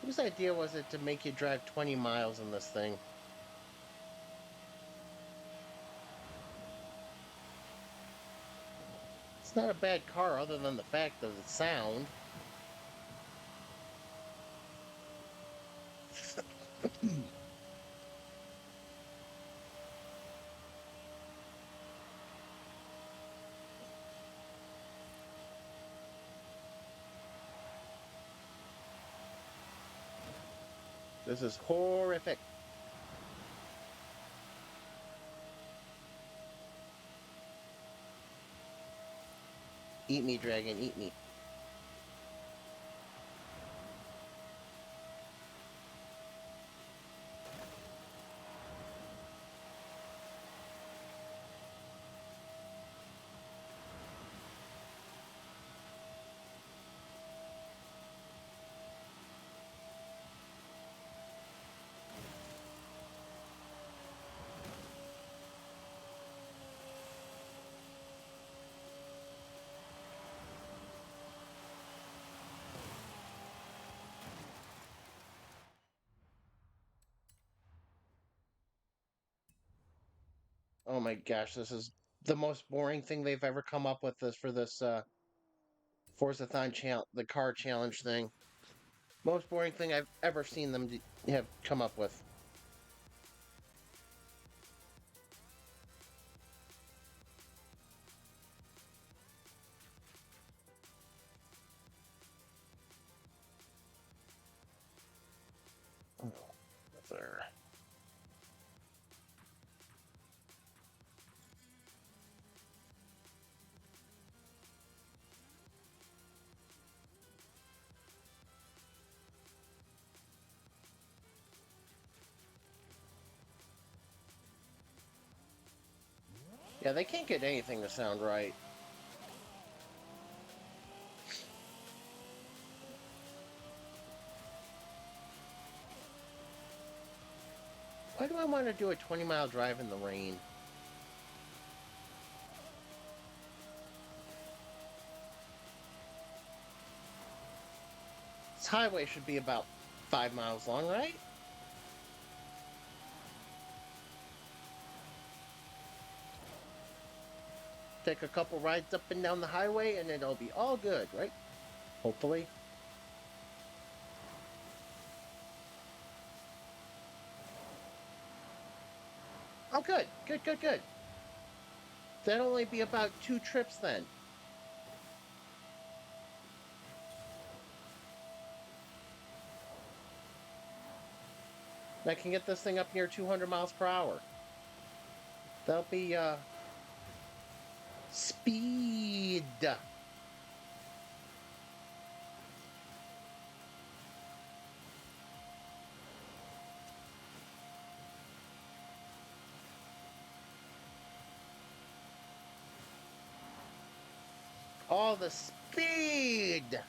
Whose idea was it to make you drive 20 miles in this thing? It's not a bad car other than the fact of the sound. This is horrific. Eat me, dragon, eat me. Oh my gosh, this is the most boring thing they've ever come up with this for this Forzathon challenge, the car challenge thing. Most boring thing I've ever seen them have come up with. Oh, there. Yeah, they can't get anything to sound right. What? do I want to do a 20-mile drive in the rain? This highway should be about 5 miles long, right? Take a couple rides up and down the highway and it'll be all good, right? Hopefully. Oh, good. Good, good, good. That'll only be about 2 trips then. I can get this thing up near 200 miles per hour. That'll be, speed. All the speed.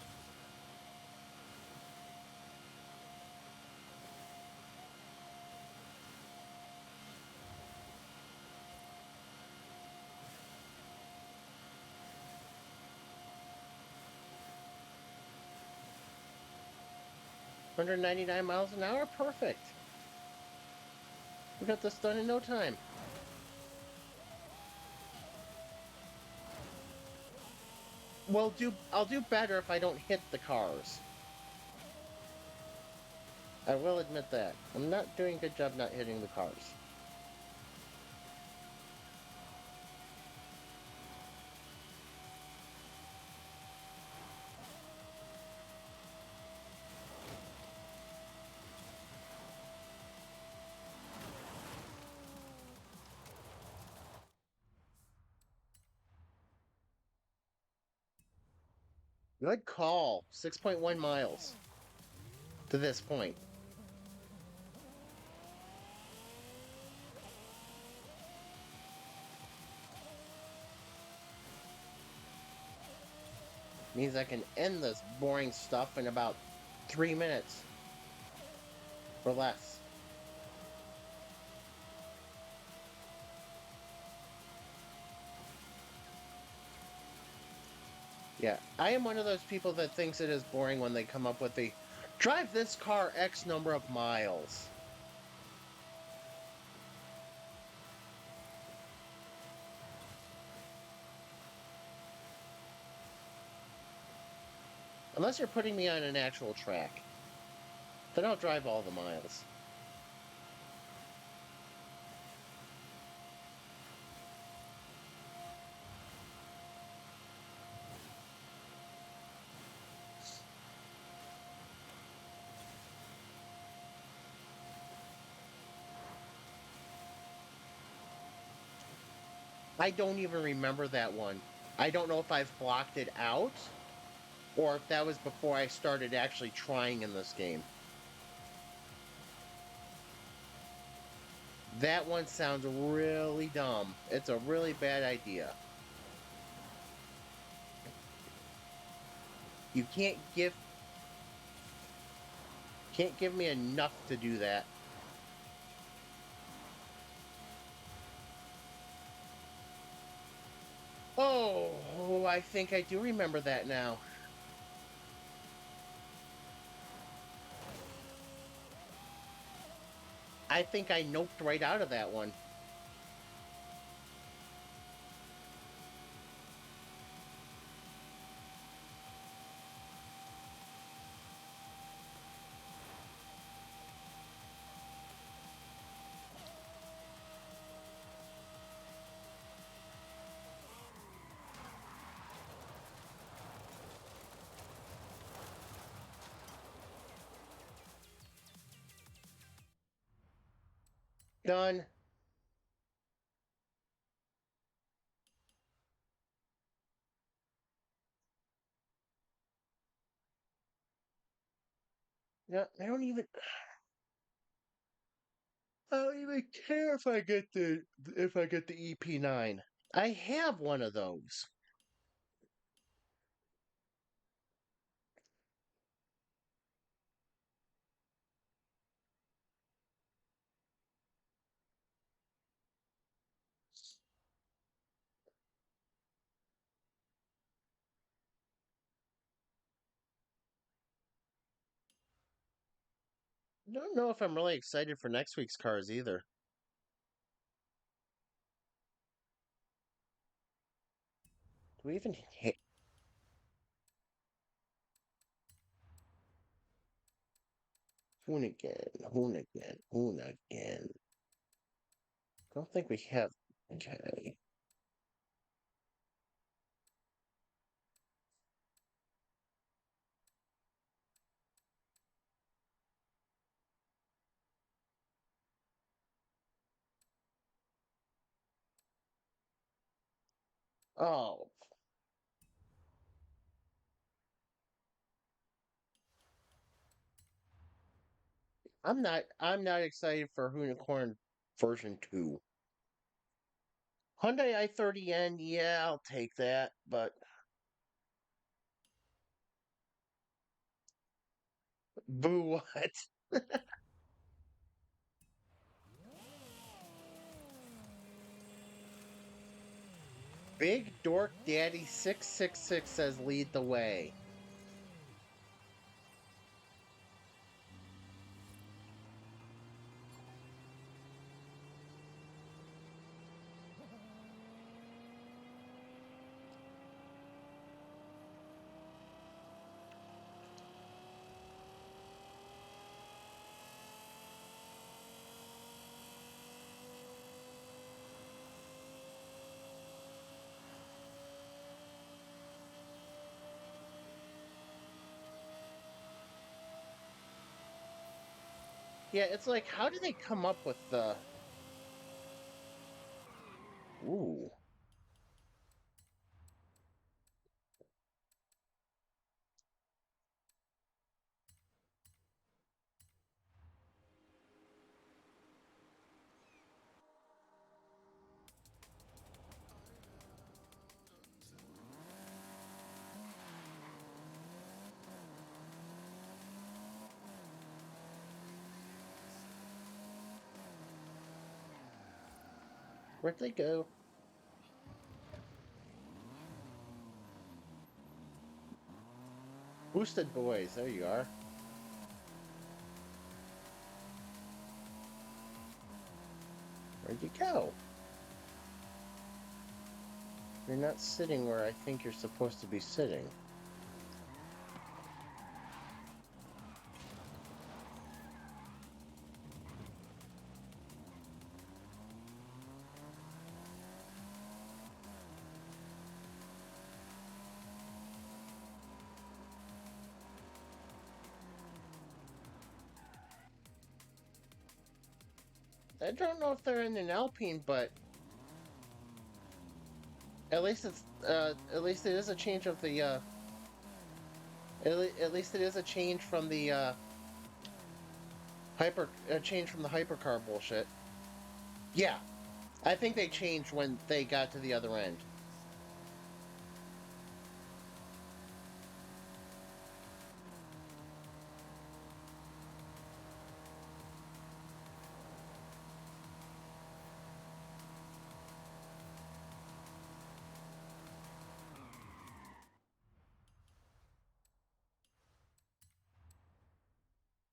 $199 miles an hour? Perfect. We got this done in no time. I'll do better if I don't hit the cars. I will admit that. I'm not doing a good job not hitting the cars. Good call. 6.1 miles to this point. Means I can end this boring stuff in about 3 minutes or less. Yeah, I am one of those people that thinks it is boring when they come up with the drive this car X number of miles. Unless you're putting me on an actual track, then I'll drive all the miles. I don't even remember that one. I don't know if I've blocked it out or if that was before I started actually trying in this game. That one sounds really dumb. It's a really bad idea. You can't give me enough to do that. Oh, I think I do remember that now. I think I noped right out of that one. Done. Yeah, I don't even care if I get the EP9. I have one of those. Don't know if I'm really excited for next week's cars either. Do we even hit? Hoonigan, Hoonigan, Hoonigan. Don't think we have. Okay. Oh, I'm not excited for Unicorn version 2. Hyundai i30N, yeah, I'll take that, but boo what? Big Dork Daddy 666 says lead the way. Yeah, it's like, how do they come up with the. Ooh. Where'd they go? Boosted Boys, there you are. Where'd you go? You're not sitting where I think you're supposed to be sitting. I don't know if they're in an Alpine, but at least at least it is a change of the at least it is a change from the change from the hypercar bullshit. Yeah, I think they changed when they got to the other end.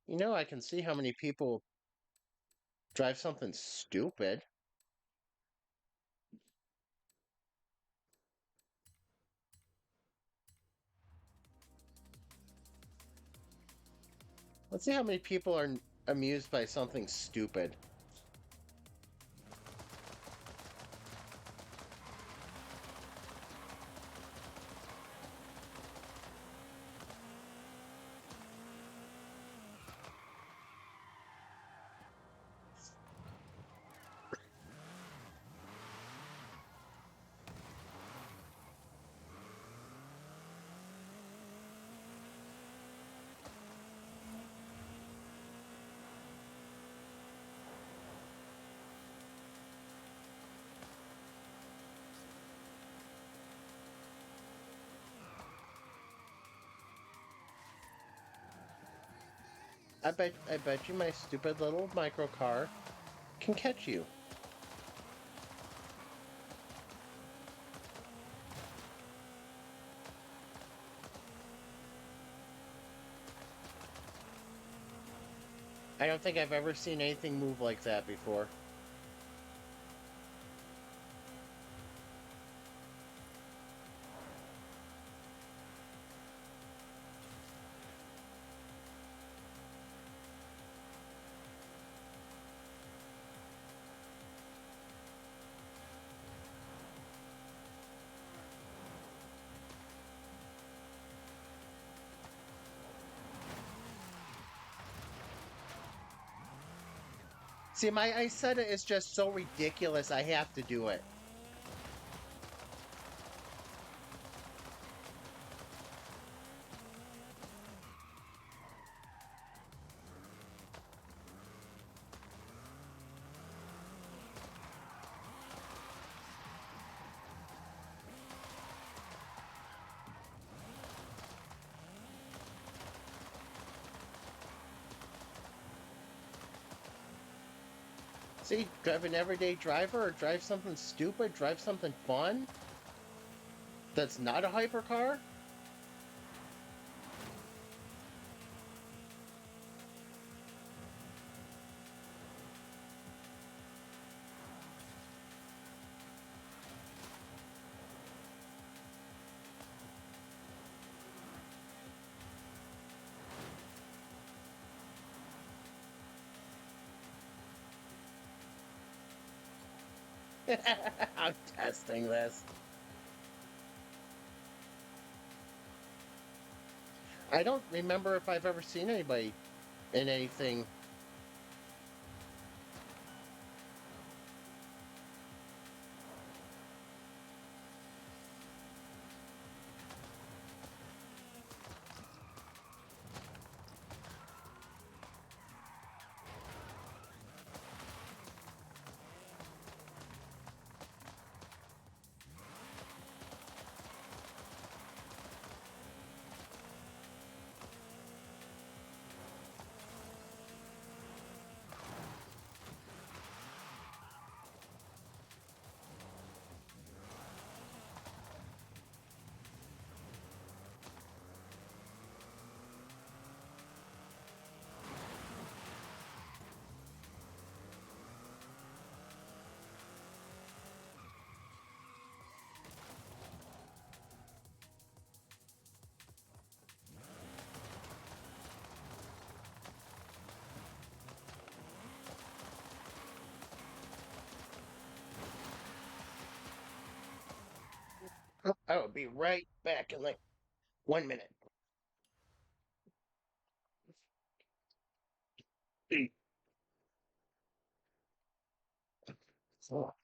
You know, I can see how many people drive something stupid. Let's see how many people are amused by something stupid. I bet you my stupid little microcar can catch you. I don't think I've ever seen anything move like that before. See, my Isetta is just so ridiculous, I have to do it. See, drive an everyday driver or drive something stupid, drive something fun that's not a hypercar. I'm testing this. I don't remember if I've ever seen anybody in anything. I will be right back in like 1 minute. So,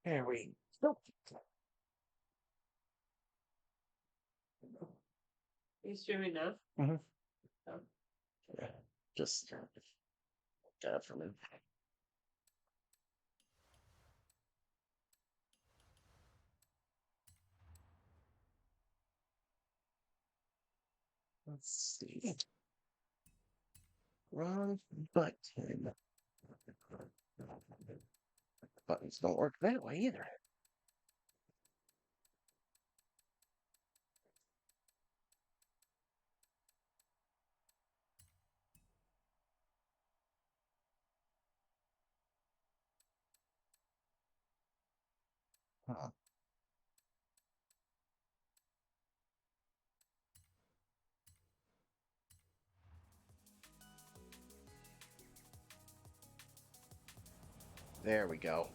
there we go. You streaming now? Mhm. Oh. Yeah, just got it from him. Let's see. Wrong button. Buttons don't work that way either. Huh. There we go.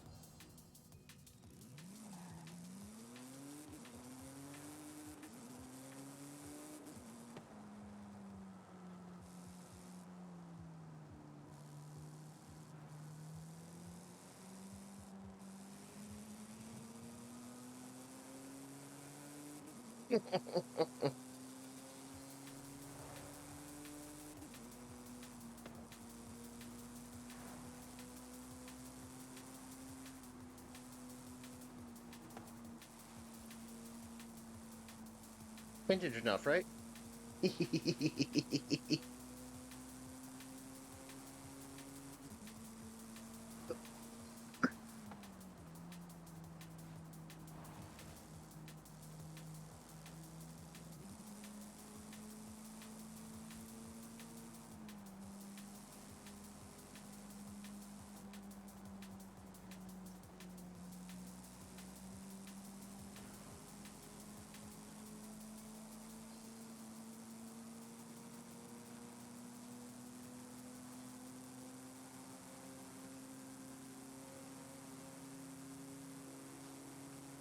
Vintage enough, right?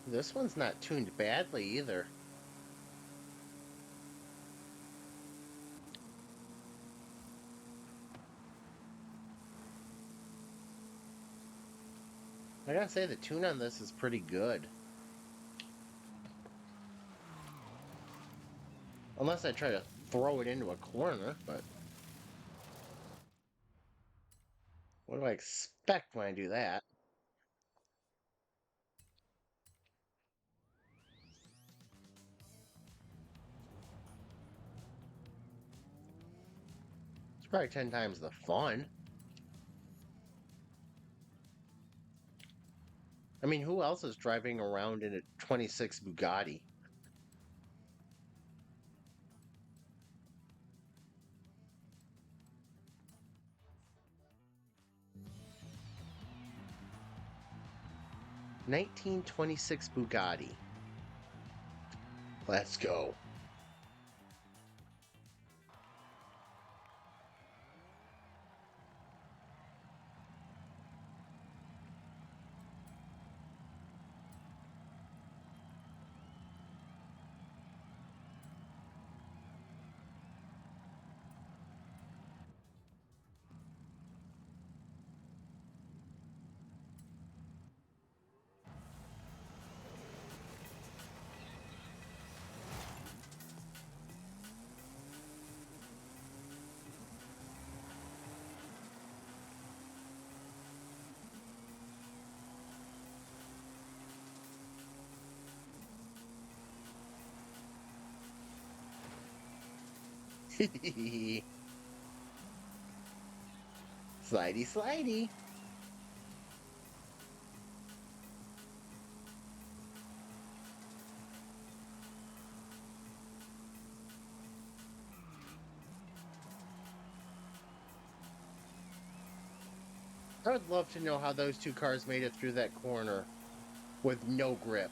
This one's not tuned badly either. I gotta say, the tune on this is pretty good. Unless I try to throw it into a corner, but... What do I expect when I do that? It's probably 10 times the fun. I mean, who else is driving around in a 26 Bugatti? (1926) Bugatti. Let's go. Slidey, slidey. I would love to know how those two cars made it through that corner with no grip.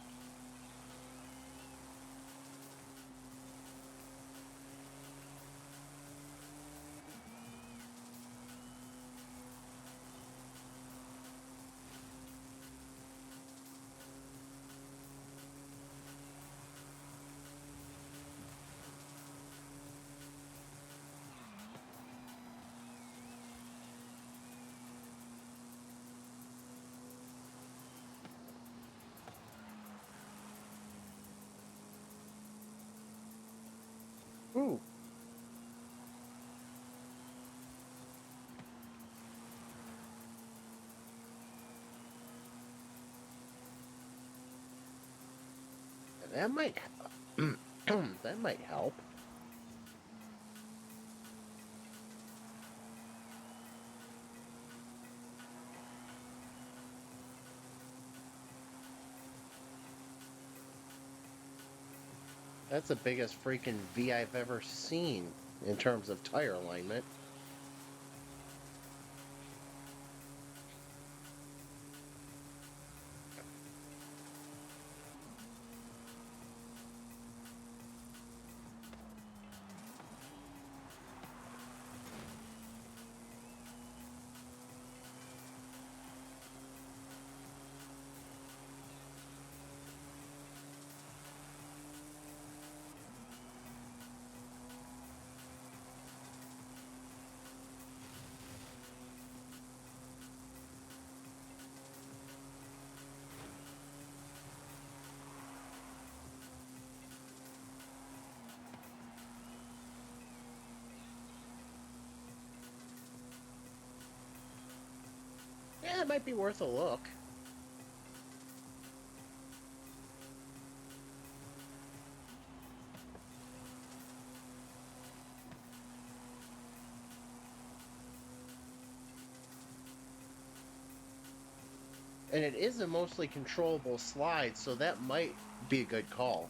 Ooh. That might that might help. That's the biggest freaking V I've ever seen in terms of tire alignment. Yeah, it might be worth a look. And it is a mostly controllable slide, so that might be a good call.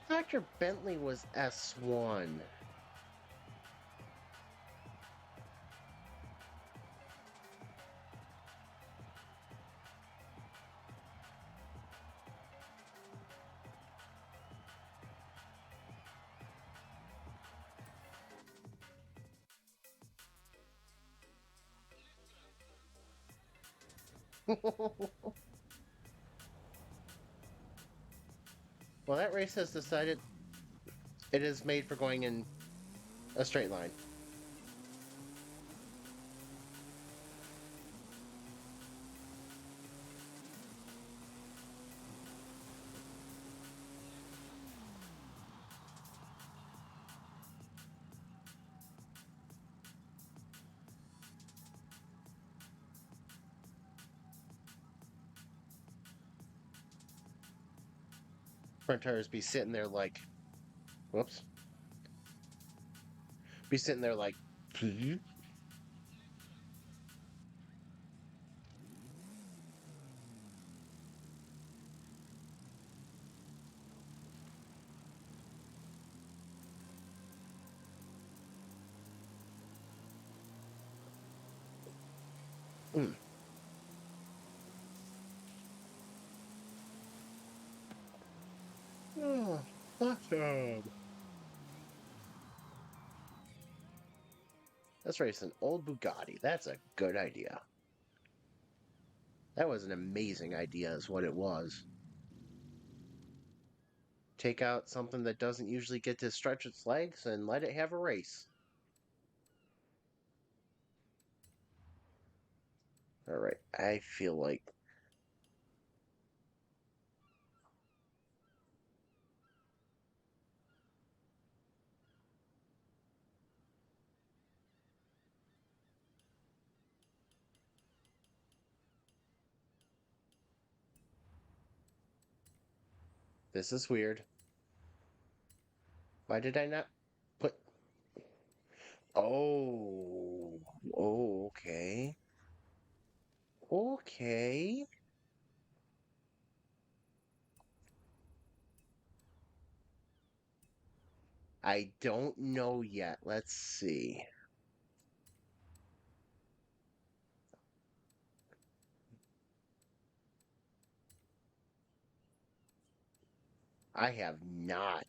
Dr. Bentley was S1. Well, that race has decided it is made for going in a straight line. Front tires be sitting there like, whoops, be sitting there like, "Hmm?" Mm. Oh, awesome. Let's race an old Bugatti. That's a good idea. That was an amazing idea, is what it was. Take out something that doesn't usually get to stretch its legs and let it have a race. All right, I feel like this is weird. Why did I not put... Oh, okay. Okay. I don't know yet. Let's see. I have not.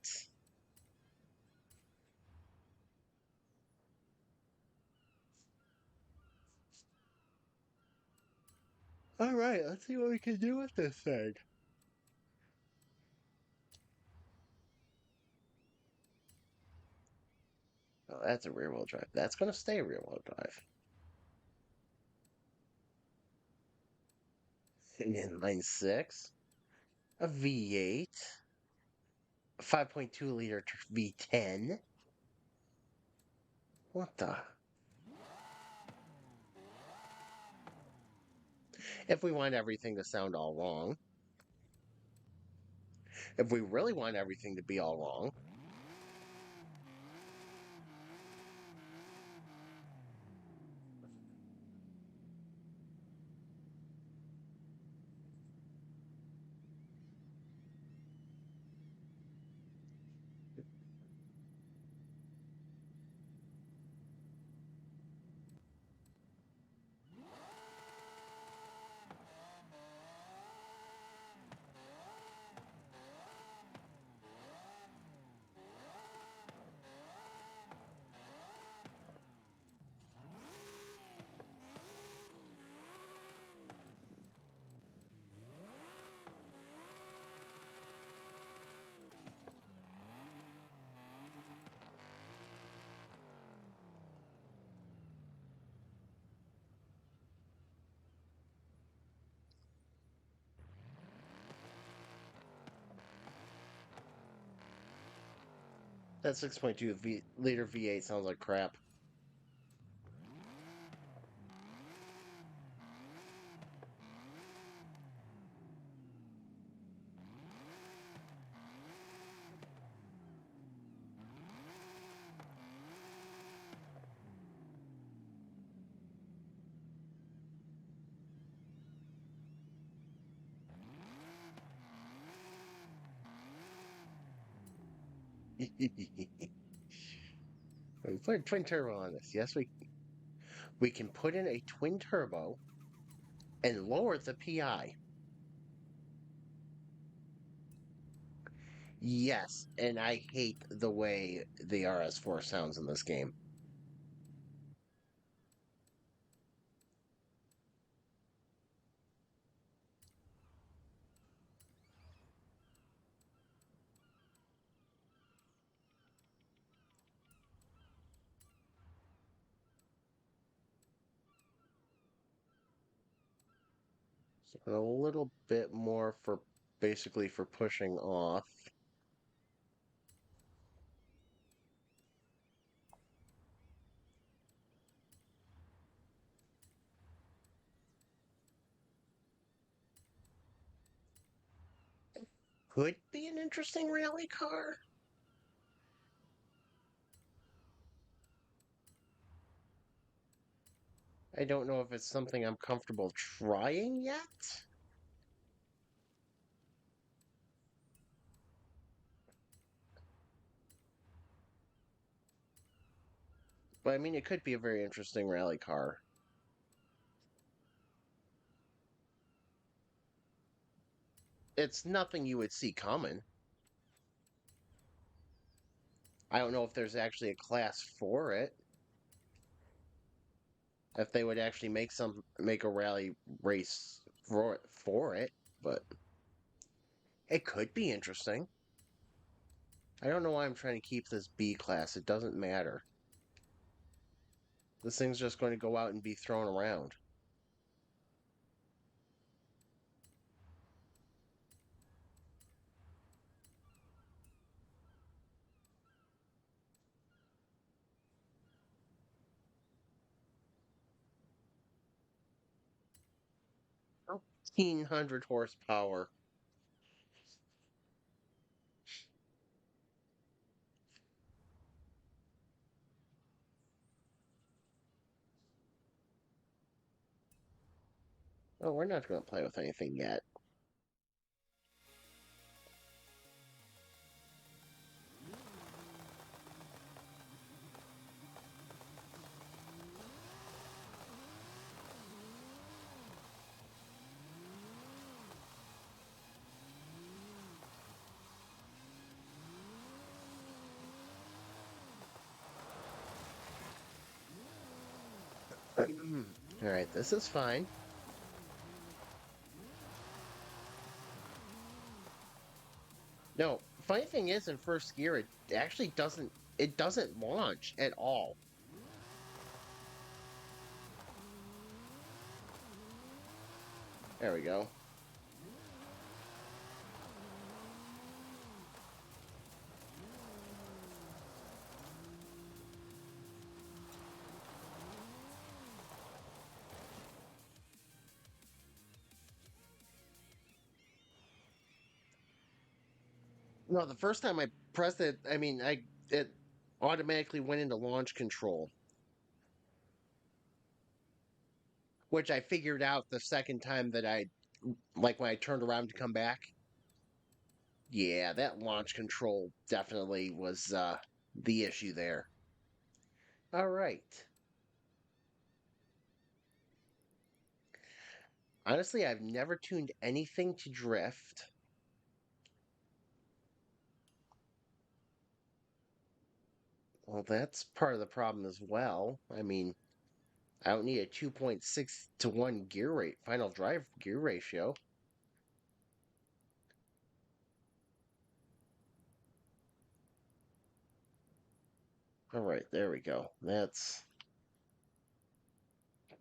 All right, let's see what we can do with this thing. Oh, that's a rear wheel drive. That's going to stay rear wheel drive. And then line 6, a V8, a 5.2 liter V10. What the? If we want everything to sound all wrong, if we really want everything to be all wrong, that 6.2 liter V8 sounds like crap. We put a twin turbo on this. Yes, we can put in a twin turbo and lower the PI. Yes, and I hate the way the RS4 sounds in this game. So a little bit more for basically for pushing off. Could be an interesting rally car. I don't know if it's something I'm comfortable trying yet. But I mean, it could be a very interesting rally car. It's nothing you would see coming. I don't know if there's actually a class for it. If they would actually make a rally race for it, but it could be interesting. I don't know why I'm trying to keep this B class. It doesn't matter. This thing's just going to go out and be thrown around. Oh, 1,500 horsepower. Oh, we're not going to play with anything yet. All right, this is fine. No, funny thing is, in first gear, it actually doesn't launch at all. There we go. No, the first time I pressed it, I mean, it automatically went into launch control, which I figured out the second time that like when I turned around to come back. Yeah, that launch control definitely was the issue there. All right. Honestly, I've never tuned anything to drift. Well, that's part of the problem as well. I mean, I don't need a 2.6 to 1 gear rate, final drive gear ratio. All right, there we go. That's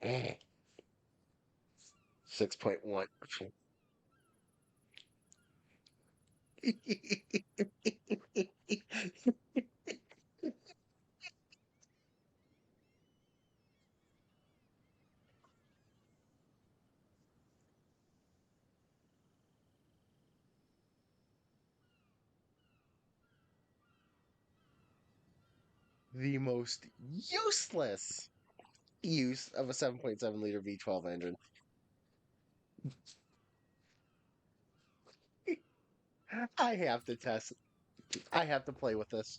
6.1. The most useless use of a 7.7 liter V12 engine. I have to test. I have to play with this.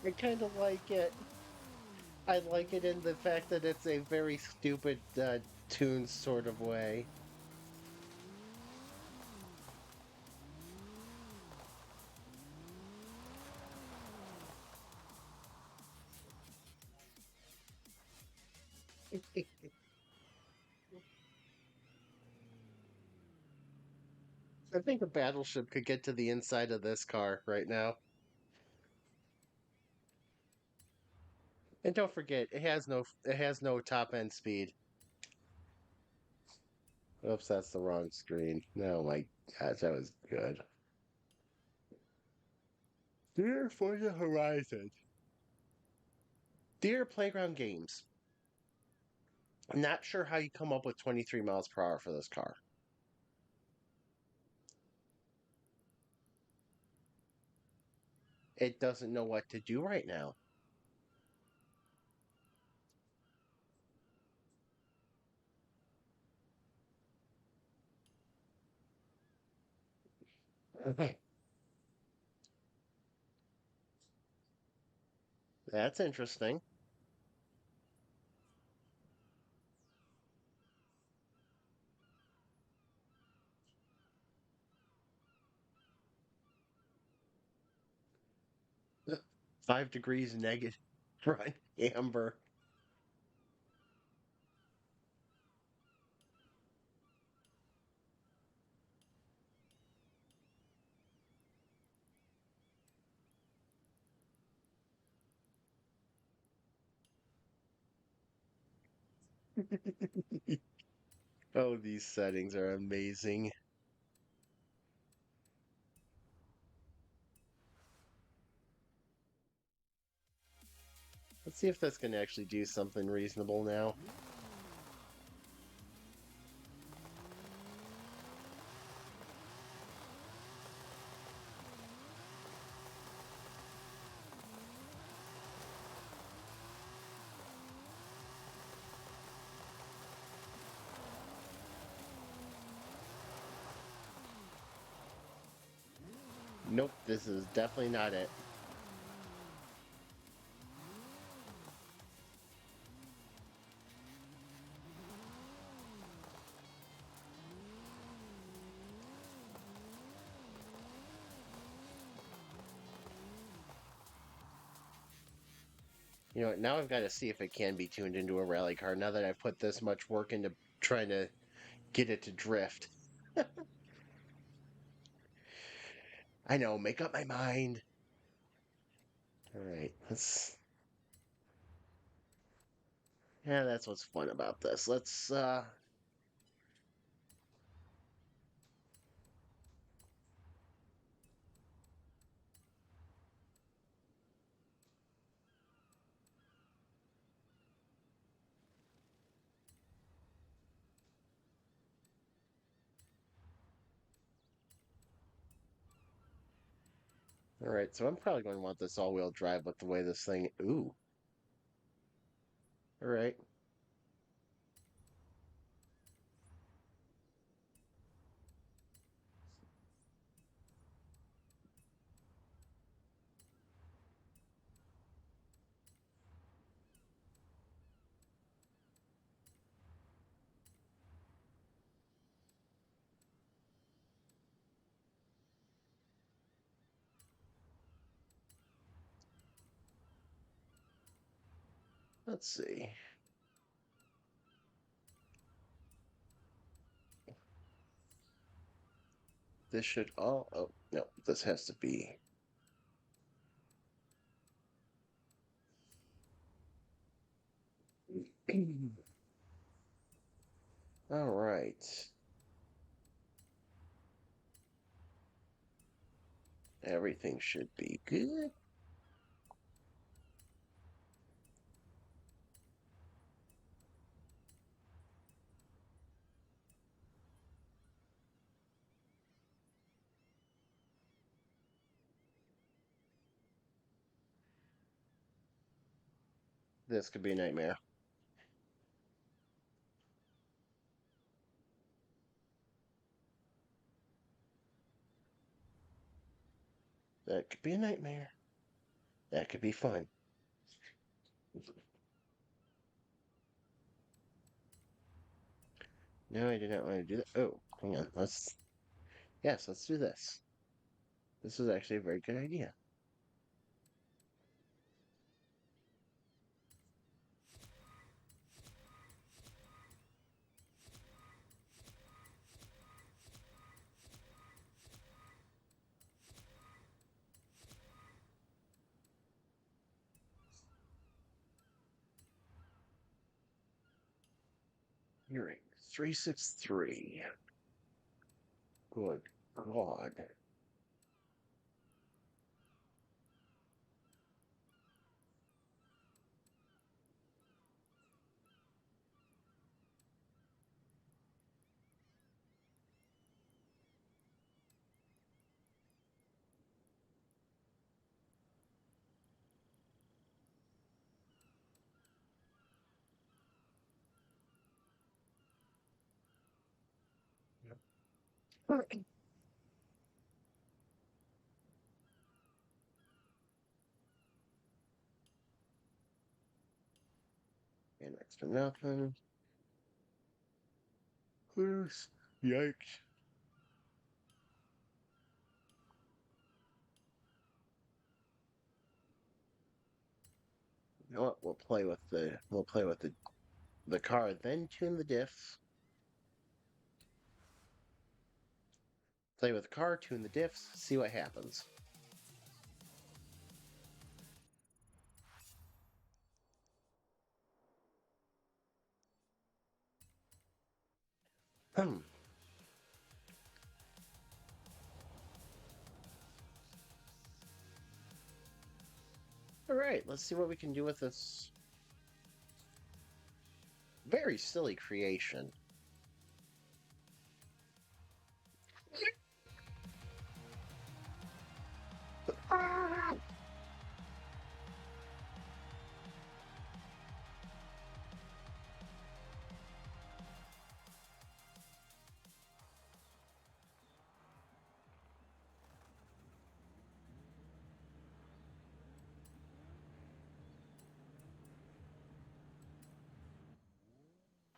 I kind of like it. I like it in the fact that it's a very stupid tune sort of way. I think a battleship could get to the inside of this car right now. And don't forget, it has no top end speed. Oops, that's the wrong screen. No, my gosh, that was good. Dear Forza Horizon. Dear Playground Games. I'm not sure how you come up with 23 miles per hour for this car. It doesn't know what to do right now. That's interesting. 5 degrees negative front amber. Oh, these settings are amazing. Let's see if this can actually do something reasonable now. Nope, this is definitely not it. You know what, now I've got to see if it can be tuned into a rally car now that I've put this much work into trying to get it to drift. I know, make up my mind. All right, let's. Yeah, that's what's fun about this. Let's. All right, so I'm probably going to want this all-wheel drive with the way this thing. Ooh. All right. Let's see. This should all. Oh no, this has to be. All right. Everything should be good. This could be a nightmare. That could be a nightmare. That could be fun. No, I did not want to do that. Oh, hang on. Yes, let's do this. This is actually a very good idea. Hearing 363. Good God. And next to nothing. Oops. Yikes. You know what? We'll play with the car, then tune the diffs. Play with the car, tune the diffs, see what happens. Hmm. All right, let's see what we can do with this very silly creation.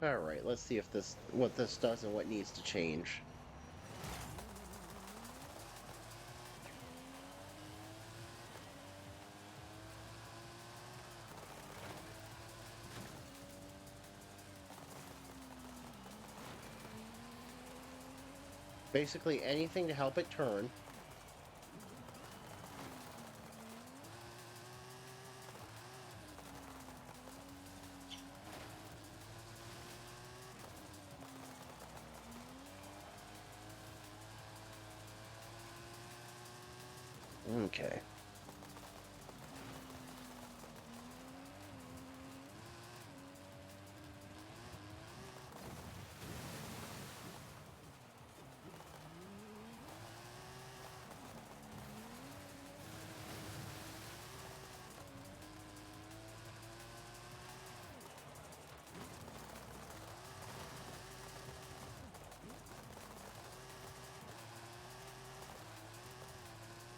All right, let's see if what this does and what needs to change. Basically anything to help it turn. Okay.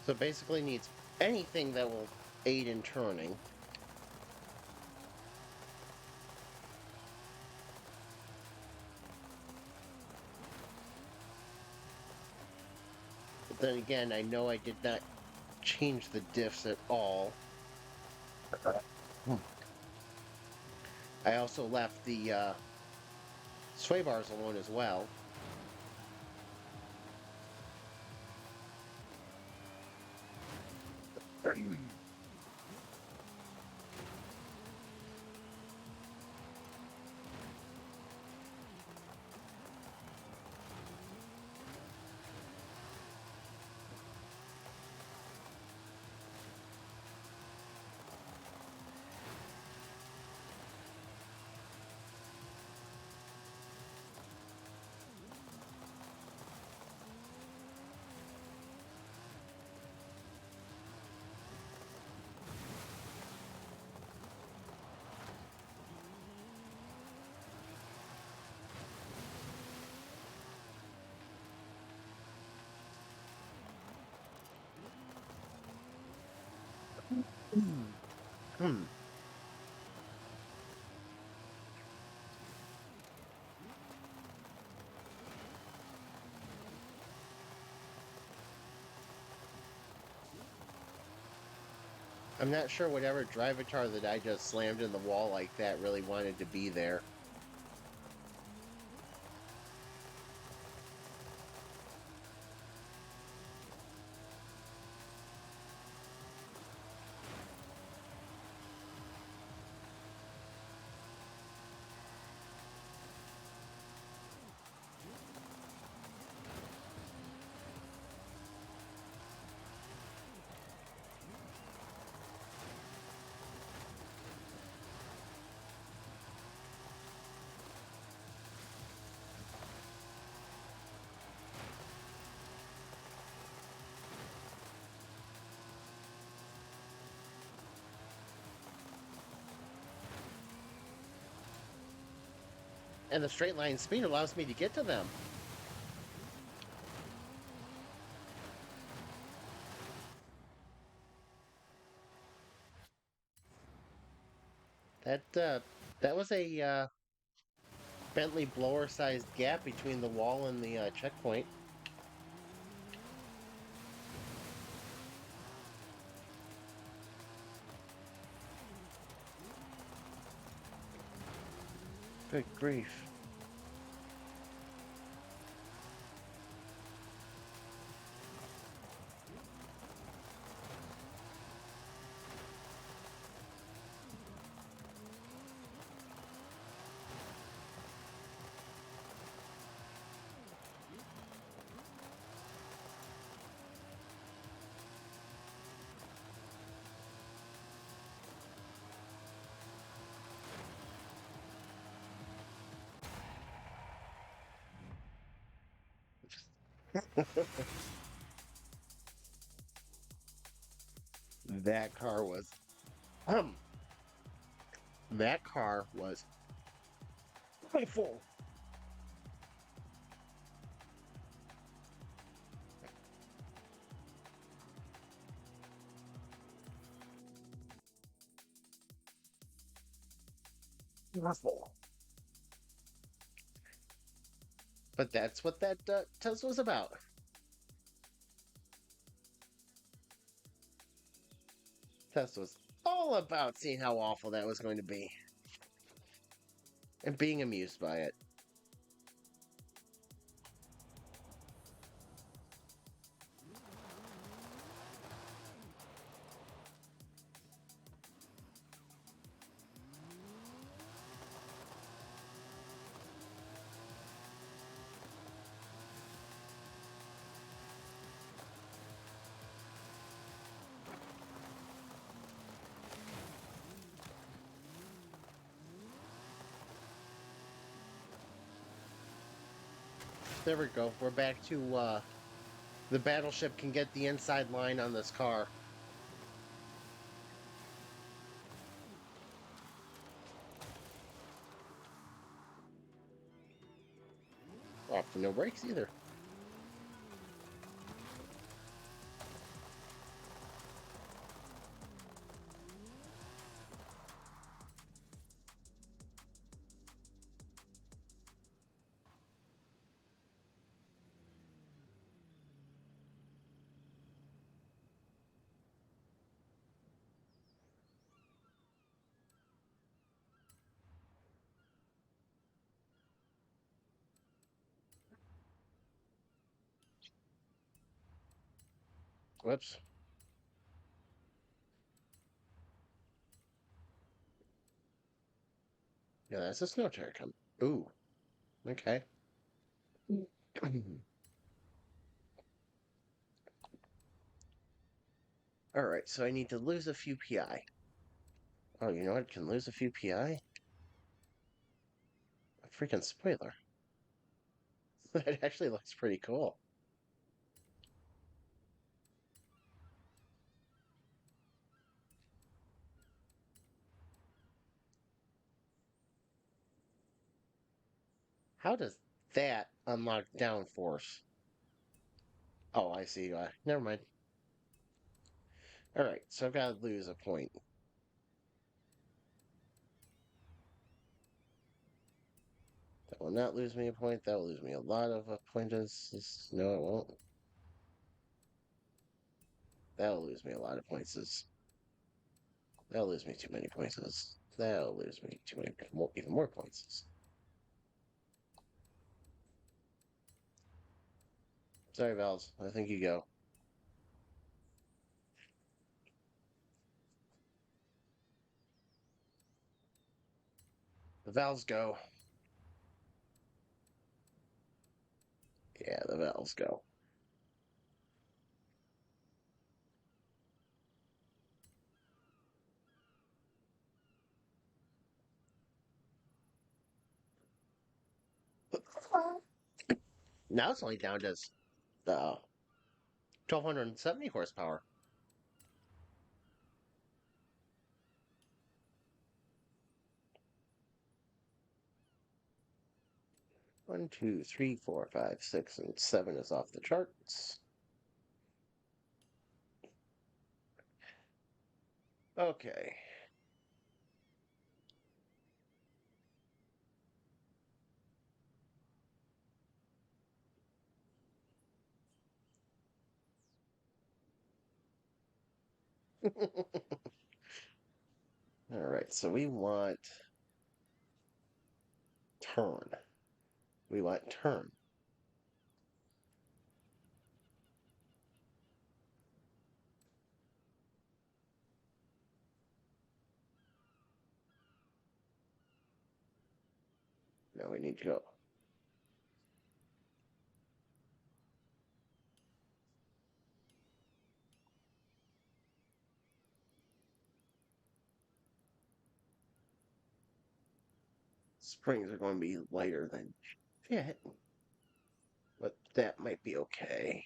So it basically needs anything that will aid in turning. But then again, I know I did not change the diffs at all. I also left the sway bars alone as well. Hmm. I'm not sure whatever Drivatar that I just slammed in the wall like that really wanted to be there. And the straight line speed allows me to get to them. That was a Bentley blower-sized gap between the wall and the checkpoint. Good grief. That car was um that car was full. Full. But that's what that Tesla's about. Tesla's all about seeing how awful that was going to be and being amused by it. There we go. We're back to the battleship can get the inside line on this car. Oh, no brakes either. Whoops. Yeah, that's a snow tire coming. Ooh. Okay. Alright, so I need to lose a few PI. Oh, you know what? Can lose a few PI? A freaking spoiler. That actually looks pretty cool. How does that unlock downforce? Oh, I see. Never mind. Alright, so I've got to lose a point. That will not lose me a point. That will lose me a lot of points. No, it won't. That'll lose me a lot of points. That'll lose me too many points. That'll lose me too many, even more points. Sorry, Valves. I think you go. The Valves go. Yeah, the Valves go. Now it's only down to 1,270 horsepower. One, two, three, four, five, six, and 7 is off the charts. Okay. All right, so we want turn. We want turn. Now we need to go. Springs are going to be lighter than shit. But That might be okay.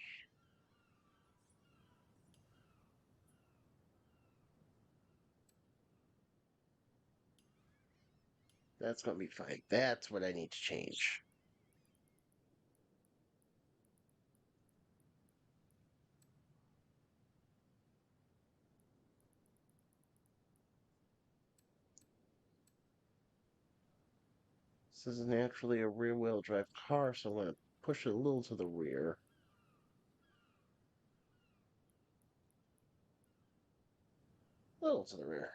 That's going to be fine. That's what I need to change. This is naturally a rear-wheel drive car, so I'm going to push it a little to the rear. A little to the rear.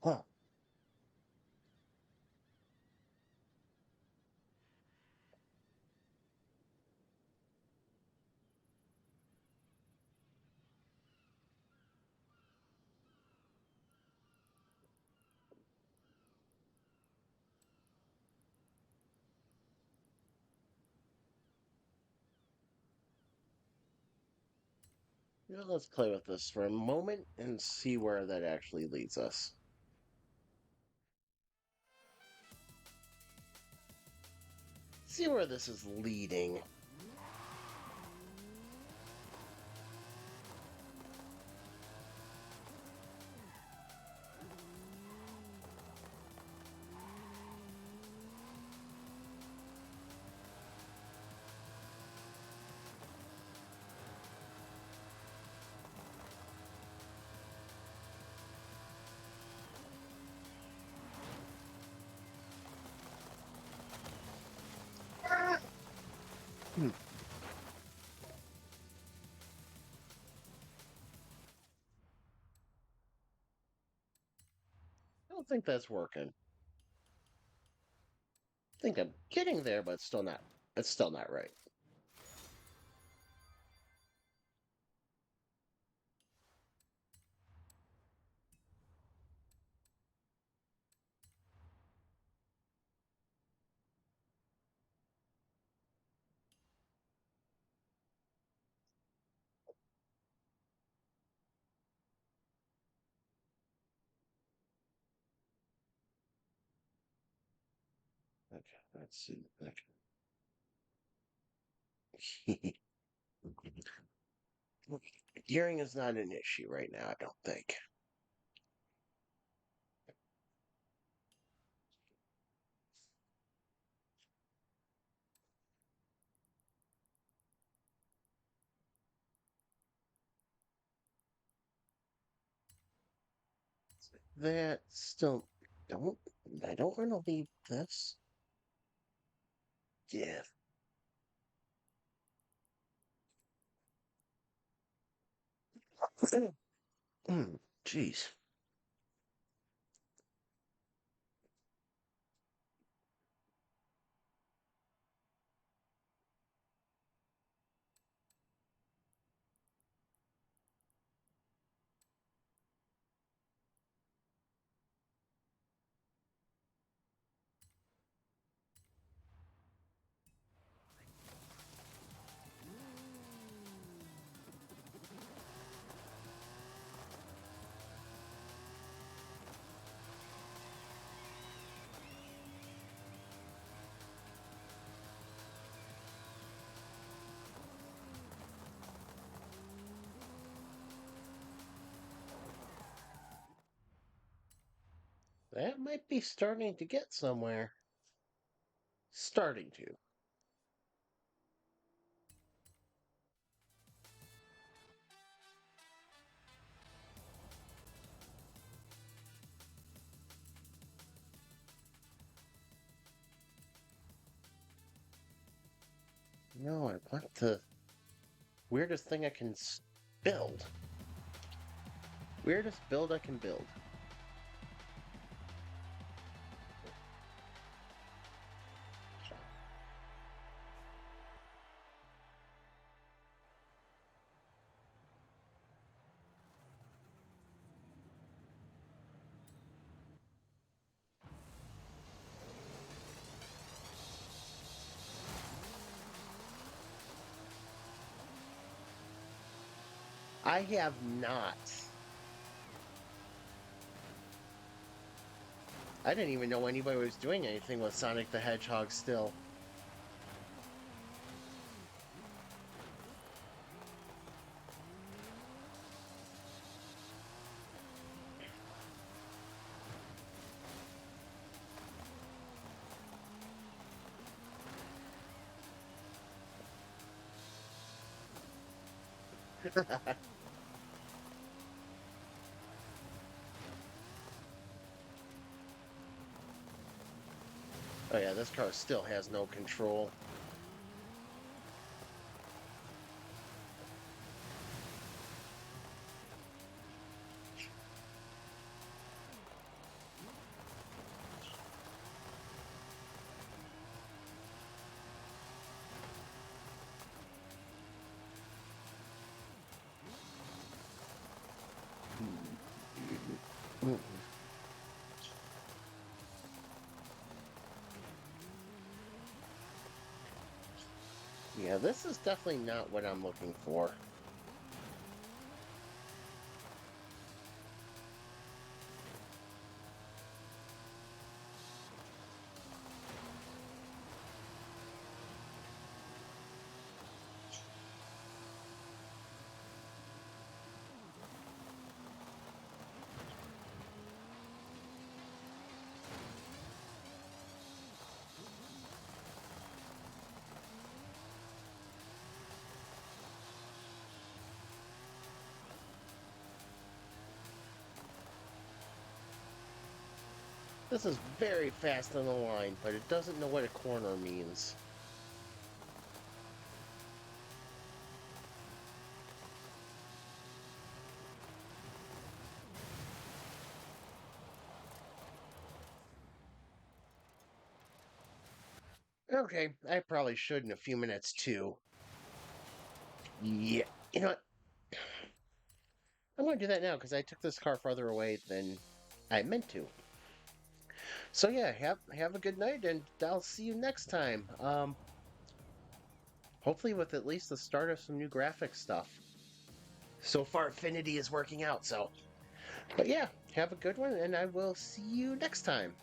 Huh. Now let's play with this for a moment and see where that actually leads us. See where this is leading. Hmm. I don't think that's working. I think I'm getting there, but it's still not. It's still not right. Okay, let's see. Okay. Gearing is not an issue right now, I don't think. That still don't. I don't want to leave this. Yeah. Jeez. That might be starting to get somewhere. Starting to. No, I want the weirdest thing I can build. Weirdest build I can build. I have not. I didn't even know anybody was doing anything with Sonic the Hedgehog still. Oh yeah, this car still has no control. Yeah, this is definitely not what I'm looking for. This is very fast on the line, but it doesn't know what a corner means. Okay, I probably should in a few minutes too. Yeah, you know what? I'm going to do that now because I took this car farther away than I meant to. So yeah, have a good night, and I'll see you next time. Hopefully with at least the start of some new graphics stuff. So far, Affinity is working out. So, but yeah, have a good one, and I will see you next time.